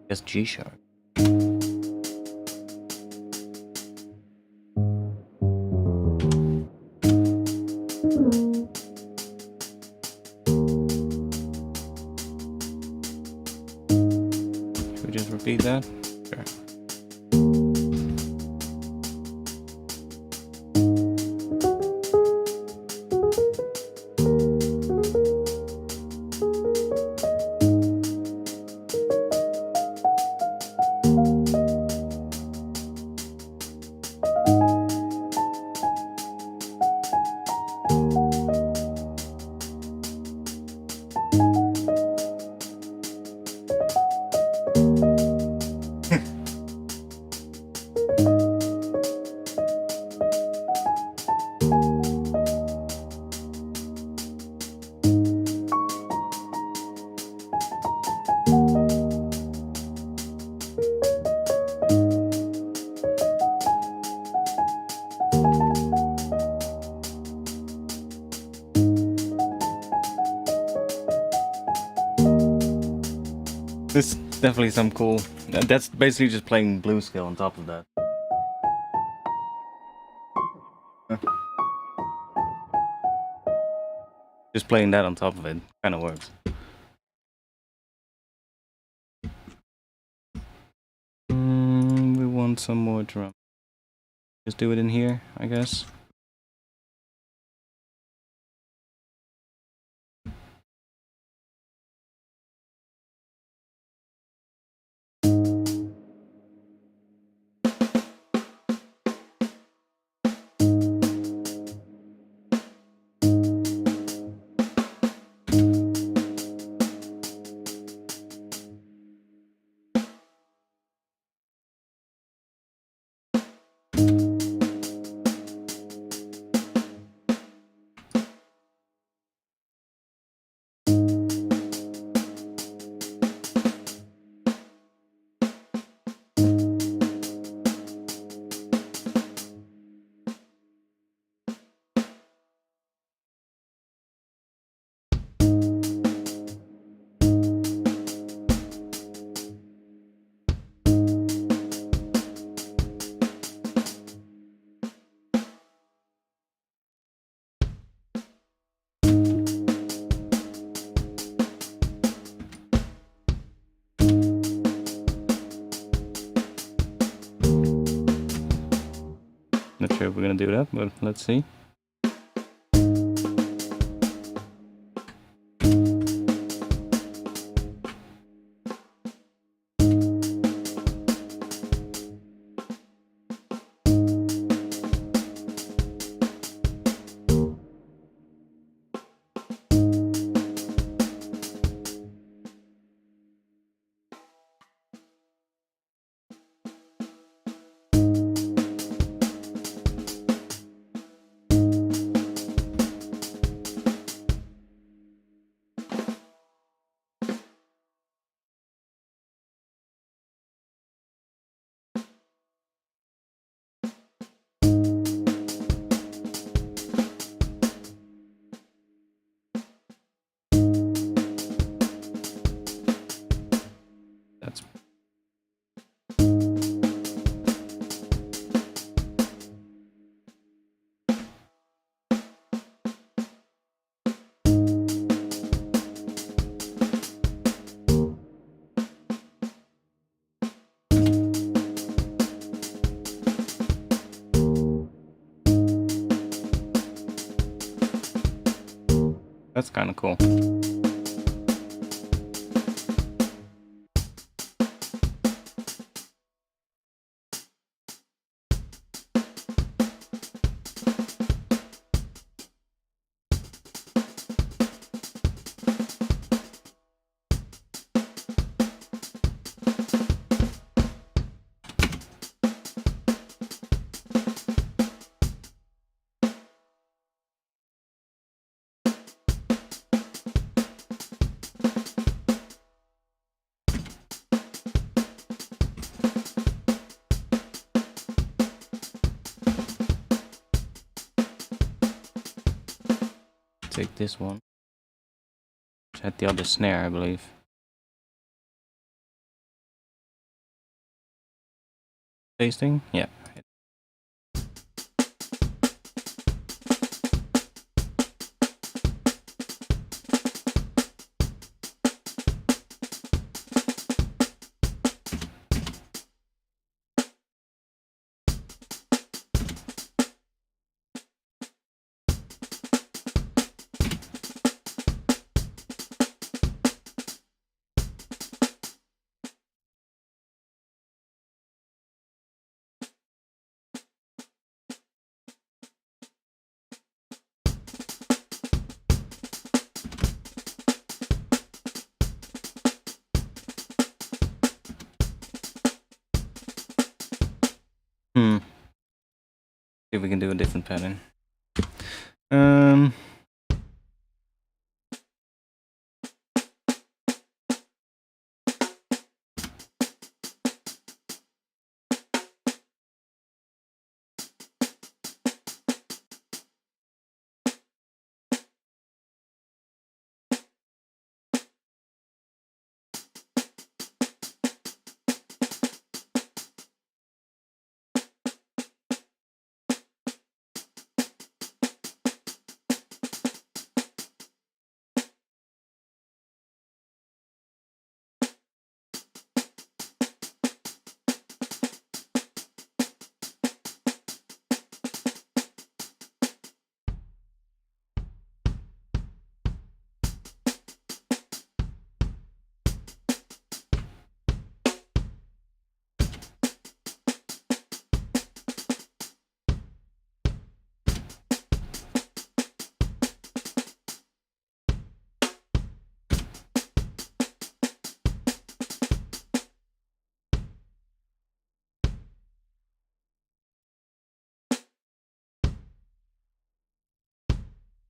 Just G sharp. Should we just repeat that? Sure. This is definitely some cool... That's basically just playing blues scale on top of that. Just playing that on top of it kind of works. We want some more drum. Just do it in here, I guess. Not sure if we're gonna do that, but let's see. That's kind of cool. Take this one. Which had the other snare, I believe. Tasting? Yeah. See if we can do a different pattern.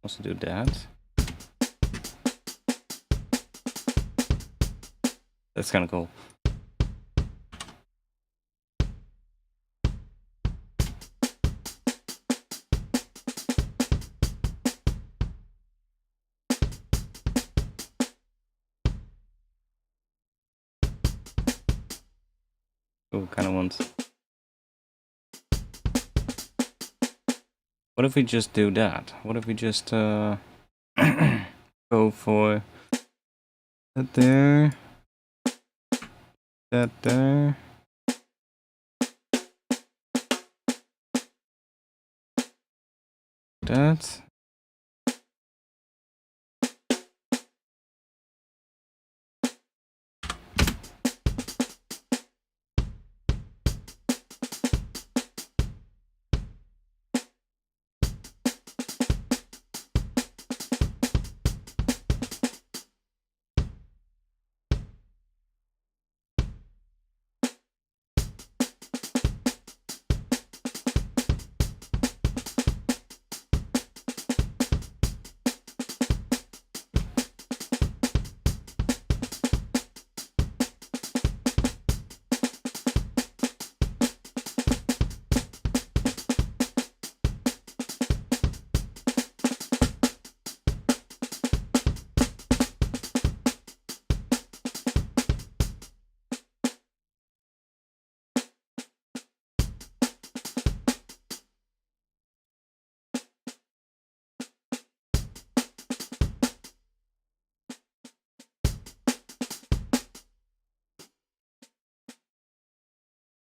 Also do that. That's kind of cool. Ooh, kind of wants. What if we just do that? What if we just go for that there, that there, that.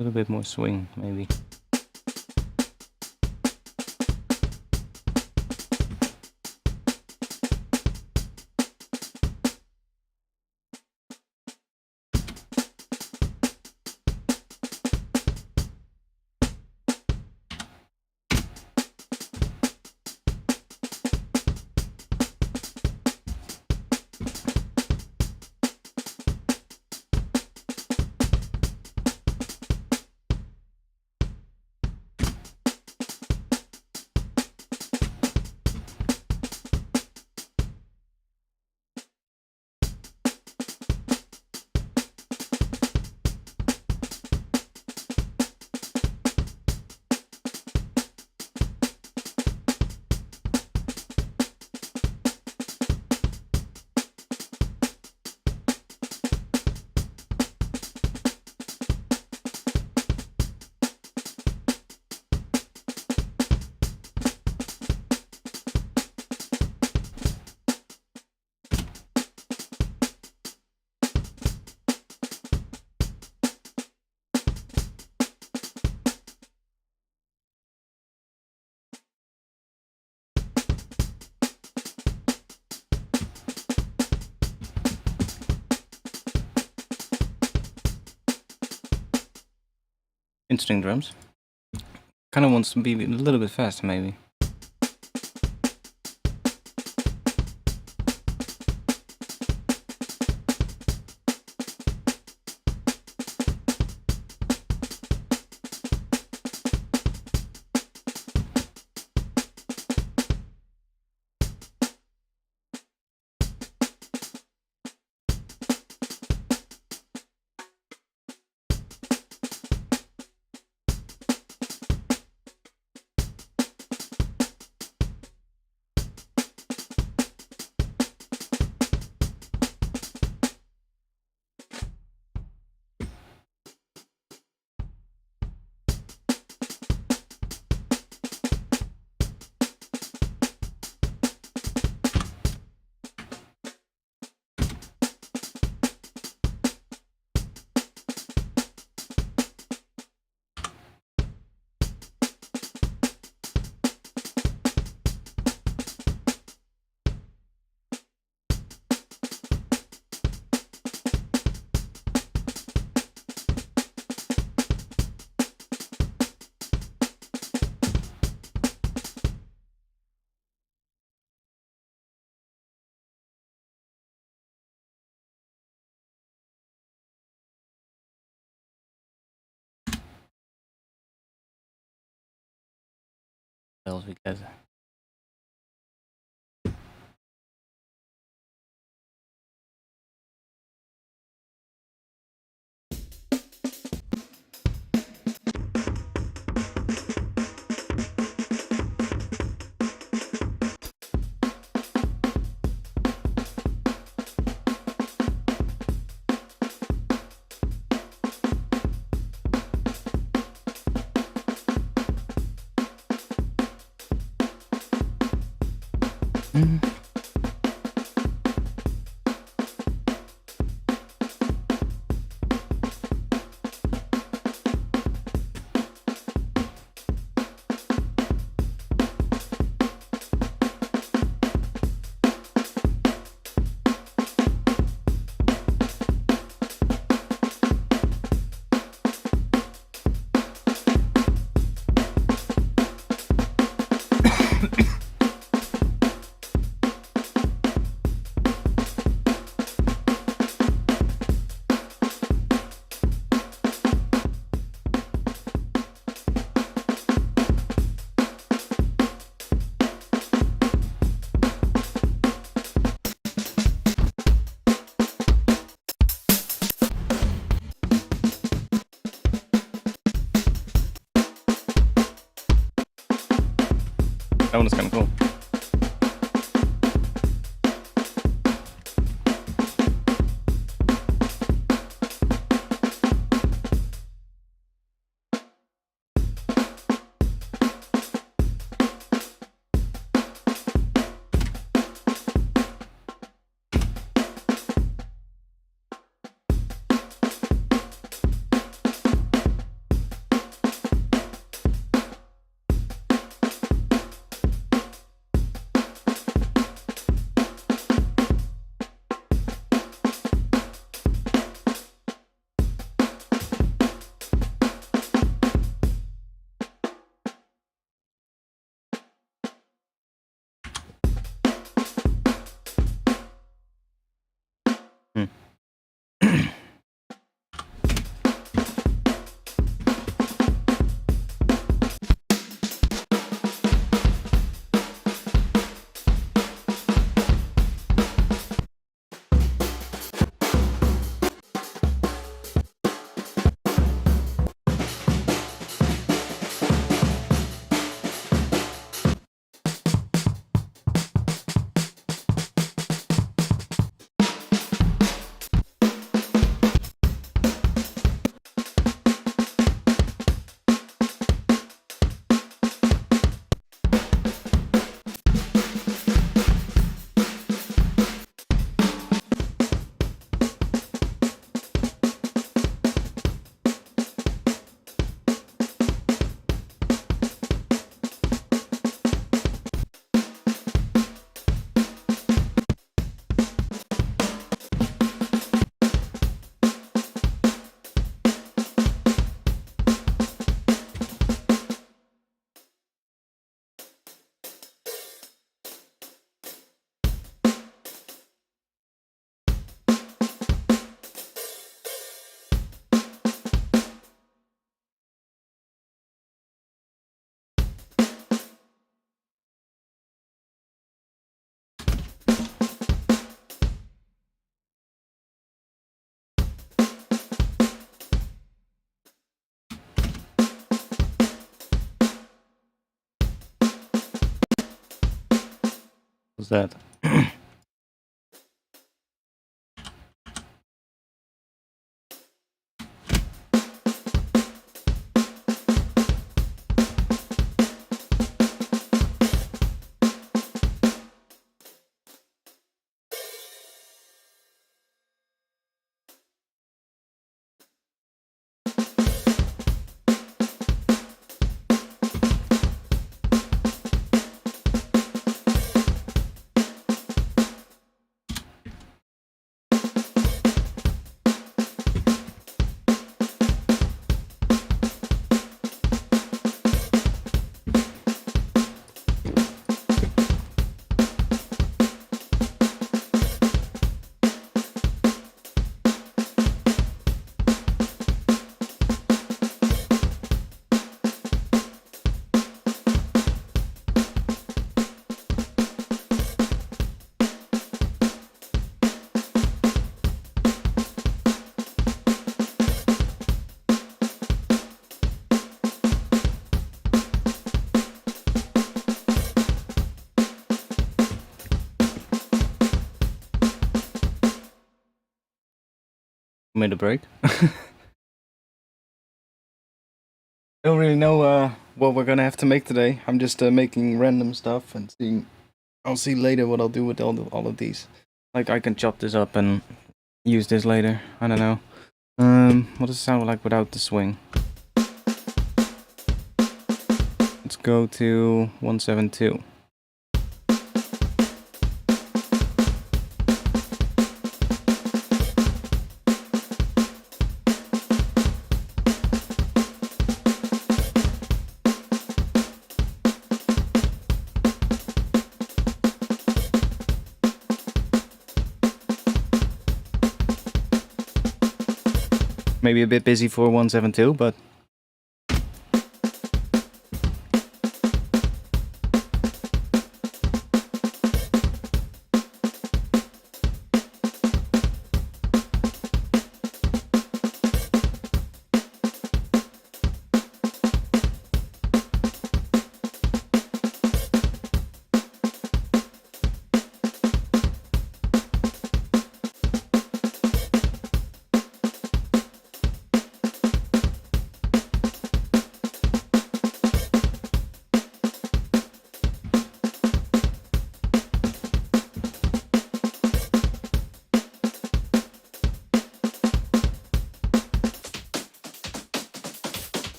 A little bit more swing, maybe. Interesting drums. Kind of wants to be a little bit faster, maybe. What else we got? That one is kind of cool. What's that? Made a break. I don't really know what we're gonna have to make today. I'm just making random stuff and seeing. I'll see later what I'll do with all of these. Like I can chop this up and use this later. I don't know. What does it sound like without the swing? Let's go to 172. Maybe a bit busy for 172, but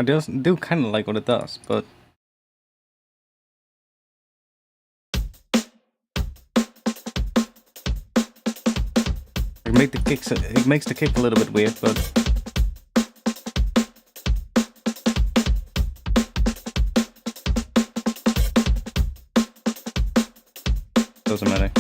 I just do kind of like what it does, but it makes the kick a little bit weird, but doesn't matter.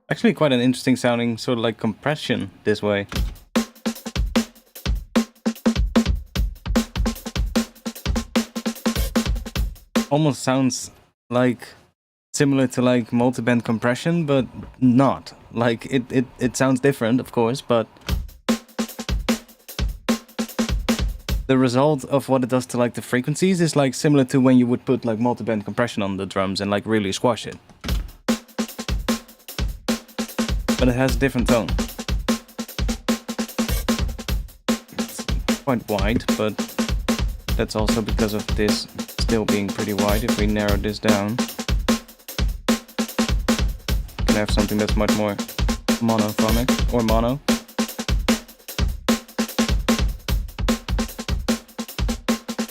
Actually quite an interesting sounding, sort of like compression this way. Almost sounds like similar to like multi-band compression, but not. Like it sounds different, of course, but the result of what it does to like the frequencies is like similar to when you would put like multi-band compression on the drums and like really squash it. But it has a different tone. It's quite wide, but that's also because of this still being pretty wide. If we narrow this down, we can have something that's much more monophonic, or mono.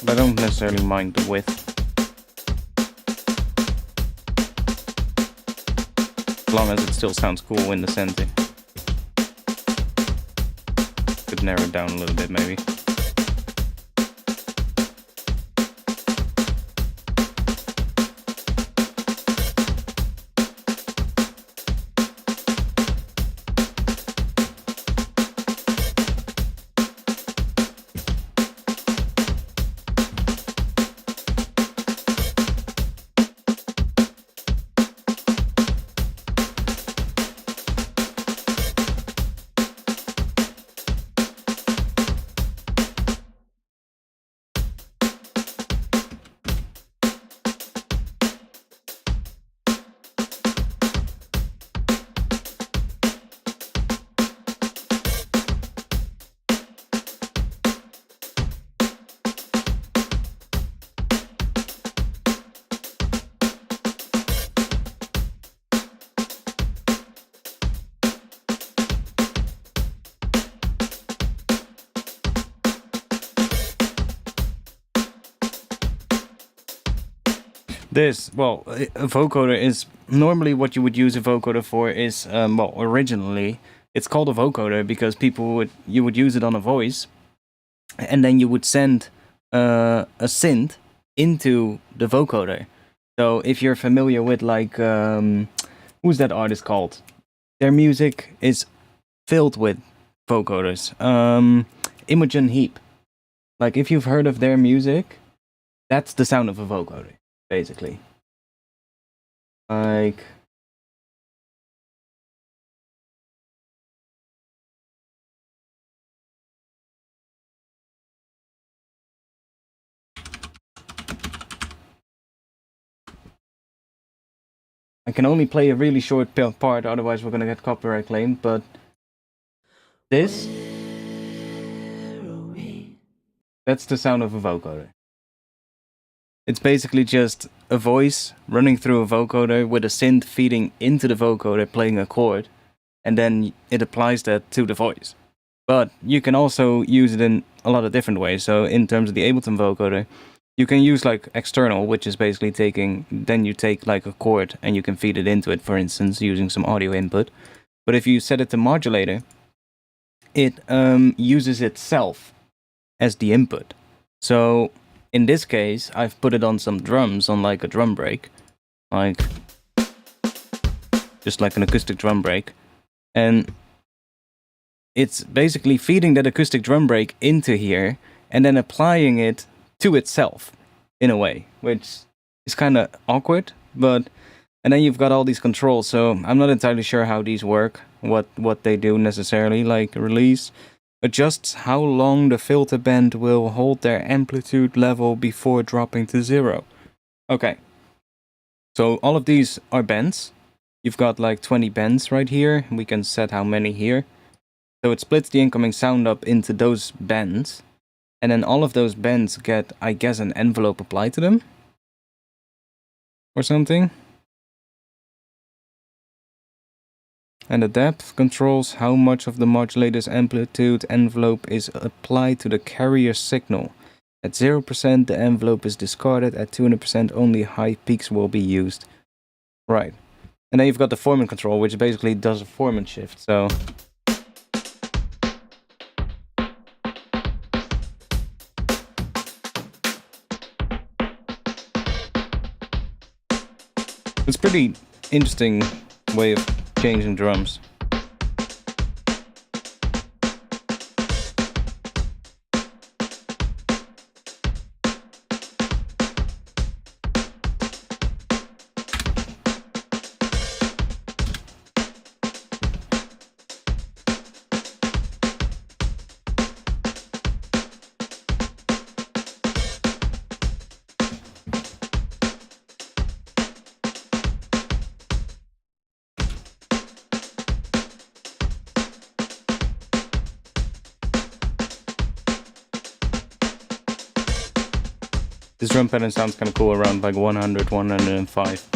But I don't necessarily mind the width. As long as it still sounds cool in the center. Could narrow it down a little bit maybe. This, well, a vocoder is normally what you would use a vocoder for is, well, originally it's called a vocoder because you would use it on a voice, and then you would send a synth into the vocoder. So if you're familiar with like, who's that artist called? Their music is filled with vocoders. Imogen Heap. Like if you've heard of their music, that's the sound of a vocoder. Basically, like I can only play a really short part, otherwise we're gonna get copyright claimed, but this, that's the sound of a vocoder. It's basically just a voice running through a vocoder with a synth feeding into the vocoder playing a chord, and then it applies that to the voice. But you can also use it in a lot of different ways. So in terms of the Ableton vocoder, you can use like external, which is basically then you take like a chord and you can feed it into it, for instance, using some audio input. But if you set it to modulator, it uses itself as the input. So in this case, I've put it on some drums, on like a drum break, like just like an acoustic drum break, and it's basically feeding that acoustic drum break into here and then applying it to itself in a way, which is kind of awkward. But and then you've got all these controls, so I'm not entirely sure how these work, what they do necessarily, like release adjusts how long the filter band will hold their amplitude level before dropping to 0. Okay, so all of these are bends. You've got like 20 bends right here. We can set how many here. So it splits the incoming sound up into those bends. And then all of those bends get, I guess, an envelope applied to them. Or something. And the depth controls how much of the modulator's amplitude envelope is applied to the carrier signal. At 0%, the envelope is discarded. At 200%, only high peaks will be used. Right. And then you've got the formant control, which basically does a formant shift, so... It's a pretty interesting way of changing drums. This drum pattern sounds kind of cool around like 100, 105.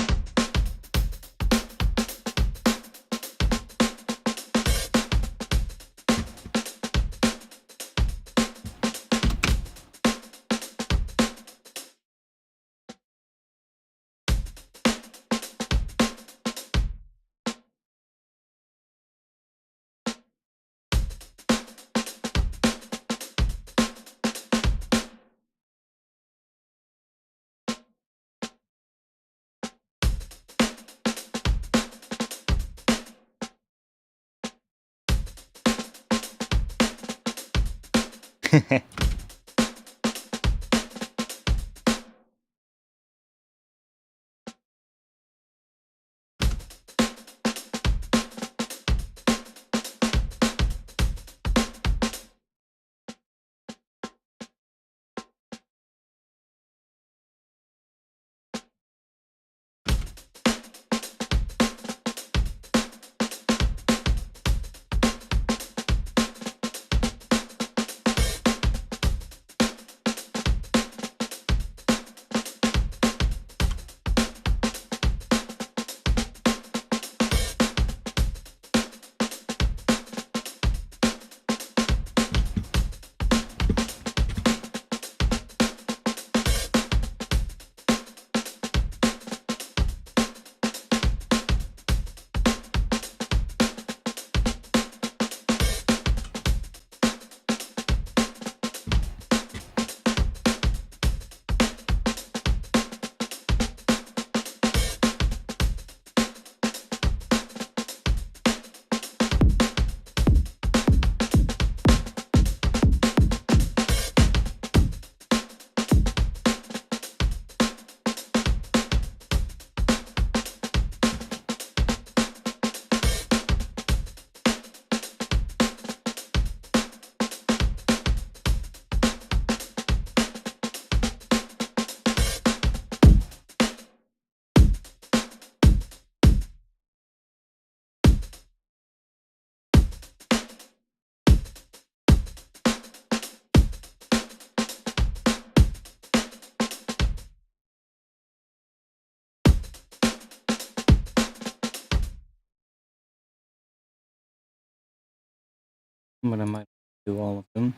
But I might do all of them.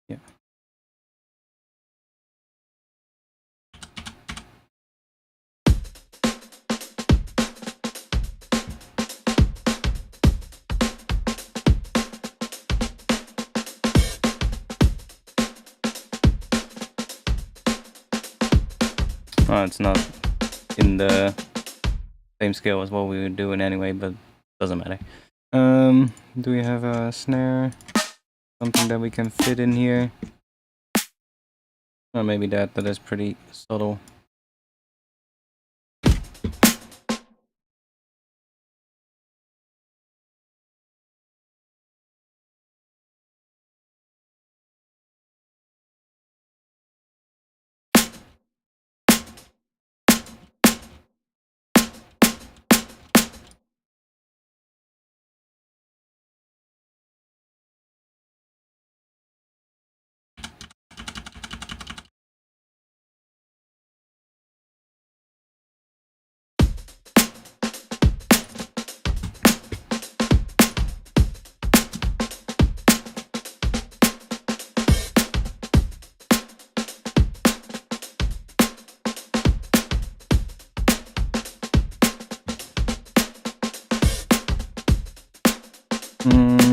Yeah. Oh, it's not in the Same scale as what we were doing anyway, but doesn't matter. Do we have a snare? Something that we can fit in here? Or maybe that is pretty subtle.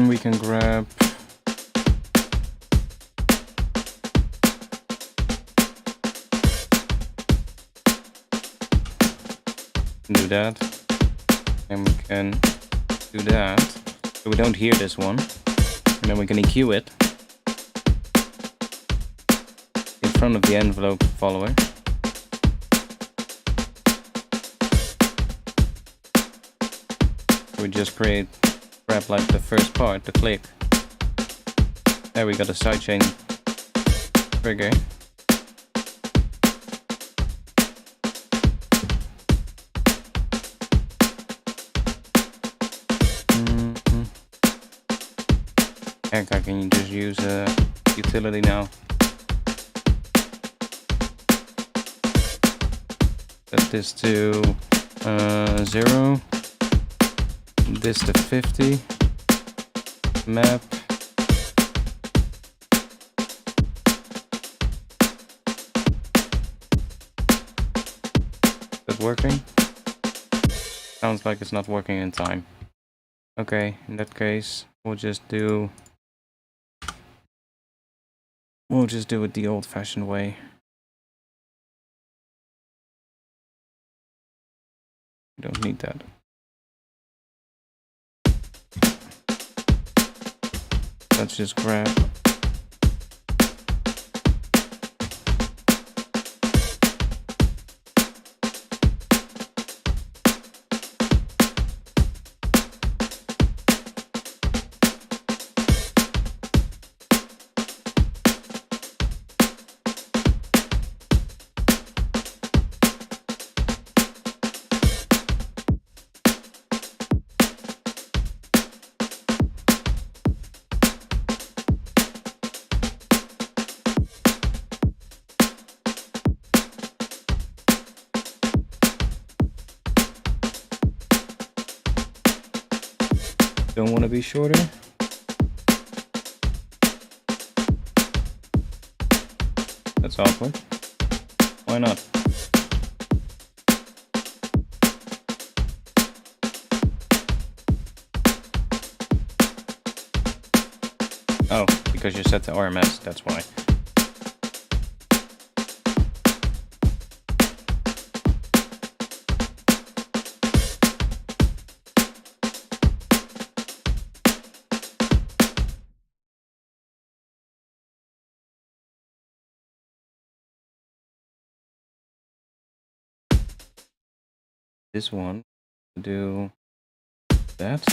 We can grab do that, and we can do that so we don't hear this one, and then we can EQ it in front of the envelope follower. We just grab like the first part, the click. There we got a sidechain trigger. Heck, I can just use a utility now. Set this to 0. This to 50. Map. Is that working? Sounds like it's not working in time. Okay, in that case, we'll just do it the old-fashioned way. We don't need that. Let's just grab don't want to be shorter. That's awkward. Why not? Oh, because you set the RMS, that's why. This one, do that.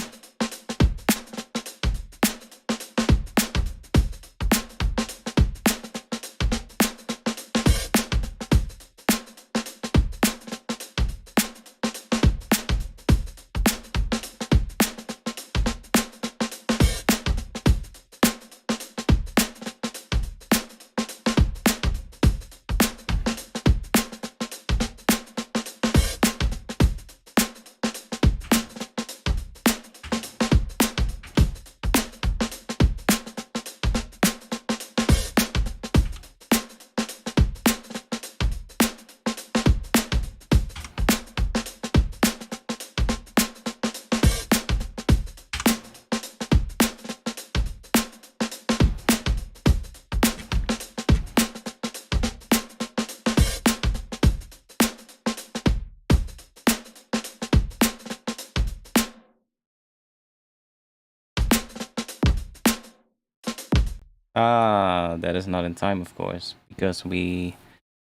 Ah, that is not in time, of course, because we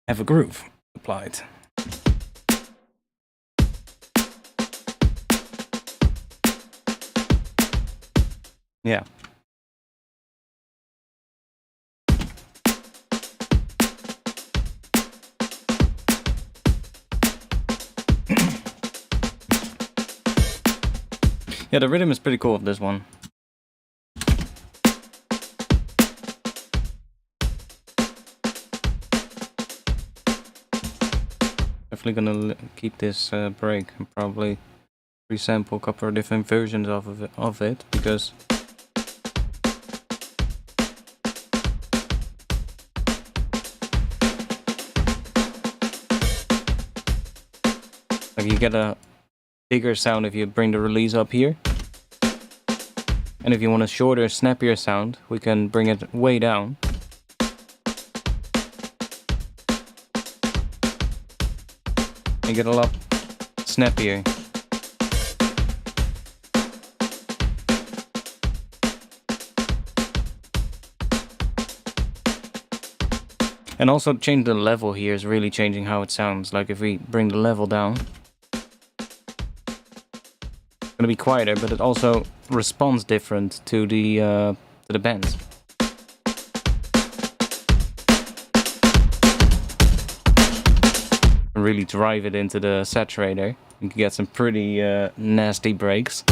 have a groove applied. Yeah. Yeah, the rhythm is pretty cool of this one. Definitely gonna keep this break and probably resample a couple of different versions of it because like you get a bigger sound if you bring the release up here. And if you want a shorter, snappier sound, we can bring it way down. And get a lot snappier. And also change the level here is really changing how it sounds. Like if we bring the level down, it's gonna be quieter, but it also responds different to the bends. Really drive it into the saturator. You can get some pretty nasty breaks.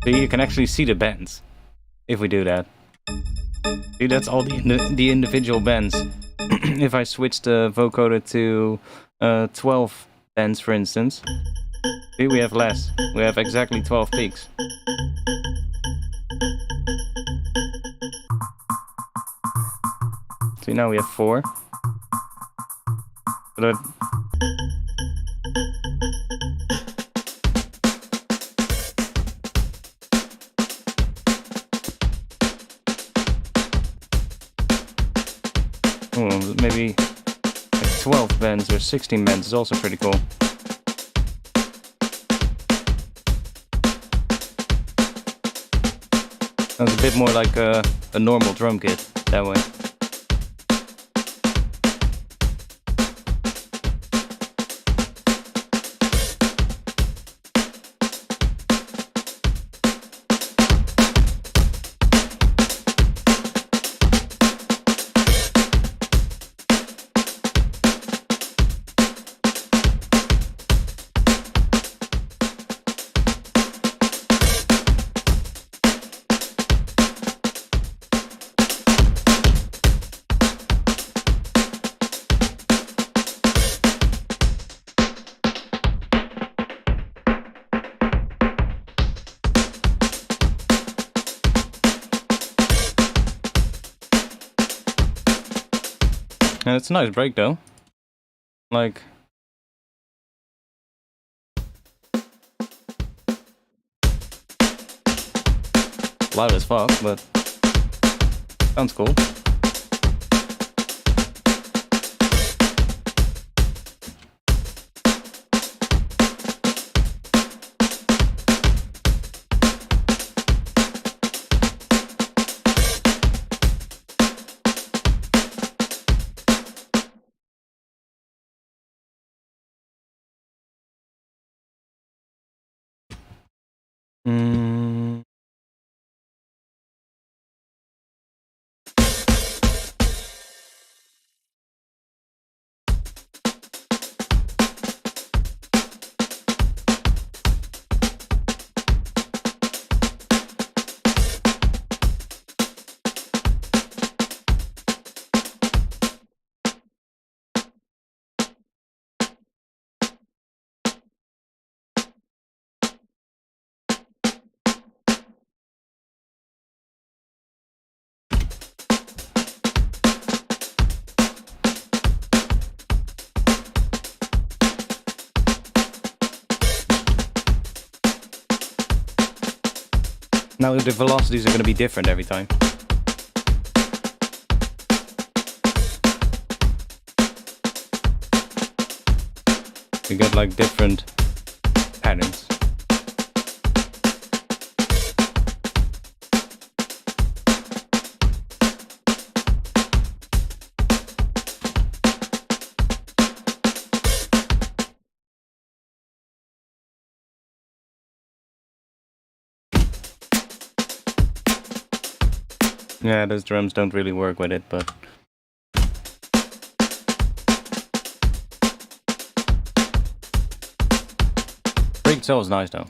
So you can actually see the bends if we do that. See, that's all the individual bends. If I switch the vocoder to 12 bends, for instance, see, we have less. We have exactly 12 peaks. See, now we have 4. But maybe like 12 bends or 16 bends is also pretty cool. Sounds a bit more like a normal drum kit that way. And it's a nice break though. Like, loud as fuck, but sounds cool. Now the velocities are going to be different every time. You get like different patterns. Yeah, those drums don't really work with it, but break itself is nice though.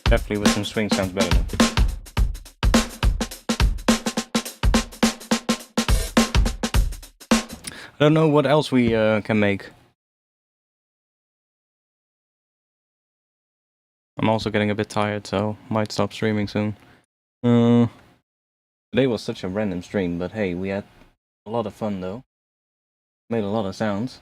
Definitely with some swing sounds better though. I don't know what else we can make. I'm also getting a bit tired, so might stop streaming soon. Today was such a random stream, but hey, we had a lot of fun though. Made a lot of sounds.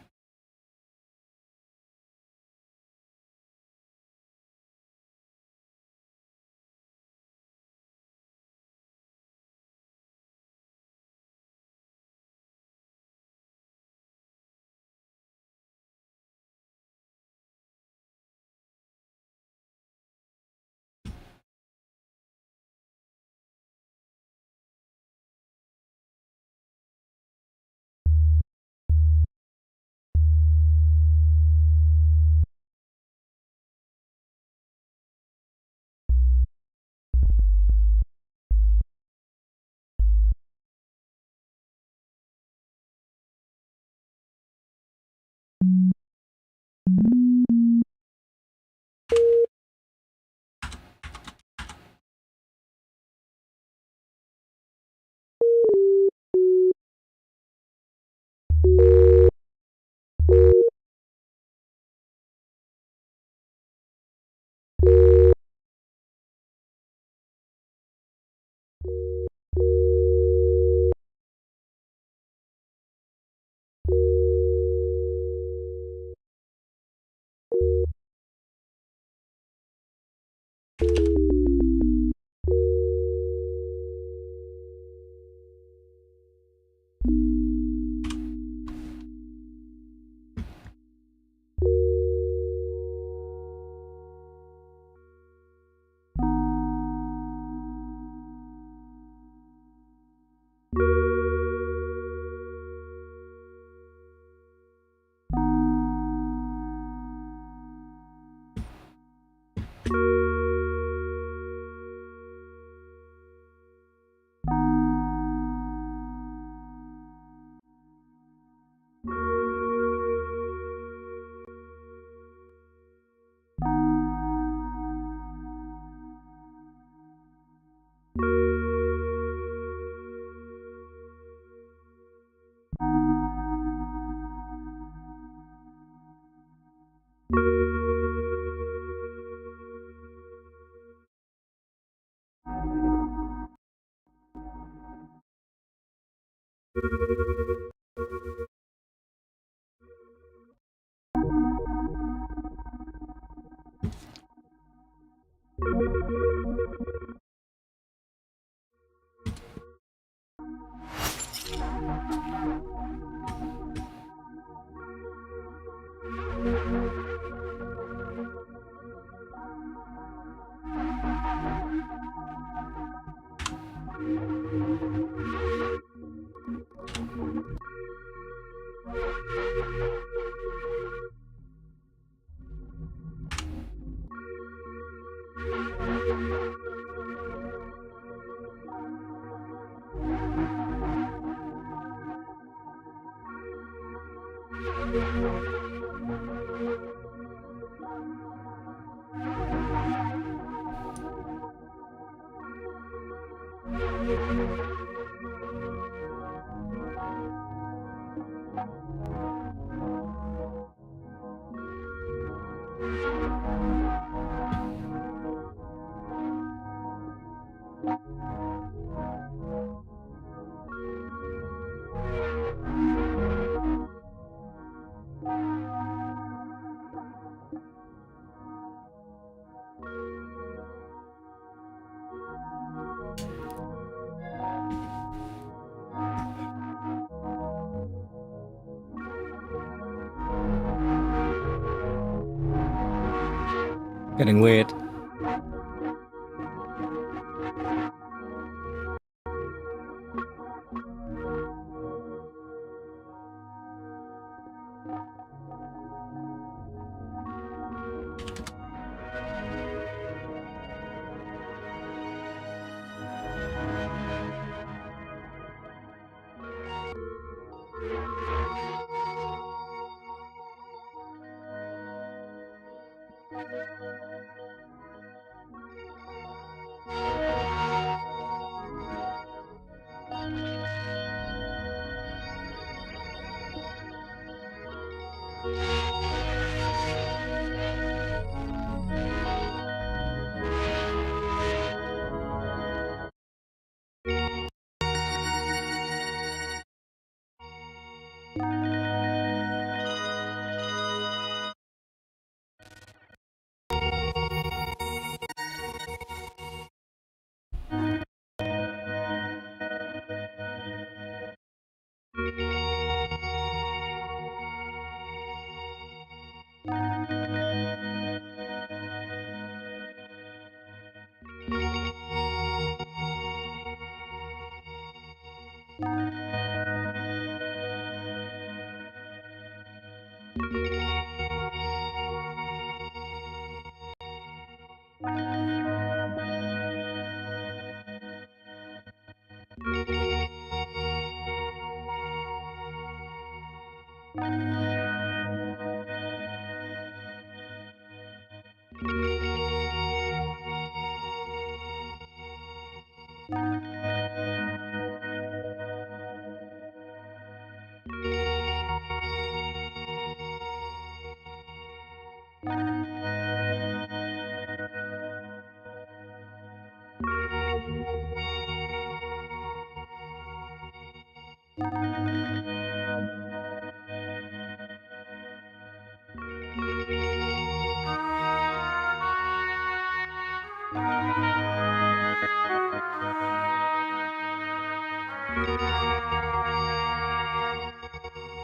Getting weird.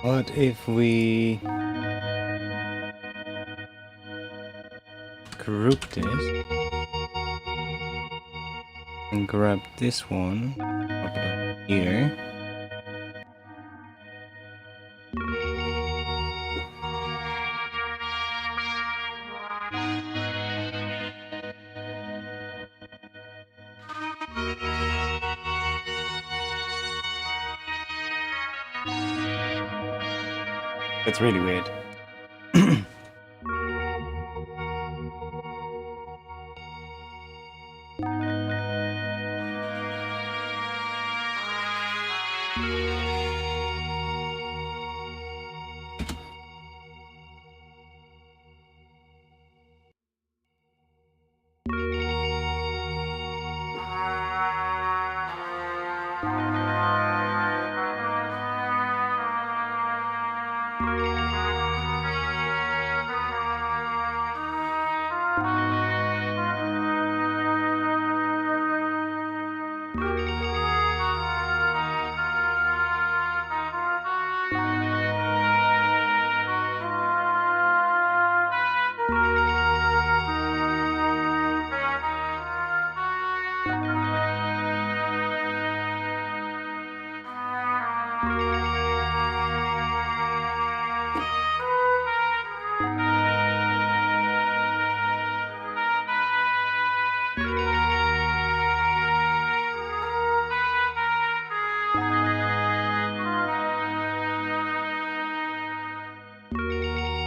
What if we group this and grab this one, pop it up here. That's really weird.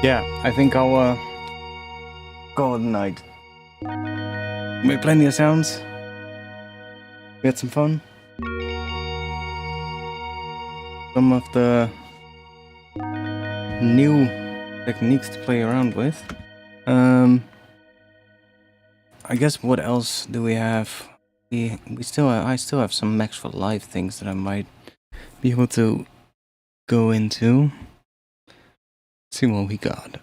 Yeah, I think I'll call it a night. Made plenty of sounds. We had some fun. Some of the new techniques to play around with. I guess what else do we have? I still have some Max for Live things that I might be able to go into. See what we got.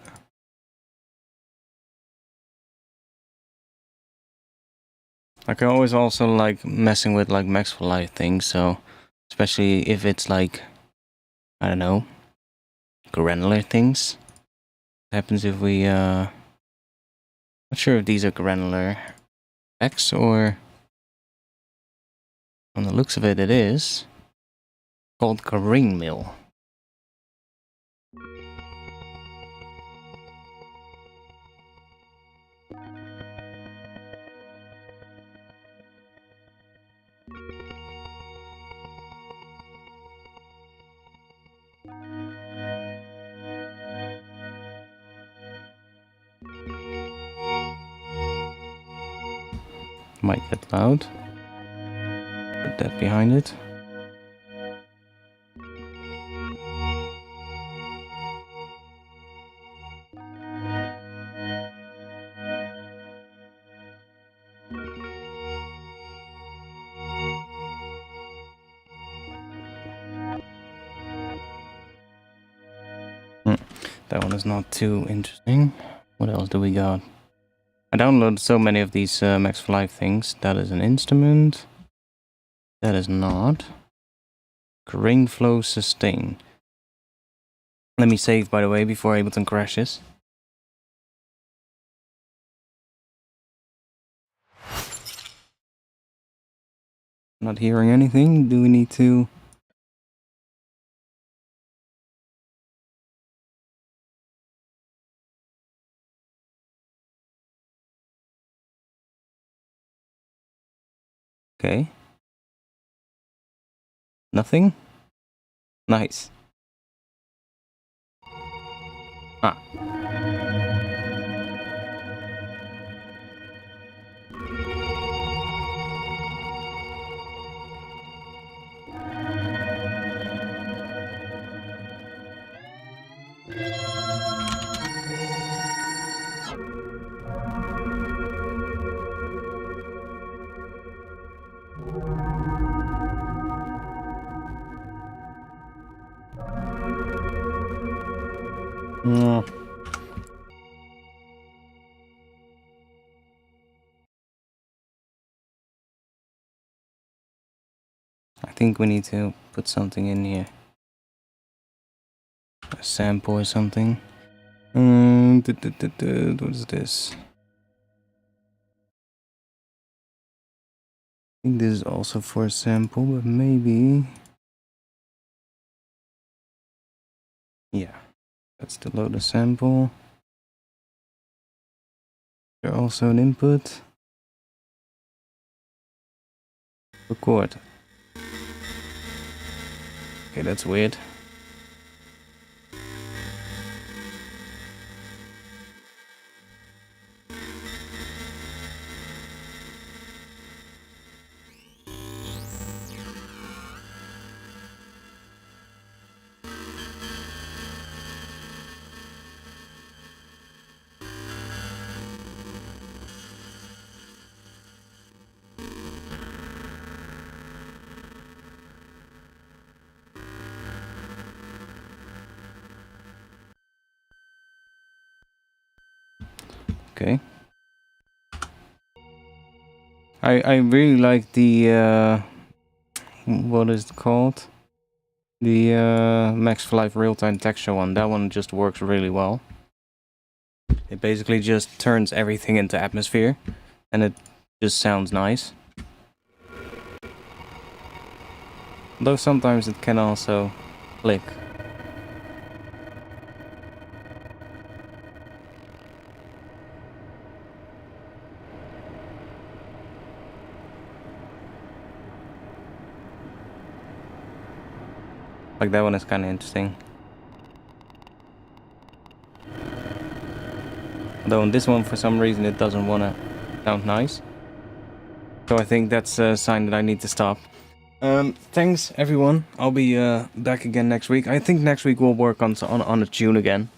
I can always also like messing with like Max for Live things, so especially if it's like, I don't know, granular things. What happens if we Not sure if these are granular effects or... On the looks of it, it is. Called grain mill. Might get loud. Put that behind it. That one is not too interesting. What else do we got? I downloaded so many of these Max for Live things. That is an instrument. That is not. Grain flow sustain. Let me save, by the way, before Ableton crashes. Not hearing anything. Do we need to... Okay. Nothing? Nice. Ah. No. I think we need to put something in here. A sample or something. What is this? I think this is also for a sample, but maybe... Yeah, that's to load a sample. There's also an input. Record. Okay, that's weird. Okay. I really like the what is it called? The Max for Live real-time texture one. That one just works really well. It basically just turns everything into atmosphere, and it just sounds nice. Though sometimes it can also click. Like that one is kind of interesting. Though on this one, for some reason, it doesn't want to sound nice. So I think that's a sign that I need to stop. Thanks everyone. I'll be back again next week. I think next week we'll work on a tune again.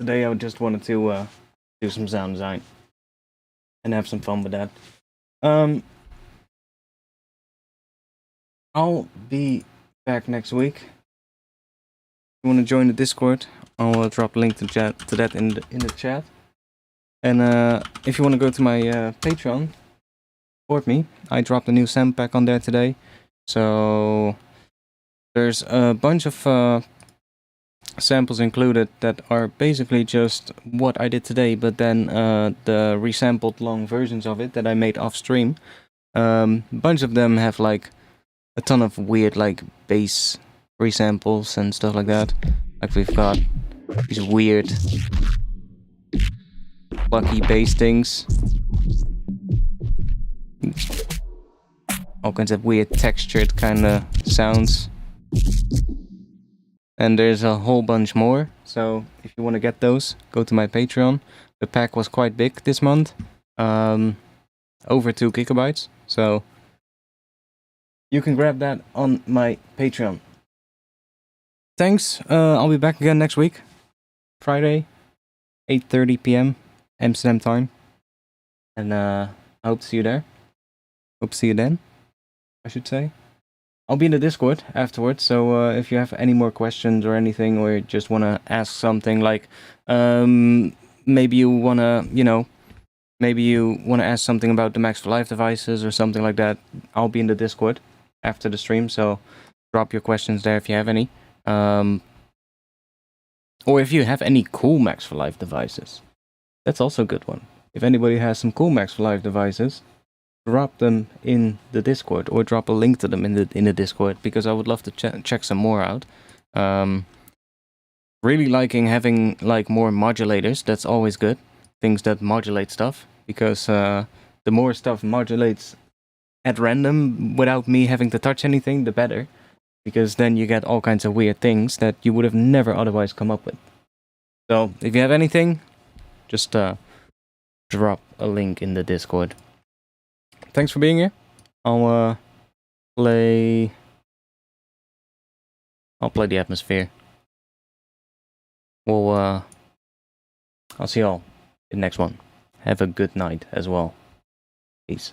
Today I just wanted to do some sound design and have some fun with that. I'll be back next week. If you want to join the Discord, I'll drop a link to that in the chat. And if you want to go to my Patreon, support me. I dropped a new SAM pack on there today. So there's a bunch of samples included that are basically just what I did today, but then the resampled long versions of it that I made off stream. A bunch of them have like a ton of weird like bass resamples and stuff like that. Like we've got these weird plucky bass things. All kinds of weird textured kind of sounds. And there's a whole bunch more, so if you want to get those, go to my Patreon. The pack was quite big this month, over 2 gigabytes, so you can grab that on my Patreon. Thanks, I'll be back again next week, Friday, 8:30 p.m. Amsterdam time, and I hope to see you there. Hope to see you then, I should say. I'll be in the Discord afterwards, so if you have any more questions or anything, or just want to ask something, like maybe you want to, maybe you want to ask something about the Max for Live devices or something like that, I'll be in the Discord after the stream, so drop your questions there if you have any. Or if you have any cool Max for Live devices, that's also a good one. If anybody has some cool Max for Live devices, drop them in the Discord, or drop a link to them in the Discord, because I would love to check some more out. Really liking having like more modulators. That's always good. Things that modulate stuff, because the more stuff modulates at random without me having to touch anything, the better. Because then you get all kinds of weird things that you would have never otherwise come up with. So if you have anything, just drop a link in the Discord. Thanks for being here. I'll play the atmosphere. Well, I'll see y'all in the next one. Have a good night as well. Peace.